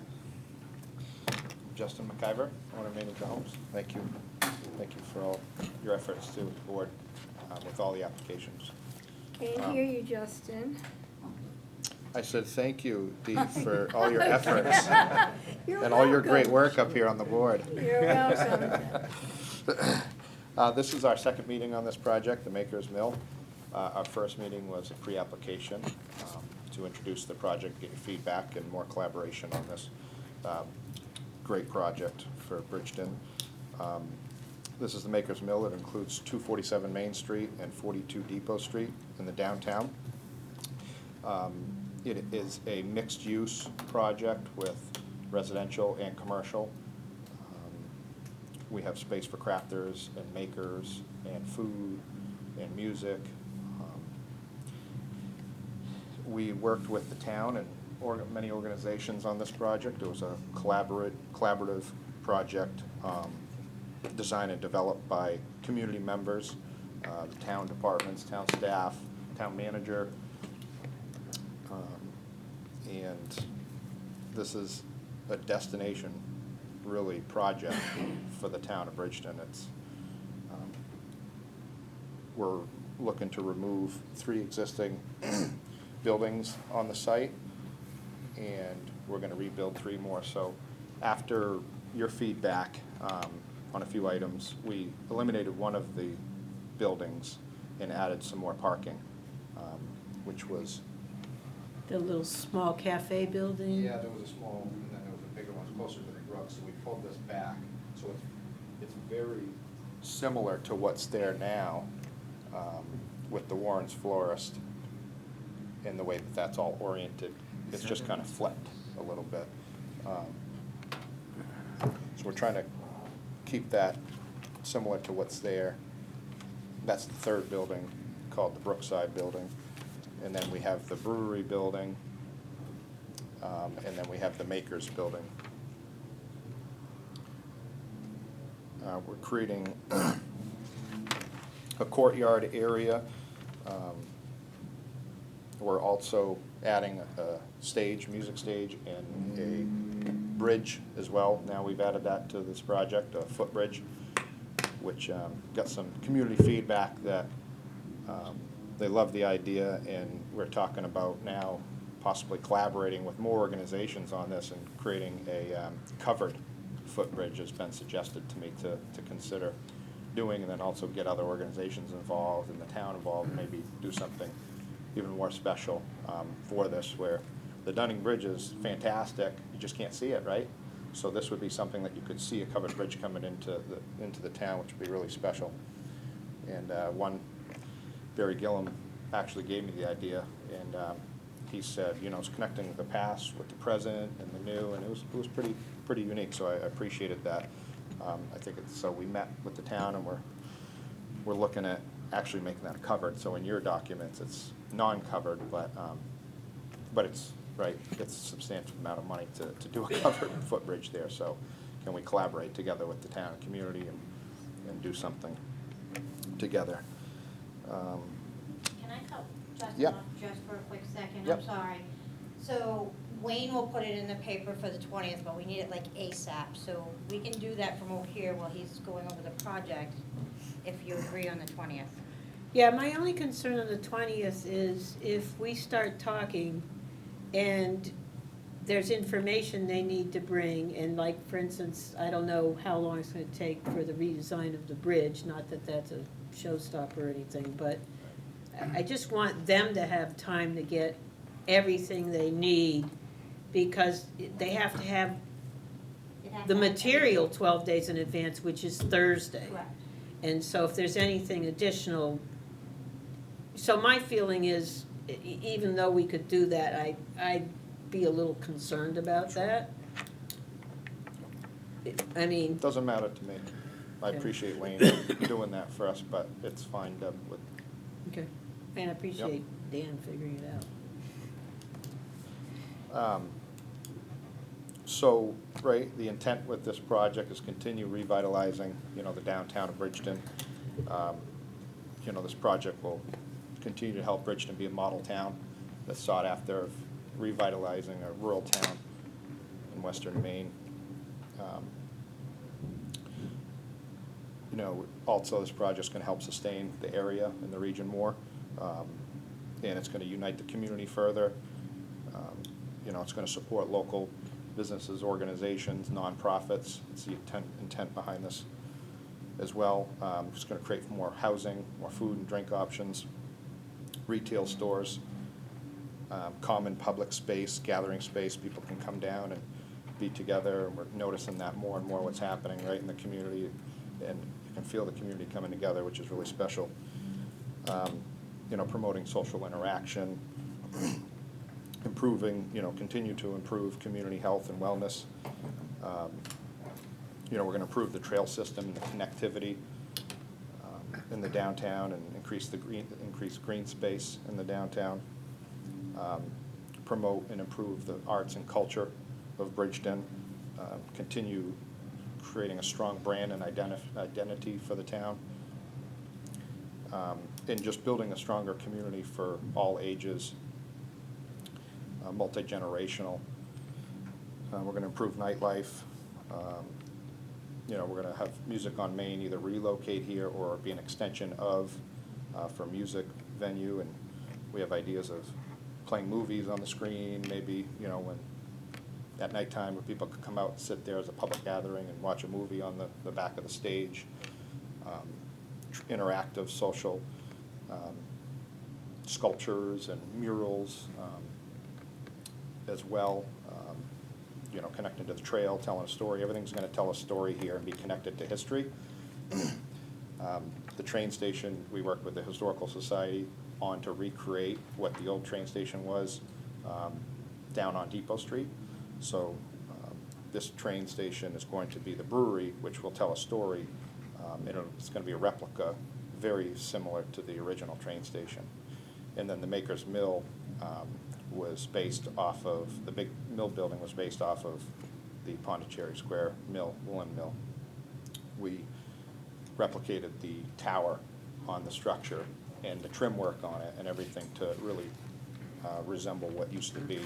Justin McIver, owner of Manager Homes. Thank you. Thank you for all your efforts to the board with all the applications. Can't hear you, Justin. I said thank you, Dee, for all your efforts You're and all your great welcome. work up here on the board. You're welcome. This is our second meeting on this project, the Maker's Mill. Our first meeting was a pre-application to introduce the project, get your feedback, and more collaboration on this great project for Bridgton. This is the Maker's Mill. It includes 247 Main Street and 42 Depot Street in the downtown. It is a mixed-use project with residential and commercial. We have space for crafters and makers and food and music. We worked with the town and many organizations on this project. It was a collaborative project designed and developed by community members, the town departments, town staff, town manager. And this is a destination, really, project for the town of Bridgton. We're looking to remove 3 existing buildings on the site, and we're gonna rebuild 3 more. So after your feedback on a few items, we eliminated one of the buildings and added some more parking, which was... The little small cafe building? Yeah, there was a small, and then there was a bigger one closer to the brook, so we pulled this back. So it's very similar to what's there now with the Warren's Florist and the way that that's all oriented. It's just kind of flipped a little bit. So we're trying to keep that similar to what's there. That's the 3rd building, called the Brookside Building. And then we have the brewery building, and then we have the Makers building. We're creating a courtyard area. We're also adding a stage, music stage, and a bridge as well. Now we've added that to this project, a footbridge, which got some community feedback that they love the idea, and we're talking about now possibly collaborating with more organizations on this and creating a covered footbridge has been suggested to me to consider doing, and then also get other organizations involved and the town involved, and maybe do something even more special for this, where the Dunning Bridge is fantastic, you just can't see it, right? So this would be something that you could see, a covered bridge coming into the town, which would be really special. And Barry Gillum actually gave me the idea, and he said, you know, it's connecting the past with the present and the new, and it was pretty unique, so I appreciated that. I think so we met with the town, and we're looking at actually making that covered, so in your documents, it's non-covered, but it's, right, it's a substantial amount of money to do a covered footbridge there, so can we collaborate together with the town and community and do something together? Can I cut Justin Yep. off just for a quick second? Yep. I'm sorry. So Wayne will put it in the paper for the 20th, but we need it like ASAP. So we can do that from over here while he's going over the project, if you agree on the 20th. Yeah, my only concern on the 20th is if we start talking and there's information they need to bring, and like, for instance, I don't know how long it's gonna take for the redesign of the bridge, not that that's a showstopper or anything, but I just want them to have time to get everything they need, because they have to have the material 12 days in advance, which is Thursday. Correct. And so if there's anything additional, so my feeling is, even though we could do that, I'd be a little concerned about that. I mean, Doesn't matter to me. I Okay. appreciate Wayne doing that for us, but it's fine with, okay, and I appreciate Dan figuring it out. So, right, the intent with this project is continue revitalizing, you know, the downtown of Bridgeton. You know, this project will continue to help Bridgeton be a model town that's sought after of revitalizing a rural town in western Maine. You know, also this project's gonna help sustain the area and the region more. And it's gonna unite the community further. You know, it's gonna support local businesses, organizations, nonprofits. It's the intent behind this as well. It's gonna create more housing, more food and drink options, retail stores, common public space, gathering space. People can come down and be together, and we're noticing that more and more what's happening right in the community, and you can feel the community coming together, which is really special. You know, promoting social interaction, improving, you know, continue to improve community health and wellness. You know, we're gonna improve the trail system and the connectivity in the downtown, and increase green space in the downtown. Promote and improve the arts and culture of Bridgeton. Continue creating a strong brand and identity for the town. And just building a stronger community for all ages, multi-generational. We're gonna improve nightlife. You know, we're gonna have Music on Main either relocate here or be an extension of, for music venue, and we have ideas of playing movies on the screen, maybe, you know, when, at nighttime, where people could come out and sit there as a public gathering and watch a movie on the back of the stage. Interactive social sculptures and murals as well. You know, connected to the trail, telling a story. Everything's gonna tell a story here and be connected to history. The train station, we worked with the Historical Society on to recreate what the old train station was down on Depot Street. So this train station is going to be the brewery, which will tell a story. It's gonna be a replica, very similar to the original train station. And then the Maker's Mill was based off of, the big mill building was based off of the Pondicherry Square mill, woolen mill. We replicated the tower on the structure and the trim work on it and everything to really resemble what used to be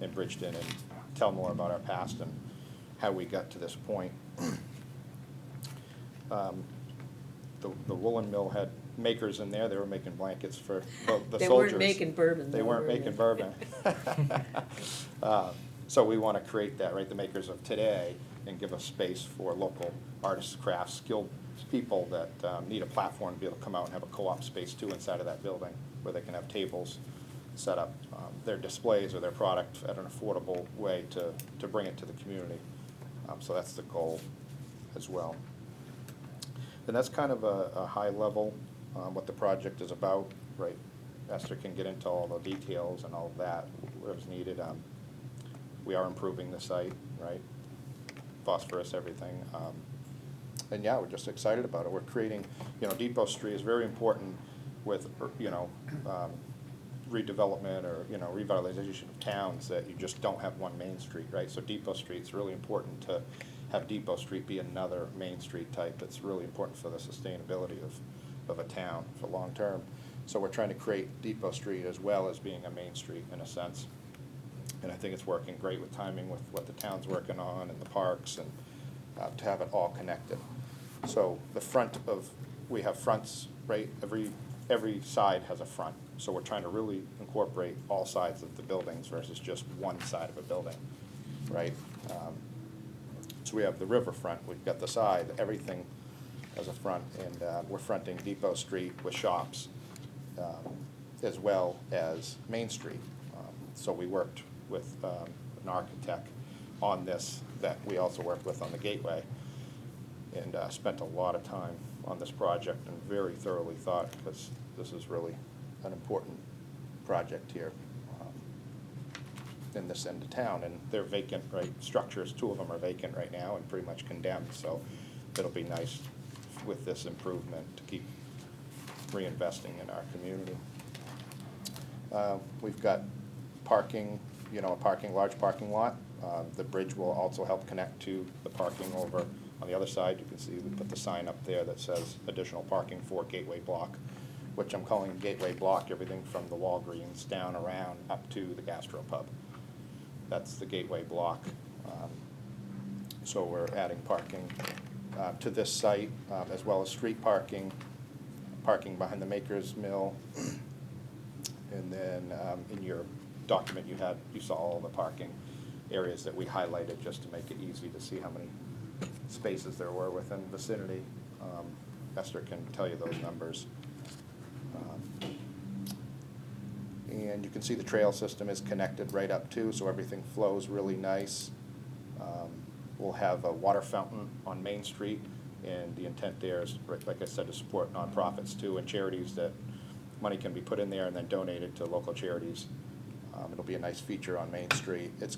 in Bridgeton, and tell more about our past and how we got to this point. The woolen mill had makers in there. They were making blankets for the They soldiers. weren't making bourbon, They though, weren't were making they? bourbon. So we want to create that, right, the makers of today, and give a space for local artists, crafts, skilled people that need a platform to be able to come out and have a co-op space too inside of that building, where they can have tables set up, their displays or their product at an affordable way to bring it to the community. So that's the goal as well. And that's kind of a high level, what the project is about, right? Esther can get into all the details and all of that, whatever's needed. We are improving the site, right? Phosphorus, everything. And yeah, we're just excited about it. We're creating, you know, Depot Street is very important with, you know, redevelopment or, you know, revitalization of towns, that you just don't have one Main Street, right? So Depot Street's really important to have Depot Street be another Main Street type. It's really important for the sustainability of a town for long term. So we're trying to create Depot Street as well as being a Main Street in a sense. And I think it's working great with timing with what the town's working on and the parks, and to have it all connected. So the front of, we have fronts, right? Every side has a front. So we're trying to really incorporate all sides of the buildings versus just one side of a building. right? So we have the riverfront, we've got the side, everything as a front, and we're fronting Depot Street with shops, as well as Main Street. So we worked with an architect on this that we also worked with on the Gateway, and spent a lot of time on this project and very thoroughly thought, because this is really an important project here in this end of town, and they're vacant, right, structures, 2 of them are vacant right now and pretty much condemned, so it'll be nice with this improvement to keep reinvesting in our community. We've got parking, large parking lot. The bridge will also help connect to the parking over on the other side. You can see we put the sign up there that says additional parking for Gateway Block, which I'm calling Gateway Block, everything from the Walgreens down around up to the Gastropub. That's the Gateway Block. So we're adding parking to this site, as well as street parking, parking behind the Maker's Mill. And then in your document you saw all the parking areas that we highlighted just to make it easy to see how many spaces there were within the vicinity. Esther can tell you those numbers. And you can see the trail system is connected right up too, so everything flows really nice. We'll have a water fountain on Main Street, and the intent there is, like I said, to support nonprofits too and charities, that money can be put in there and then donated to local charities. It'll be a nice feature on Main Street. This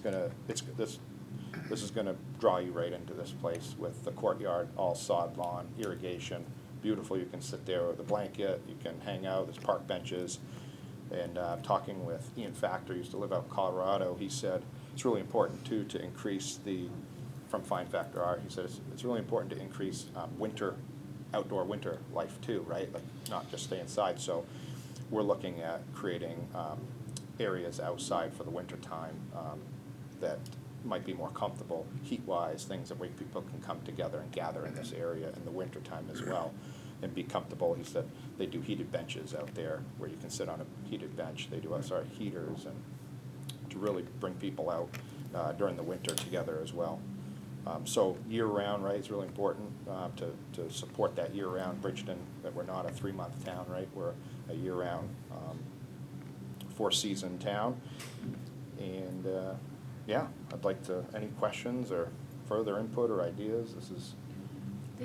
is gonna draw you right into this place with the courtyard, all sod lawn, irrigation, beautiful. You can sit there with a blanket, you can hang out, there's park benches. And talking with Ian Factor, used to live out in Colorado, he said it's really important too to increase from Find Factor Art, he said it's really important to increase outdoor winter life too, right? Like not just stay inside. So we're looking at creating areas outside for the winter time that might be more comfortable heat-wise, things that where people can come together and gather in this area in the winter time as well and be comfortable. He said they do heated benches out there where you can sit on a heated bench. They do heaters, and to really bring people out during the winter together as well. So year-round, right, it's really important to support that year-round Bridgton, that we're not a 3-month town, right? We're a year-round 4-season town. And yeah, I'd like to, any questions or further input or ideas? This is,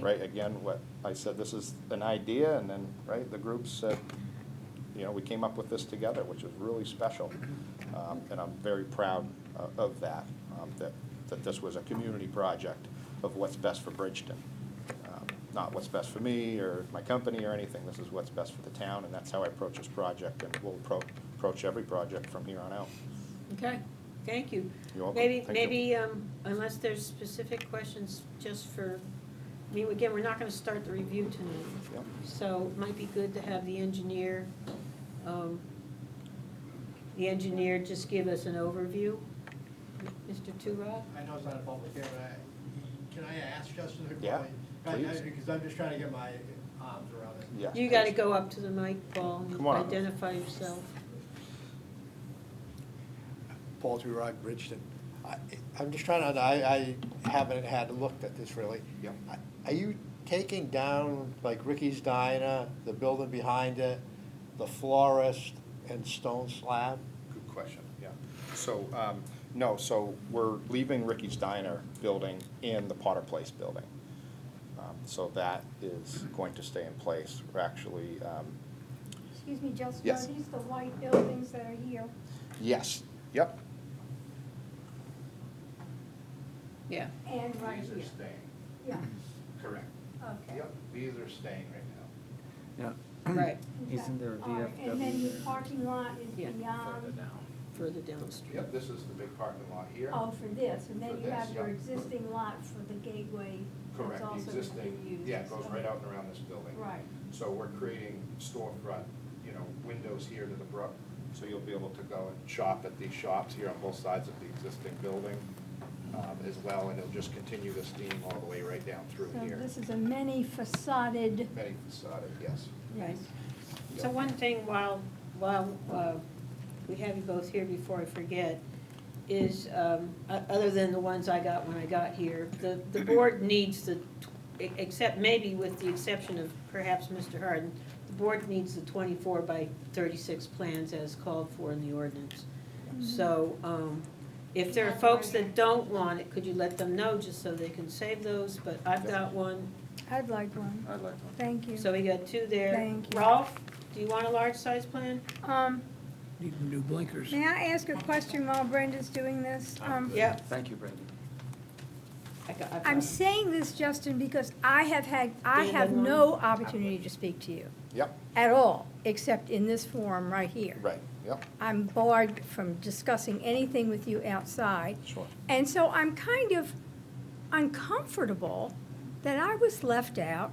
right, again, what I said, this is an idea, and then, right, the group said, we came up with this together, which is really special. And I'm very proud of that, that this was a community project of what's best for Bridgton. Not what's best for me or my company or anything. This is what's best for the town, and that's how I approach this project, and we'll approach every project from here on out. Okay, thank you. You're welcome. Thank you. Maybe, unless there's specific questions just for, again, we're not gonna start the review tonight. Yep. So it might be good to have the engineer just give us an overview. Mr. Turok? I know it's not a public hearing, can I ask Justin a Yeah, question? please. Because I'm just trying to get my arms around it. Yeah. You gotta go up to the mic, Paul, and Come on up. identify yourself. Paul Turok, Bridgton. I'm just trying to, I haven't had looked at this really. Yep. Are you taking down, like Ricky's Diner, the building behind it, the florist, and stone slab? Good question, yeah. So, no, so we're leaving Ricky's Diner building in the Potter Place building. So that is going to stay in place. We're actually, Excuse me, Justin, Yes. are these the white buildings that are here? yes, yep, Yeah. And right These are here? staying, Yeah, correct. okay. Yep, these are staying right now. Yeah. Right, Isn't there a All right, and then your VFW parking lot is Yeah. beyond, further down the street. Yep, this is the big parking lot here. oh, for this, and then For you this, have your yep. existing lot for the gateway Correct, that's the also gonna existing, be used. yeah, it goes right out and around this building. Right. So we're creating storefront, windows here to the brook. So you'll be able to go and shop at these shops here on both sides of the existing building as well, and it'll just continue this theme all the way right down through So here. this is a many facaded, Many facade, yes. Right. So one thing while we have you both here before I forget, is, other than the ones I got when I got here, the board needs except maybe with the exception of perhaps Mr. Harden, the board needs the 24 by 36 plans as called for in the ordinance. So, if there are folks that don't want it, could you let them know just so they can save those? But I've got one, I'd like one. I'd like one. Thank you. so we got two there. Thank you. Rolf, do you want a large size plan? Need new blinkers. May I ask a question while Brenda's doing this? Yep. Thank you, Brenda. I'm saying this, Justin, because I Dan, have one? no opportunity to speak to you Yep, at all, except in this forum right here. right, yep, I'm barred from discussing anything with you outside. sure. And so I'm kind of uncomfortable that I was left out,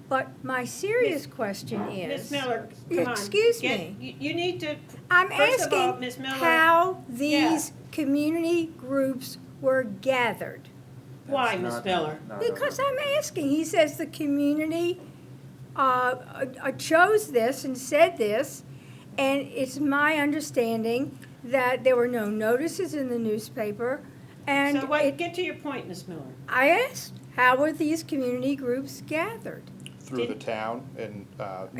but my serious question is. Ms. Miller, come on. Excuse Get- me. You need to, I'm first of all, asking Ms. Miller. how these Yeah. community groups were gathered. Why, That's Ms. not- Miller? not Because our- I'm asking, he says the community chose this and said this, and it's my understanding that there were no notices in the newspaper, and So what, get to your point, Ms. Miller. I asked, how were these community groups gathered? Through the town and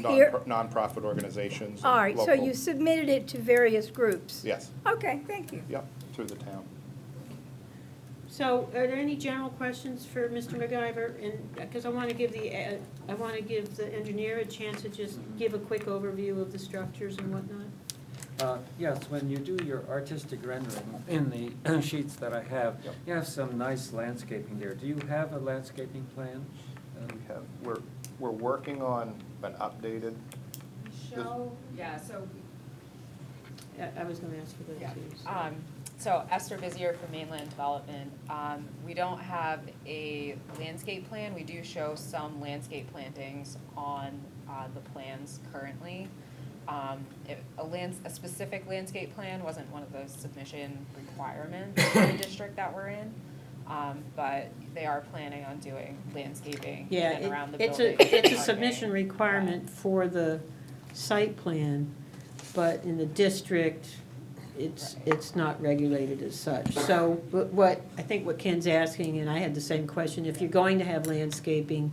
Here- nonprofit organizations. All and right, so local- you submitted it to various groups? Yes, Okay, thank you. yep, through the town. So are there any general questions for Mr. MacGyver? And, because I want to give the engineer a chance to just give a quick overview of the structures and whatnot. Yes, when you do your artistic rendering in the sheets that I have, Yep. you have some nice landscaping there. Do you have a landscaping plan? We have, we're working on an updated, Yeah, so, I was going to ask for those yeah. too. so. So Esther Vizier from Mainland Development. We don't have a landscape plan. We do show some landscape plantings on the plans currently. A specific landscape plan wasn't one of the submission requirements in the district that we're in. But they are planning on doing landscaping in Yeah, and around the it's building. it's a submission requirement for the site plan, but in the district, it's not regulated as such. So, but I think what Ken's asking, and I had the same question, if you're going to have landscaping,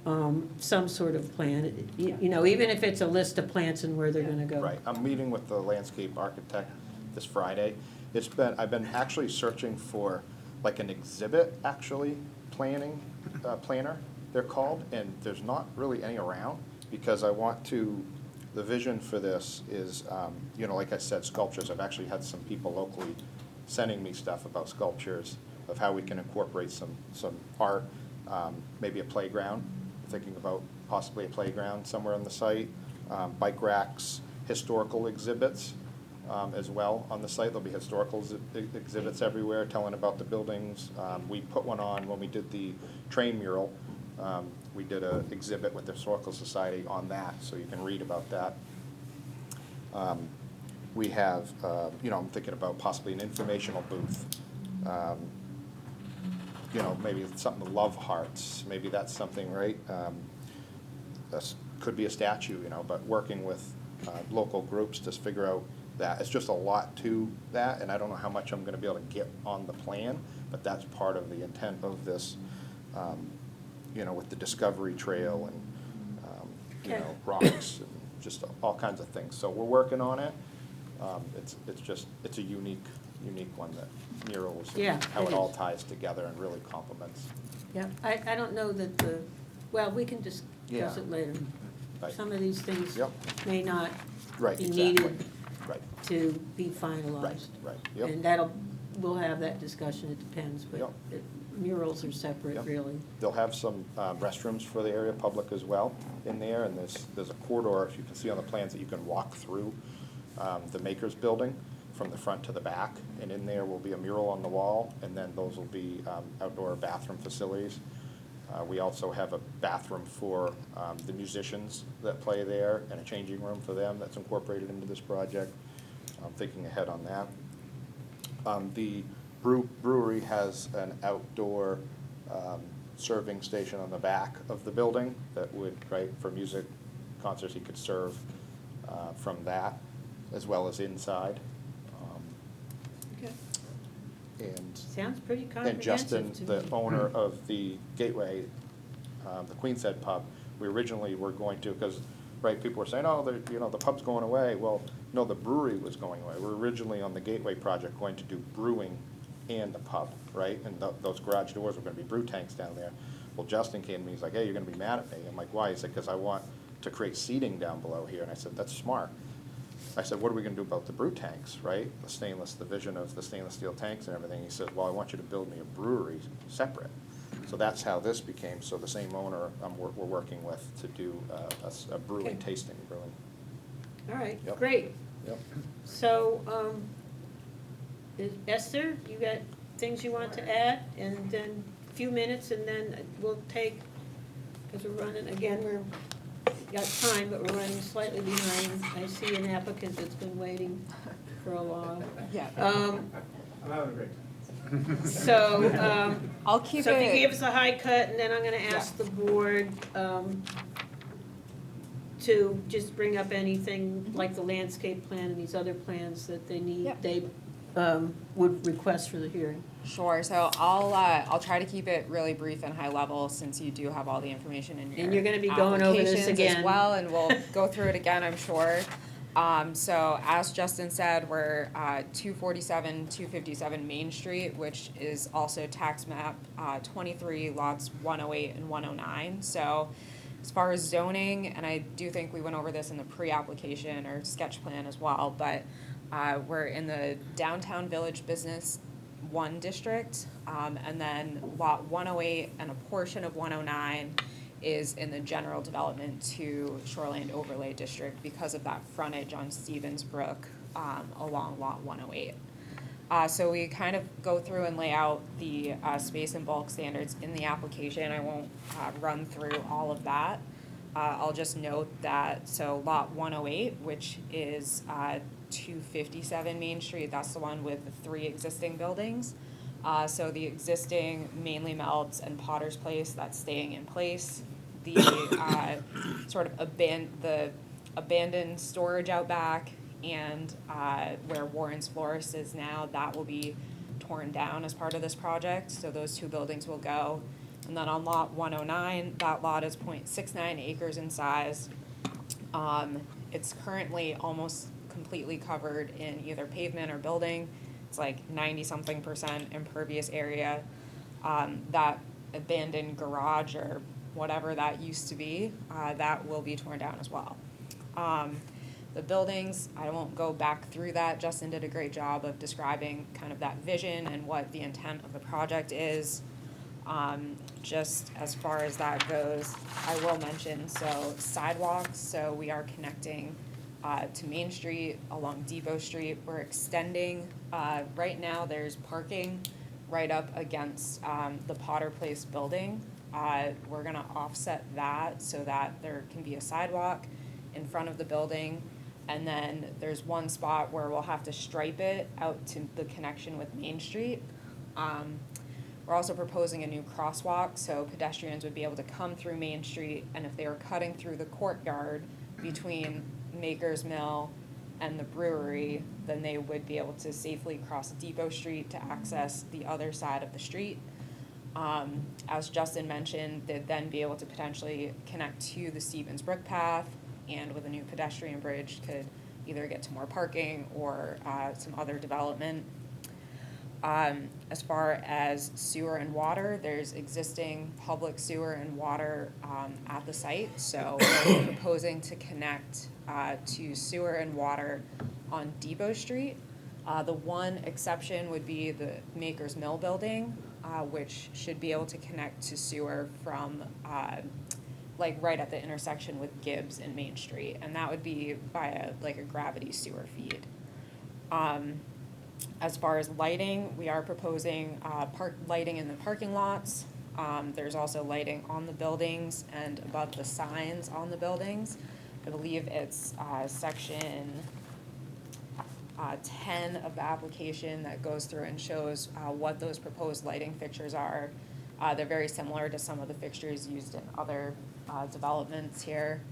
some sort of plan, you know, even if it's a list of plants and where they're gonna go. right, I'm meeting with the landscape architect this Friday. I've been actually searching for like an exhibit, actually, planner, they're called, and there's not really any around, because I want to, the vision for this is, you know, like I said, sculptures. I've actually had some people locally sending me stuff about sculptures, of how we can incorporate some art, maybe a playground, thinking about possibly a playground somewhere on the site, bike racks, historical exhibits as well on the site. There'll be historical exhibits everywhere telling about the buildings. We put one on when we did the train mural. We did an exhibit with the Historical Society on that, so you can read about that. We have, you know, I'm thinking about possibly an informational booth. You know, maybe something, love hearts, maybe that's something, right? Could be a statue, you know, but working with local groups to figure out that. It's just a lot to that, and I don't know how much I'm gonna be able to get on the plan, but that's part of the intent of this, you know, with the Discovery Trail and, you know, rocks and just all kinds of things. So we're working on it. It's a unique one, that murals, Yeah, how it it all is. ties together and really complements. Yeah, I don't know that well, we can discuss Yeah. it later. Right. Some of these things Yep. may not Right, be exactly. needed Right, to be finalized. right, yep. And we'll have that discussion, it depends, but Yep. murals are separate, Yep. really. They'll have some restrooms for the area public as well in there, and there's a corridor, if you can see on the plans, that you can walk through the Makers Building from the front to the back, and in there will be a mural on the wall, and then those will be outdoor bathroom facilities. We also have a bathroom for the musicians that play there, and a changing room for them that's incorporated into this project. I'm thinking ahead on that. The brewery has an outdoor serving station on the back of the building that would, right, for music concerts, he could serve from that, as well as inside. Okay. And Sounds pretty then Justin, comprehensive to the me. owner of the Gateway, the Queen's Head Pub, we originally were going to, because, right, people were saying, oh, the pub's going away. Well, no, the brewery was going away. We're originally on the Gateway project going to do brewing and the pub, right? And those garage doors were gonna be brew tanks down there. Well, Justin came to me, he's like, hey, you're gonna be mad at me. I'm like, why? He said, because I want to create seating down below here. And I said, that's smart. I said, what are we gonna do about the brew tanks, right? The vision of the stainless steel tanks and everything. He says, well, I want you to build me a brewery separate. So that's how this became. So the same owner we're working with to do a brewing, Okay. tasting brewing. All right, Yep. great. Yep. So, Esther, you got things you want to add? And then a few minutes, and then we'll take, because we're running, again, got time, but we're running slightly behind. I see an applicant that's been waiting for a while. Yeah. I'm having a great time. So, I'll keep so if you it- give us a high cut, and then I'm gonna ask the board, to just bring up anything like the landscape plan and these other plans that they need, Yep. they, would request for the hearing. Sure, so I'll try to keep it really brief and high level, since you do have all the information in your And you're gonna be going over this applications again. as well, and we'll go through it again, I'm sure. So as Justin said, we're 247, 257 Main Street, which is also tax map 23, lots 108 and 109. So as far as zoning, and I do think we went over this in the pre-application or sketch plan as well, but we're in the downtown village business 1 district, and then lot 108 and a portion of 109 is in the general development 2 shoreline overlay district because of that frontage on Stevens Brook along lot 108. So we kind of go through and lay out the space and bulk standards in the application. I won't run through all of that. I'll just note that, so lot 108, which is 257 Main Street, that's the one with the 3 existing buildings. So the existing mainly melts and Potter's Place, that's staying in place. The sort of abandoned storage out back and where Warren's Florist is now, that will be torn down as part of this project. So those 2 buildings will go. And then on lot 109, that lot is 0.69 acres in size. It's currently almost completely covered in either pavement or building. It's like 90-something% impervious area. That abandoned garage or whatever that used to be, that will be torn down as well. The buildings, I won't go back through that. Justin did a great job of describing kind of that vision and what the intent of the project is. Just as far as that goes, I will mention, so sidewalks, so we are connecting to Main Street along Depot Street. We're extending, right now there's parking right up against the Potter Place building. We're gonna offset that so that there can be a sidewalk in front of the building. And then there's one spot where we'll have to stripe it out to the connection with Main Street. We're also proposing a new crosswalk, so pedestrians would be able to come through Main Street, and if they were cutting through the courtyard between Maker's Mill and the brewery, then they would be able to safely cross Depot Street to access the other side of the street. As Justin mentioned, they'd then be able to potentially connect to the Stevens Brook path, and with a new pedestrian bridge could either get to more parking or some other development. As far as sewer and water, there's existing public sewer and water at the site, so we're proposing to connect to sewer and water on Depot Street. The one exception would be the Maker's Mill building, which should be able to connect to sewer from like right at the intersection with Gibbs and Main Street, and that would be via like a gravity sewer feed. As far as lighting, we are proposing park lighting in the parking lots. There's also lighting on the buildings and above the signs on the buildings. I believe it's section 10 of the application that goes through and shows what those proposed lighting fixtures are. They're very similar to some of the fixtures used in other developments here.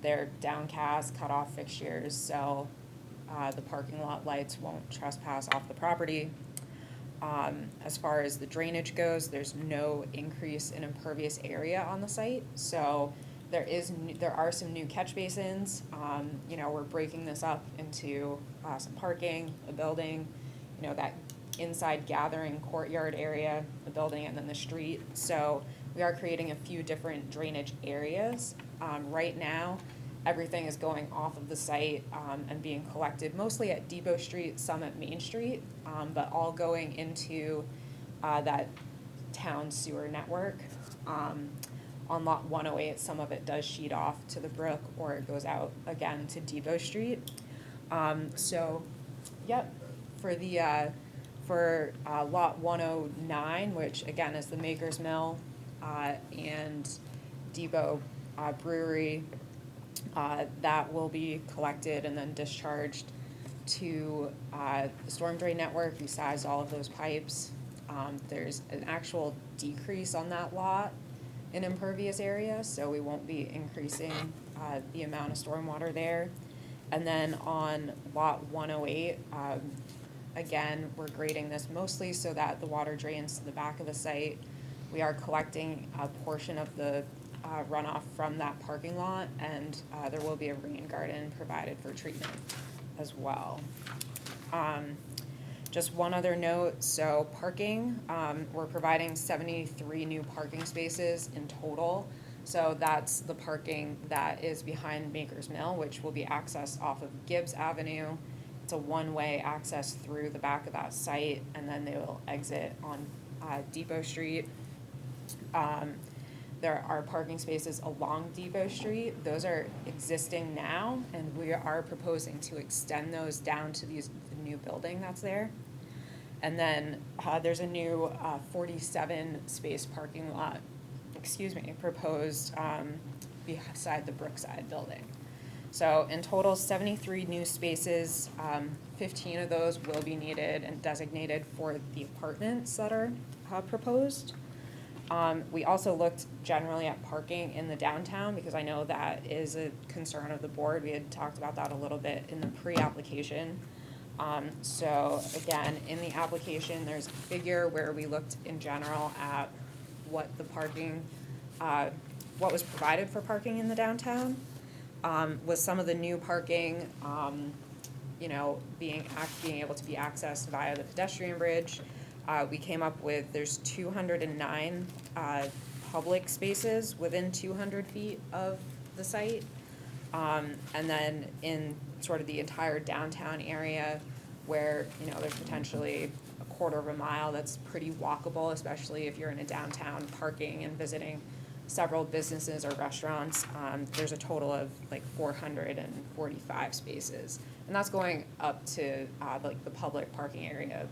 They're downcast, cut-off fixtures, so the parking lot lights won't trespass off the property. As far as the drainage goes, there's no increase in impervious area on the site, so there are some new catch basins. We're breaking this up into some parking, a building, that inside gathering courtyard area, the building, and then the street. So we are creating a few different drainage areas. Right now, everything is going off of the site and being collected mostly at Depot Street, some at Main Street, but all going into that town sewer network. On lot 108, some of it does sheet off to the brook, or it goes out again to Depot Street. Yep, for lot 109, which again is the Maker's Mill and Depot Brewery, that will be collected and then discharged to the storm drain network. We sized all of those pipes. There's an actual decrease on that lot in impervious area, so we won't be increasing the amount of stormwater there. And then on lot 108, again, we're grading this mostly so that the water drains to the back of the site. We are collecting a portion of the runoff from that parking lot, and there will be a rain garden provided for treatment as well. Just one other note, so parking, we're providing 73 new parking spaces in total. So that's the parking that is behind Maker's Mill, which will be accessed off of Gibbs Avenue. It's a one-way access through the back of that site, and then they will exit on Depot Street. There are parking spaces along Depot Street. Those are existing now, and we are proposing to extend those down to the new building that's there. And then there's a new 47 space parking lot, proposed beside the Brookside building. So in total, 73 new spaces, 15 of those will be needed and designated for the apartments that are proposed. We also looked generally at parking in the downtown because I know that is a concern of the board. We had talked about that a little bit in the pre-application. So again, in the application, there's a figure where we looked in general at what the parking, what was provided for parking in the downtown. With some of the new parking, being able to be accessed via the pedestrian bridge, we came up with, there's 209 public spaces within 200 feet of the site. And then in sort of the entire downtown area where, there's potentially a quarter of a mile that's pretty walkable, especially if you're in a downtown parking and visiting several businesses or restaurants. There's a total of like 445 spaces. And that's going up to like the public parking area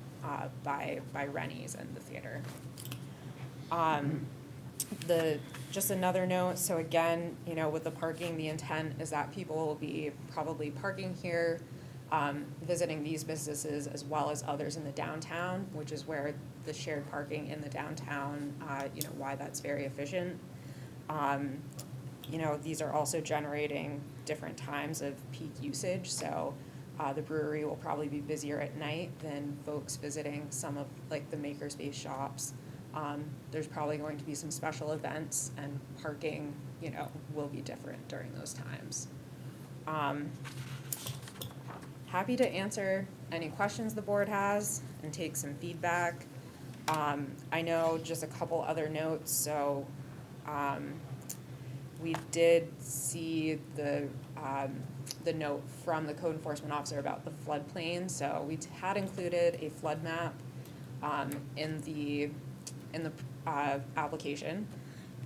by Rennie's and the theater. Just another note, so again, with the parking, the intent is that people will be probably parking here, visiting these businesses as well as others in the downtown, which is where the shared parking in the downtown, why that's very efficient. These are also generating different times of peak usage, so the brewery will probably be busier at night than folks visiting some of like the makerspace shops. There's probably going to be some special events, and parking, will be different during those times. Happy to answer any questions the board has and take some feedback. I know just a couple other notes, so we did see the note from the code enforcement officer about the floodplain, so we had included a flood map in the application,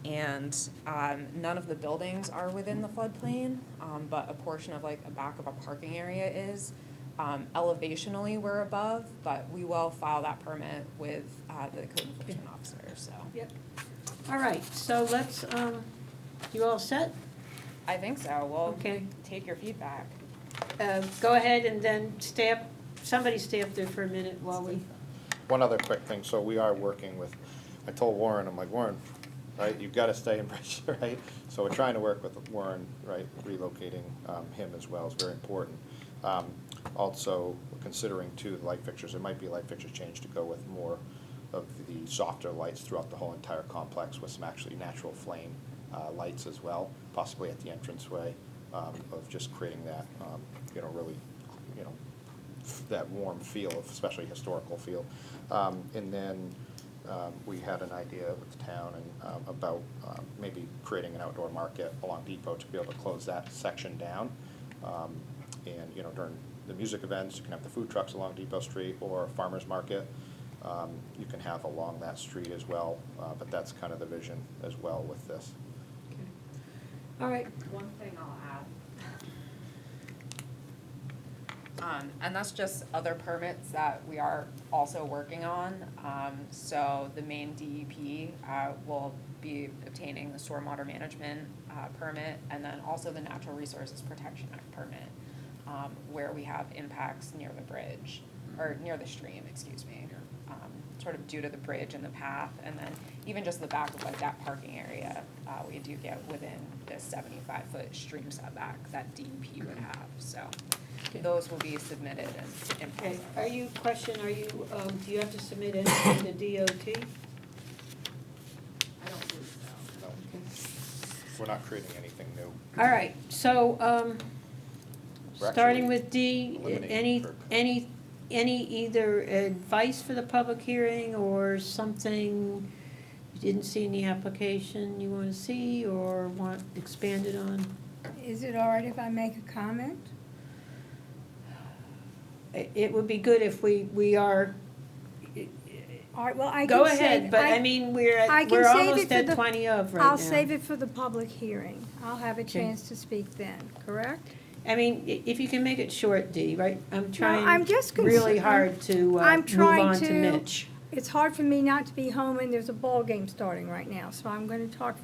and none of the buildings are within the floodplain, but a portion of like a back of a parking area is. Elevationally we're above, but we will file that permit with the code enforcement officer, so. Yep. All right, so let's, you all set? I think so. We'll Okay. take your feedback. Go ahead and then somebody stay up there for a minute while we. One other quick thing, so we are working with, I told Warren, I'm like, Warren, right, you've got to stay in Bridgton, right? So we're trying to work with Warren, right, relocating him as well is very important. Also, considering too, the light fixtures, there might be a light fixture change to go with more of the softer lights throughout the whole entire complex with some actually natural flame lights as well, possibly at the entranceway, of just creating that, really, that warm feel, especially historical feel. And then we had an idea with the town and about maybe creating an outdoor market along Depot to be able to close that section down. And during the music events, you can have the food trucks along Depot Street or farmers market. You can have along that street as well, but that's kind of the vision as well with this. All right. One thing I'll add. And that's just other permits that we are also working on. So the main DEP will be obtaining the stormwater management permit, and then also the Natural Resources Protection Act permit, where we have impacts near the bridge, or near the stream, excuse me, sort of due to the bridge and the path, and then even just the back of like that parking area, we do get within the 75-foot stream setback that DEP would have, so those will be submitted and in Okay, process. do you have to submit anything to DOT? I don't believe so. We're not creating anything new. All right, so, We're starting actually with D, eliminating any either advice for the public hearing or something you didn't see in the application you want to see or want expanded on? Is it all right if I make a comment? It would be good if we are, All right, well, I can go save. ahead, but I mean, we're almost at 20 of right now. I'll save it for the public hearing. I'll have a chance to speak then, correct? I mean, if you can make it short, Dee, right? I'm trying I'm just really concerned- hard to I'm move trying on to Mitch. It's hard for me not to be home, and there's a ball game starting right now, so I'm going to talk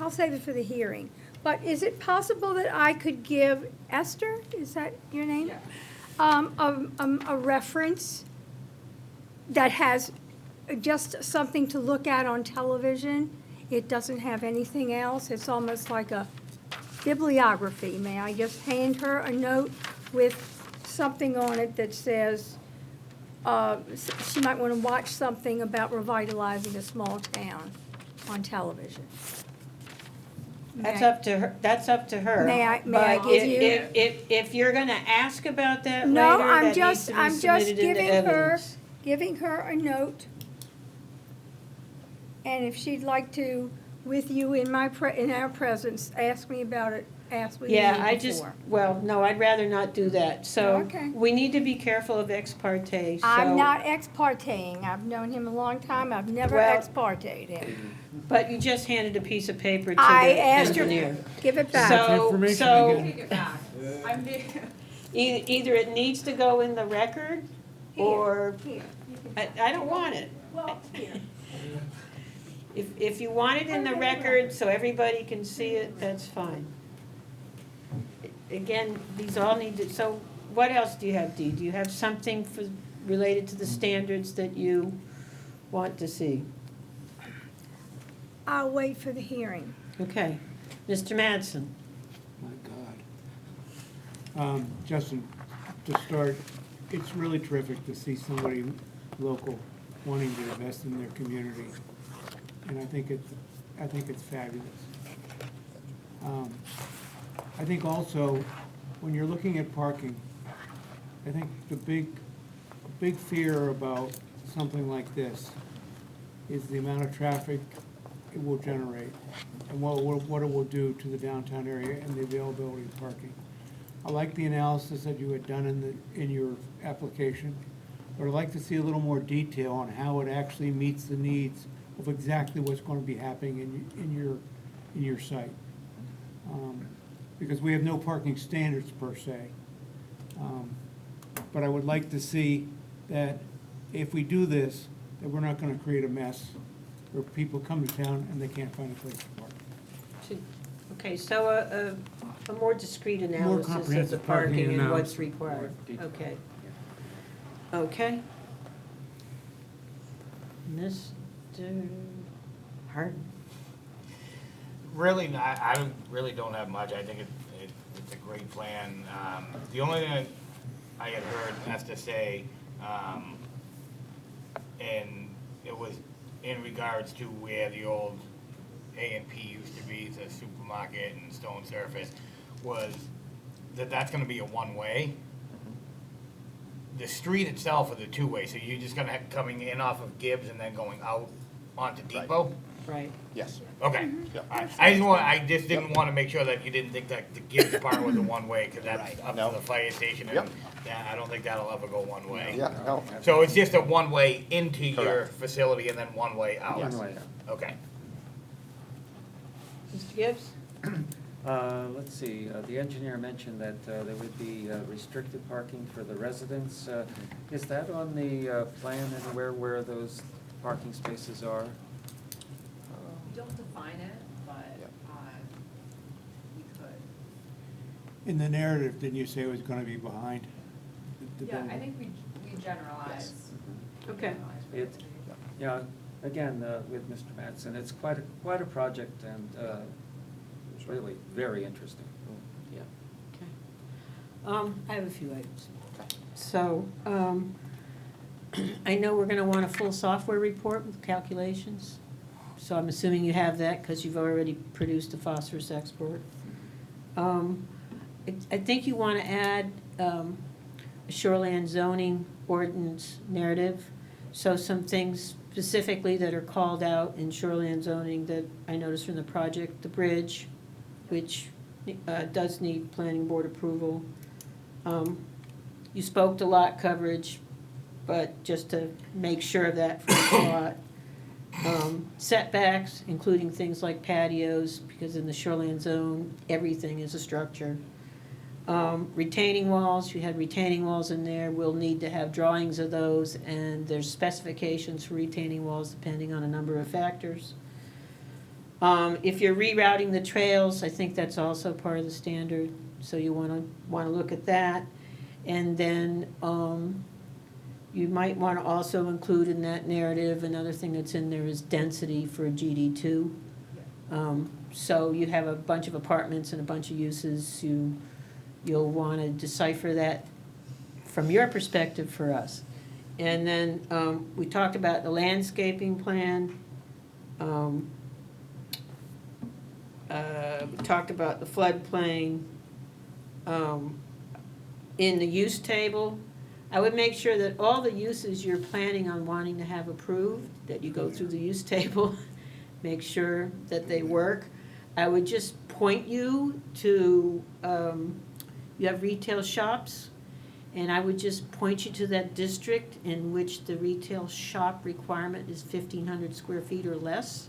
I'll save it for the hearing. But is it possible that I could give Esther, is that your name? Yeah. A reference that has just something to look at on television? It doesn't have anything else. It's almost like a bibliography. May I just hand her a note with something on it that says, she might want to watch something about revitalizing a small town on television. That's May I- up to her. May I But give you- if you're gonna ask about that No, later, I'm that needs just, to be I'm just submitted into evidence. giving her a note. And if she'd like to, with you in our presence, ask me about it, ask me before. Well, no, I'd rather not do that. So Okay. we need to be careful of ex parte, so. I'm not ex parteing. I've known him a long time. I've never Well- ex parteed him. But you just handed a piece of paper to the I asked her, engineer. give it back. So Take it back. I'm being. either it needs to go in the record, or, Here. I don't want it. Well, here. If you want it in the record so everybody can see it, that's fine. Again, these all need to, so what else do you have, Dee? Do you have something related to the standards that you want to see? I'll wait for the hearing. Okay. Mr. Mattson? My God. Justin, to start, it's really terrific to see somebody local wanting to invest in their community. And I think it's fabulous. I think also, when you're looking at parking, I think the big fear about something like this is the amount of traffic it will generate and what it will do to the downtown area and the availability of parking. I like the analysis that you had done in your application, but I'd like to see a little more detail on how it actually meets the needs of exactly what's going to be happening in your site. Because we have no parking standards per se. But I would like to see that if we do this, that we're not gonna create a mess where people come to town and they can't find a place to park. Okay, so a more discrete analysis of the comprehensive parking parking and analysis. what's required. Okay. Okay. Mr. Harden? Really, I really don't have much. I think it's a great plan. The only thing I had heard Esther say, and it was in regards to where the old A&P used to be, the supermarket and Stone Surface, was that that's gonna be a one-way. The street itself is a two-way, so you're just gonna have coming in off of Gibbs and then going out onto Depot? Right. Yes. Okay. Yep. I just didn't wanna make sure that you didn't think that the Gibbs part was a one-way, cause that's up No. to the fire station, and Yep. I don't think that'll ever go one way. Yeah, no. So it's just a one-way into your Correct. facility and then one way out? Yes. One way out. Okay. Mr. Gibbs? Let's see, the engineer mentioned that there would be restricted parking for the residents. Is that on the plan anywhere where those parking spaces are? We don't define it, but, we could. In the narrative, didn't you say it was gonna be behind the Yeah, building? I think we generalize. Okay. It, yeah, again, with Mr. Mattson, it's quite a project and really very interesting. Yeah. Okay. I have a few items. So, I know we're gonna want a full software report with calculations. So I'm assuming you have that because you've already produced a phosphorus export. I think you wanna add, a shoreland zoning ordinance narrative. So some things specifically that are called out in shoreland zoning that I noticed from the project, the bridge, which does need planning board approval. You spoke to lot coverage, but just to make sure of that for the lot. Setbacks, including things like patios, because in the shoreline zone, everything is a structure. Retaining walls, you had retaining walls in there, we'll need to have drawings of those, and there's specifications for retaining walls depending on a number of factors. If you're rerouting the trails, I think that's also part of the standard, so you wanna look at that. And then, you might wanna also include in that narrative, another thing that's in there is density for GD2. So you have a bunch of apartments and a bunch of uses, you'll wanna decipher that from your perspective for us. And then, we talked about the landscaping plan. We talked about the floodplain. In the use table, I would make sure that all the uses you're planning on wanting to have approved, that you go through the use table, make sure that they work. I would just point you to, you have retail shops, and I would just point you to that district in which the retail shop requirement is 1,500 square feet or less.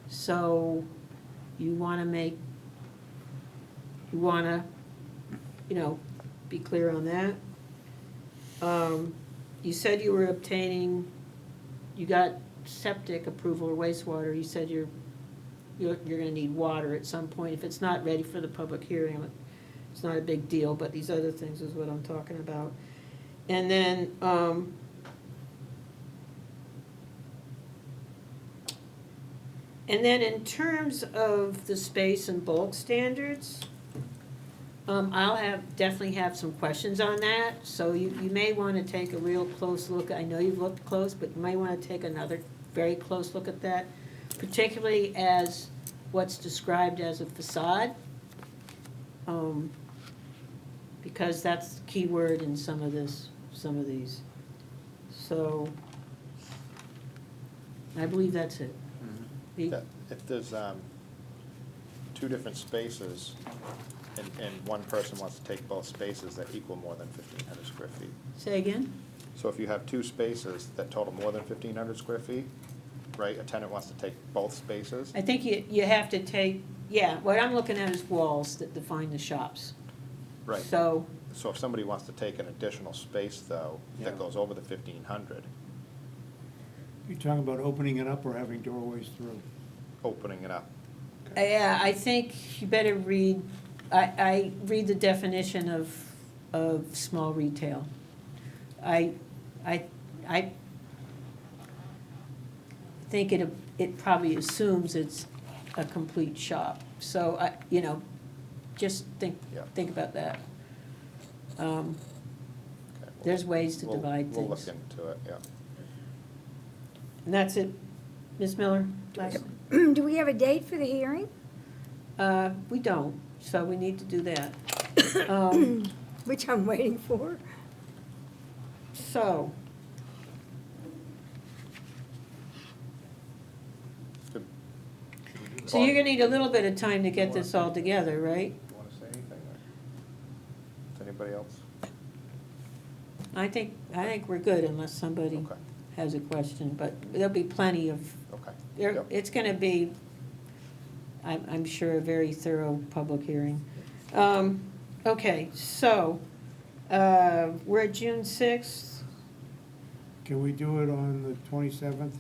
So you wanna be clear on that. You said you were obtaining, you got septic approval or wastewater, you said you're gonna need water at some point. If it's not ready for the public hearing, it's not a big deal, but these other things is what I'm talking about. And then, in terms of the space and bulk standards, I'll definitely have some questions on that, so you may wanna take a real close look. I know you've looked close, but you might wanna take another very close look at that, particularly as what's described as a facade. Because that's the key word in some of these. So, I believe that's it. If there's two different spaces, and one person wants to take both spaces that equal more than 1,500 square feet. Say again? So if you have two spaces that total more than 1,500 square feet, right, a tenant wants to take both spaces? I think you have to take, what I'm looking at is walls that define the shops. Right. So, So if somebody wants to take an additional space, though, that goes over the 1,500, You're talking about opening it up or having doorways through? opening it up. yeah, I think you better read, I read the definition of small retail. I think it probably assumes it's a complete shop. So, just think about that. There's ways to divide We'll look things. into it, yeah. And that's it, Ms. Miller? Last- Do we have a date for the hearing? We don't, so we need to do that. Which I'm waiting for. So, Good. so you're gonna need a little bit of time to get this all together, right? You want to say anything? Or does anybody else? I think we're good unless somebody Okay. has a question, but there'll be plenty of, Okay. there, it's gonna be, I'm sure, a very thorough public hearing. Okay, so, we're at June 6th. Can we do it on the 27th,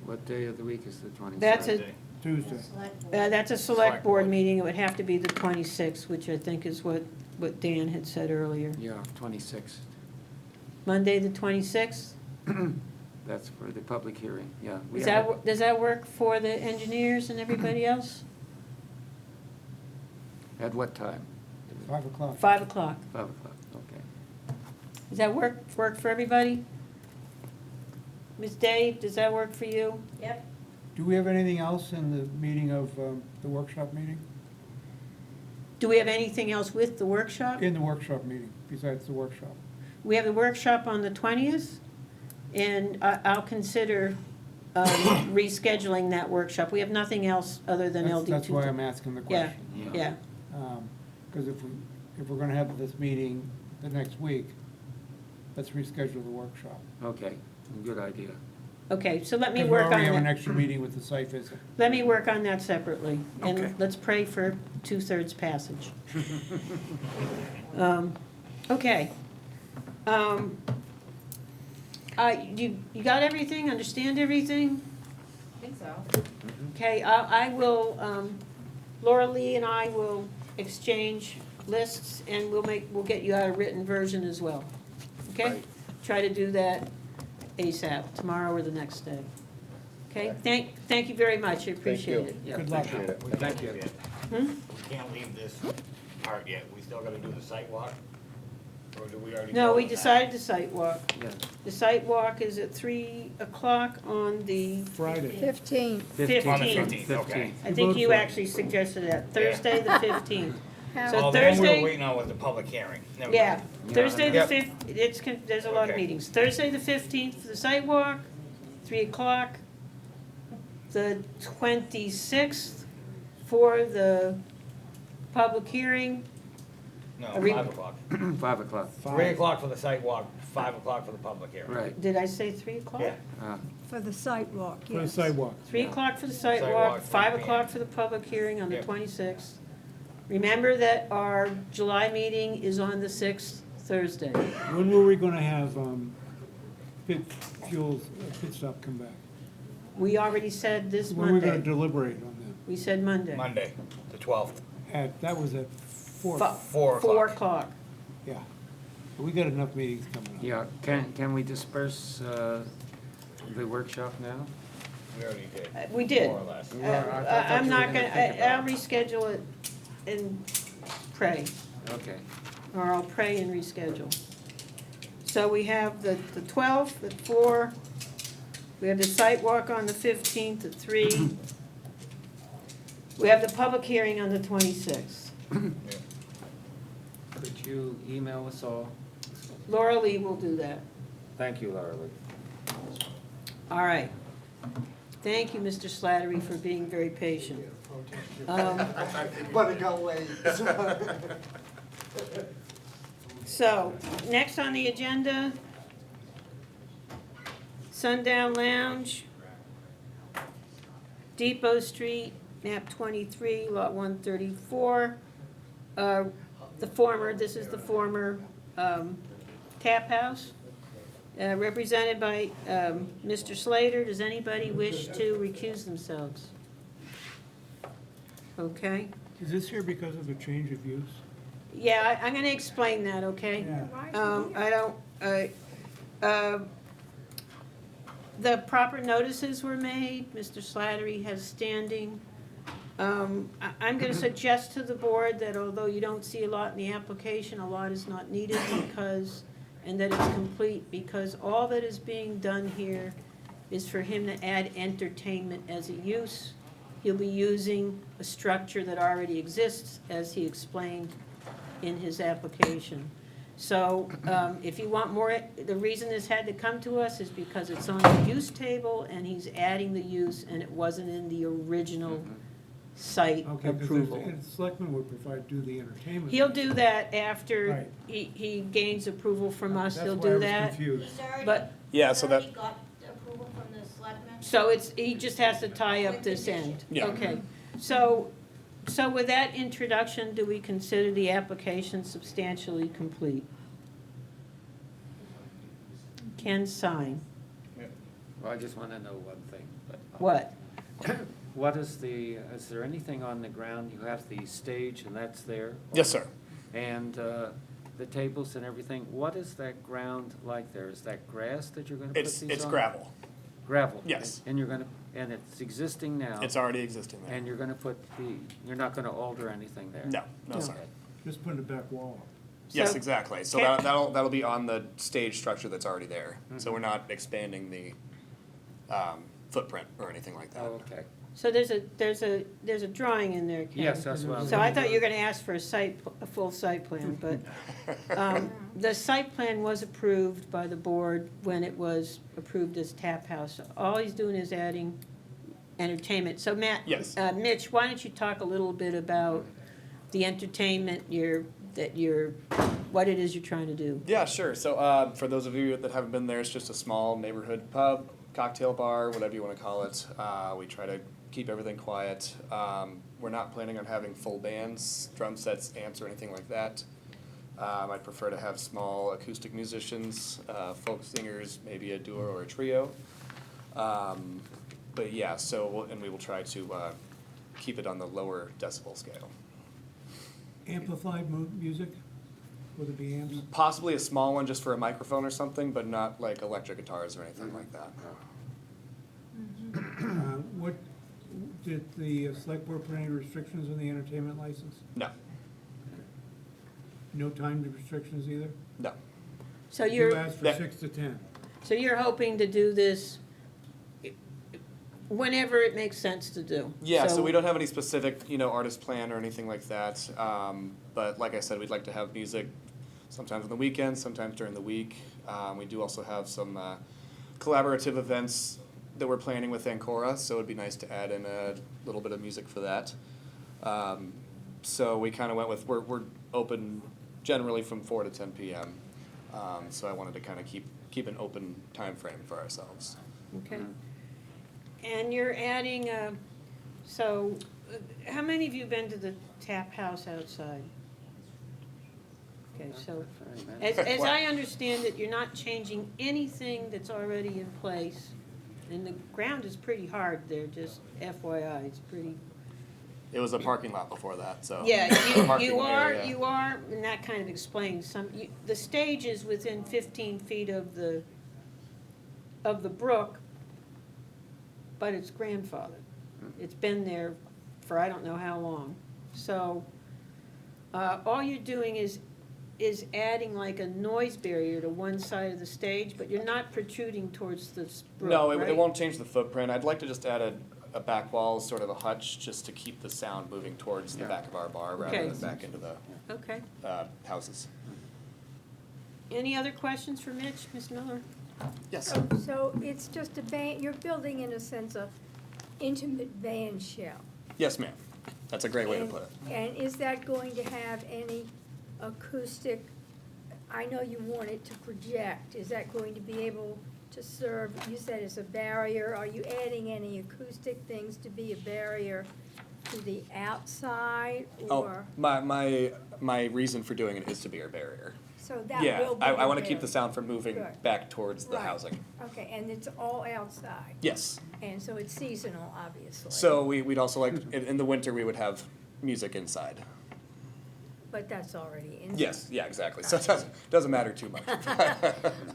What day of the week is the 27th? That's a, Tuesday? that's a select Select board board. meeting, it would have to be the 26th, which I think is what Dan had said earlier. Yeah, 26th. Monday, the 26th? That's for the public hearing, yeah. We Does have- that, does that work for the engineers and everybody else? At what time? 5 o'clock. 5 o'clock. 5 o'clock, okay. Does that work for everybody? Ms. Day, does that work for you? Yep. Do we have anything else in the meeting of, the workshop meeting? Do we have anything else with the workshop? In the workshop meeting, besides the workshop? We have the workshop on the 20th, and I'll consider rescheduling that workshop. We have nothing else other than LD 2. That's why I'm asking the Yeah, question. yeah. Because if we're gonna have this meeting the next week, let's reschedule the workshop. Okay, good idea. Okay, so let me Because we work on already have an that. extra meeting with the site visit. Let me work on that separately, Okay. and let's pray for 2/3 passage. Okay. You got everything, understand everything? I think so. Okay, I will, Laura Lee and I will exchange lists, and we'll get you out a written version as well. Okay? Right. Try to do that ASAP, tomorrow or the next day. Okay, thank you very much, I appreciate it. Yeah, Good luck. thank you. Thank you. Hmm? We can't leave this part yet, we still gotta do the site walk? Or do we already? No, vote we on that? decided the site walk. Yeah. The site walk is at 3 o'clock on the Friday. 15. 15th. On the 15th, okay. I think you actually suggested that, Thursday the 15th. So Oh, the one we Thursday- were waiting on was the public hearing. Never Yeah, mind. Thursday the Yep. 5th, there's a lot of Okay. meetings. Thursday the 15th for the site walk, 3 o'clock. The 26th for the public hearing. No, Are we- 5 o'clock. 5 o'clock, 3 o'clock for the site walk, 5 o'clock for the public hearing. right. Did I say 3 o'clock? Yeah. For the sidewalk, yes. For the sidewalk. 3 o'clock for the site Site walk, walk, 5 3 o'clock p.m. for the public hearing on the Yep. 26th. Remember that our July meeting is on the 6th, Thursday. When were we gonna have, pit stop come back? We already said this When were we gonna Monday. deliberate on that? We said Monday. Monday, the 12th. That was at 4. 4 o'clock. 4 o'clock. Yeah. We got enough meetings coming up. Yeah, can we disperse the workshop now? We already did. We did. More or less. I'm not gonna, I'll reschedule it and pray, Okay. or I'll pray and reschedule. So we have the 12th at 4, we have the site walk on the 15th at 3. We have the public hearing on the 26th. Could you email us all? Laura Lee will do that. Thank you, Laura Lee. All right. Thank you, Mr. Slattery, for being very patient. But it got late. So, next on the agenda, Sundown Lounge, Depot Street, map 23, lot 134. This is the former tap house, represented by Mr. Slater. Does anybody wish to recuse themselves? Okay. Is this here because of a change of use? Yeah, I'm gonna explain that, okay? Yeah. The proper notices were made, Mr. Slattery has standing. I'm gonna suggest to the board that although you don't see a lot in the application, a lot is not needed because and that it's complete, because all that is being done here is for him to add entertainment as a use. He'll be using a structure that already exists, as he explained in his application. So, if you want more, the reason this had to come to us is because it's on the use table, and he's adding the use, and it wasn't in the original site Okay, because approval. the selectmen would provide, do the entertainment. He'll do that after Right. he gains approval from us, he'll That's why I do was that. confused. He's already- But, Yeah, he's so already that- got approval from the selectmen? so he just has to tie up this end. Yeah. Okay, so with that introduction, do we consider the application substantially complete? Can sign. Well, I just want to know one thing, but. What? What is there anything on the ground? You have the stage and that's there? Yes, sir. And the tables and everything, what is that ground like there? Is that grass that you're gonna put these on? It's gravel. Gravel? Yes. And and it's existing now? It's already existing there. And you're gonna you're not gonna alter anything there? No, sir. Just putting a back wall up. Yes, So- exactly. So Can- that'll be on the stage structure that's already there. So Mhm. we're not expanding the footprint or anything like that. Oh, okay. So there's a drawing in there, Ken. Yes, that's what I'm. So I thought you were gonna ask for a full site plan, but, the site plan was approved by the board when it was approved as tap house. All he's doing is adding entertainment. So Matt. Yes. Mitch, why don't you talk a little bit about the entertainment what it is you're trying to do? Yeah, sure. So for those of you that haven't been there, it's just a small neighborhood pub, cocktail bar, whatever you want to call it. We try to keep everything quiet. We're not planning on having full bands, drum sets, amps, or anything like that. I'd prefer to have small acoustic musicians, folk singers, maybe a duo or a trio. But yeah, and we will try to keep it on the lower decibel scale. Amplified music? Would it be amps? Possibly a small one just for a microphone or something, but not like electric guitars or anything like that. What, did the select board put any restrictions on the entertainment license? No, No time restrictions either? no. So You asked for Yeah. 6 to 10. So you're hoping to do this whenever it makes sense to do? Yeah, so we don't have any specific, artist plan or anything like that. But like I said, we'd like to have music sometimes on the weekends, sometimes during the week. We do also have some collaborative events that we're planning with Ancora, so it'd be nice to add in a little bit of music for that. So we kind of went with, we're open generally from 4 to 10 p.m. So I wanted to kind of keep an open time frame for ourselves. Okay. And you're adding, how many of you been to the tap house outside? Okay, so, as I understand it, you're not changing anything that's already in place. And the ground is pretty hard there, just FYI, it's pretty. It was a parking lot before that, so. Yeah, Parking you are, area. and that kind of explains the stage is within 15 feet of the brook, but it's grandfathered. It's been there for I don't know how long. So, all you're doing is adding like a noise barrier to one side of the stage, but you're not protruding towards the brook, No, it right? won't change the footprint. I'd like to just add a back wall, sort of a hutch, just to keep the sound moving towards the back of our bar rather Okay. than back into the Okay. houses. Any other questions for Mitch, Ms. Miller? Yes. So it's just a band, you're building in a sense of intimate band shell. Yes, ma'am. That's a great way to put it. And is that going to have any acoustic, I know you want it to project, is that going to be able to serve, you said it's a barrier, are you adding any acoustic things to be a barrier to the outside, or? Oh, my reason for doing it is to be a barrier. So that Yeah, will be I want to the keep the barrier. sound from moving Good. back towards the Right. housing. Okay, and it's all outside? Yes. And so it's seasonal, obviously? So we'd also like, in the winter, we would have music inside. But that's already inside? Yes, yeah, exactly. So it doesn't matter too much. All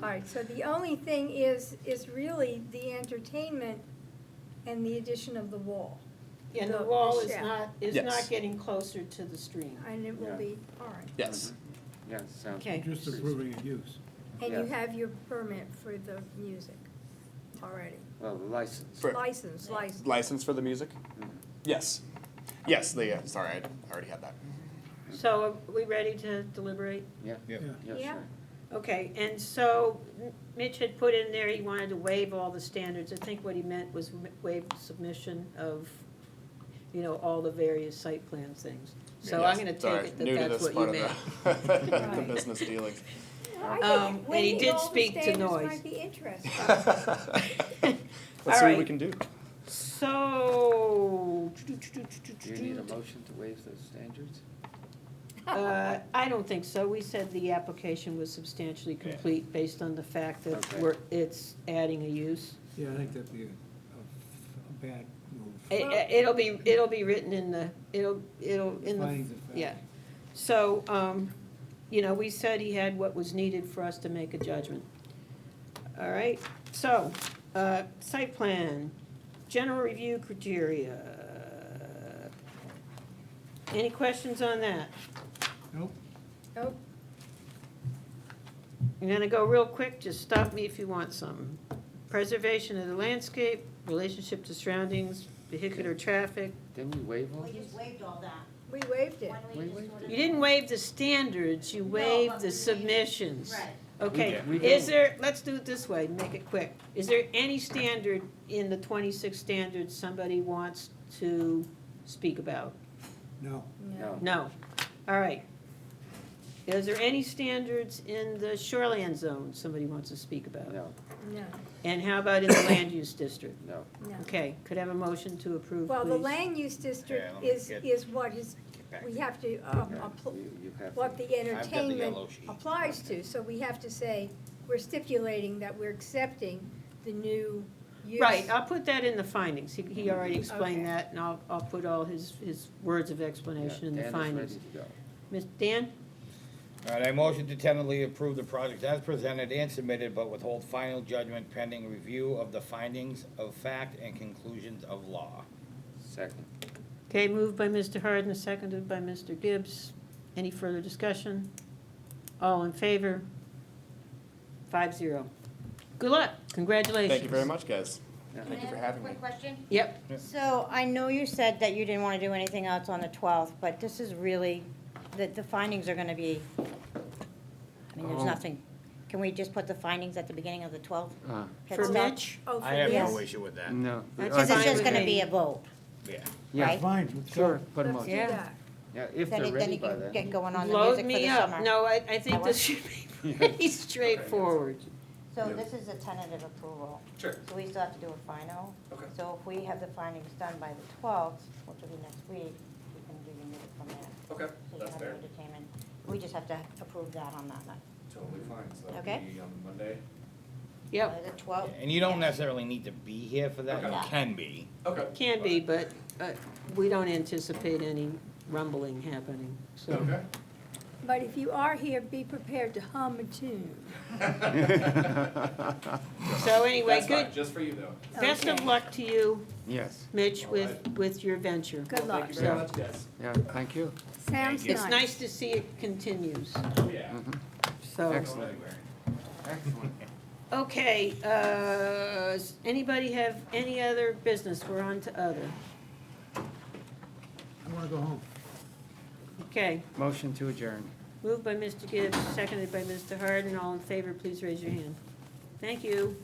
right, so the only thing is really the entertainment and the addition of the wall. And the wall is shed. not Yes. getting closer to the stream. And it will be, all right. Yes. Yeah, sounds. Okay. Just approving a use. And you Yes. have your permit for the music already? Well, the license. License. License for the music? Yes. Yes, sorry, I already had that. So are we ready to deliberate? Yeah. Yeah. Yeah, Yeah. sure. Okay, and so Mitch had put in there, he wanted to waive all the standards. I think what he meant was waive submission of, all the various site plan things. So I'm gonna take it that that's what you meant. The Right. business dealings. I And think he waiving did all the speak to standards noise. might be interesting. Let's All see what we right. can do. So. Do you need a motion to waive those standards? I don't think so. We said the application was substantially complete based on the fact that Okay. it's adding a use. Yeah, I think that'd be a bad move. It'll be written in the, in the, Findings of fact. yeah. So, we said he had what was needed for us to make a judgment. All right, so, site plan, general review criteria. Any questions on that? Nope. Nope. I'm gonna go real quick, just stop me if you want some. Preservation of the landscape, relationship to surroundings, vehicular traffic. Didn't we waive all We this? just waived all that. We waived it. When we just ordered You didn't waive the standards, you No, waived but the we- submissions. Right. Okay, We is did. there, let's do it this way, make it quick. Is there any standard in the 26 standards somebody wants to speak about? No. No. No. All right. Is there any standards in the shoreland zone somebody wants to speak about? No, No, And how about in the land use district? no. no. Okay, could I have a motion to approve, please? Well, the land use district Yeah, let me is, get- is what is, back we to have to, You have what to. the entertainment yellow sheet. applies to. So we have to say, we're stipulating that we're accepting the new use. Right, I'll put that in the findings. He already explained Okay. that, and I'll put all his words of explanation in the Dan is findings. ready to go. Ms. Dan? All right, I motion to tentatively approve the project as presented and submitted, but withhold final judgment pending review of the findings of fact and conclusions of law. Second. Okay, moved by Mr. Harden, seconded by Mr. Gibbs. Any further discussion? All in favor? 5-0. Good luck, congratulations. Thank you very much, guys. Yeah. Thank you for having me. Quick question? Yep, So I know you said that you didn't want to do anything else on the 12th, but this is really, the findings are going to be, there's Oh. nothing. Can we just put the findings at the beginning of the 12th? Head for start? Mitch? Oh, for I have no this? issue with that. No. That's Because it's fine just with going to me. be a vote, Yeah. Yeah, right? Fine, let's sure, go. put them Let's on. do Yeah. that. Yeah, if Then they're you ready by can then. get going on the Load music for me the up. summer. No, I think That this works? should be pretty straightforward. So this is a tentative approval. Sure. So we still have to do a final. Okay. So if we have the findings done by the 12th, which will be next week, we can do your music from there. Okay, So you that's can have fair. your entertainment. We just have to approve that on that night. Totally fine, so that'll Okay. be on Monday? Yep, The 12th? And you don't necessarily need to be here for that, you Okay. can be. Okay. can be, but we don't anticipate any rumbling happening, so. Okay. But if you are here, be prepared to hum a tune. So anyway, That's good, fine, just for you though. best of Okay. luck to you, Yes, Mitch, All with your venture. Good luck. Thank you very much, guys. yeah, thank you. Sounds It's nice to see it continues, Oh, yeah. so. Excellent. Excellent. Okay, does anybody have any other business? We're on to other. I want to go home. Okay, Motion to adjourn. moved by Mr. Gibbs, seconded by Mr. Harden. All in favor, please raise your hand. Thank you.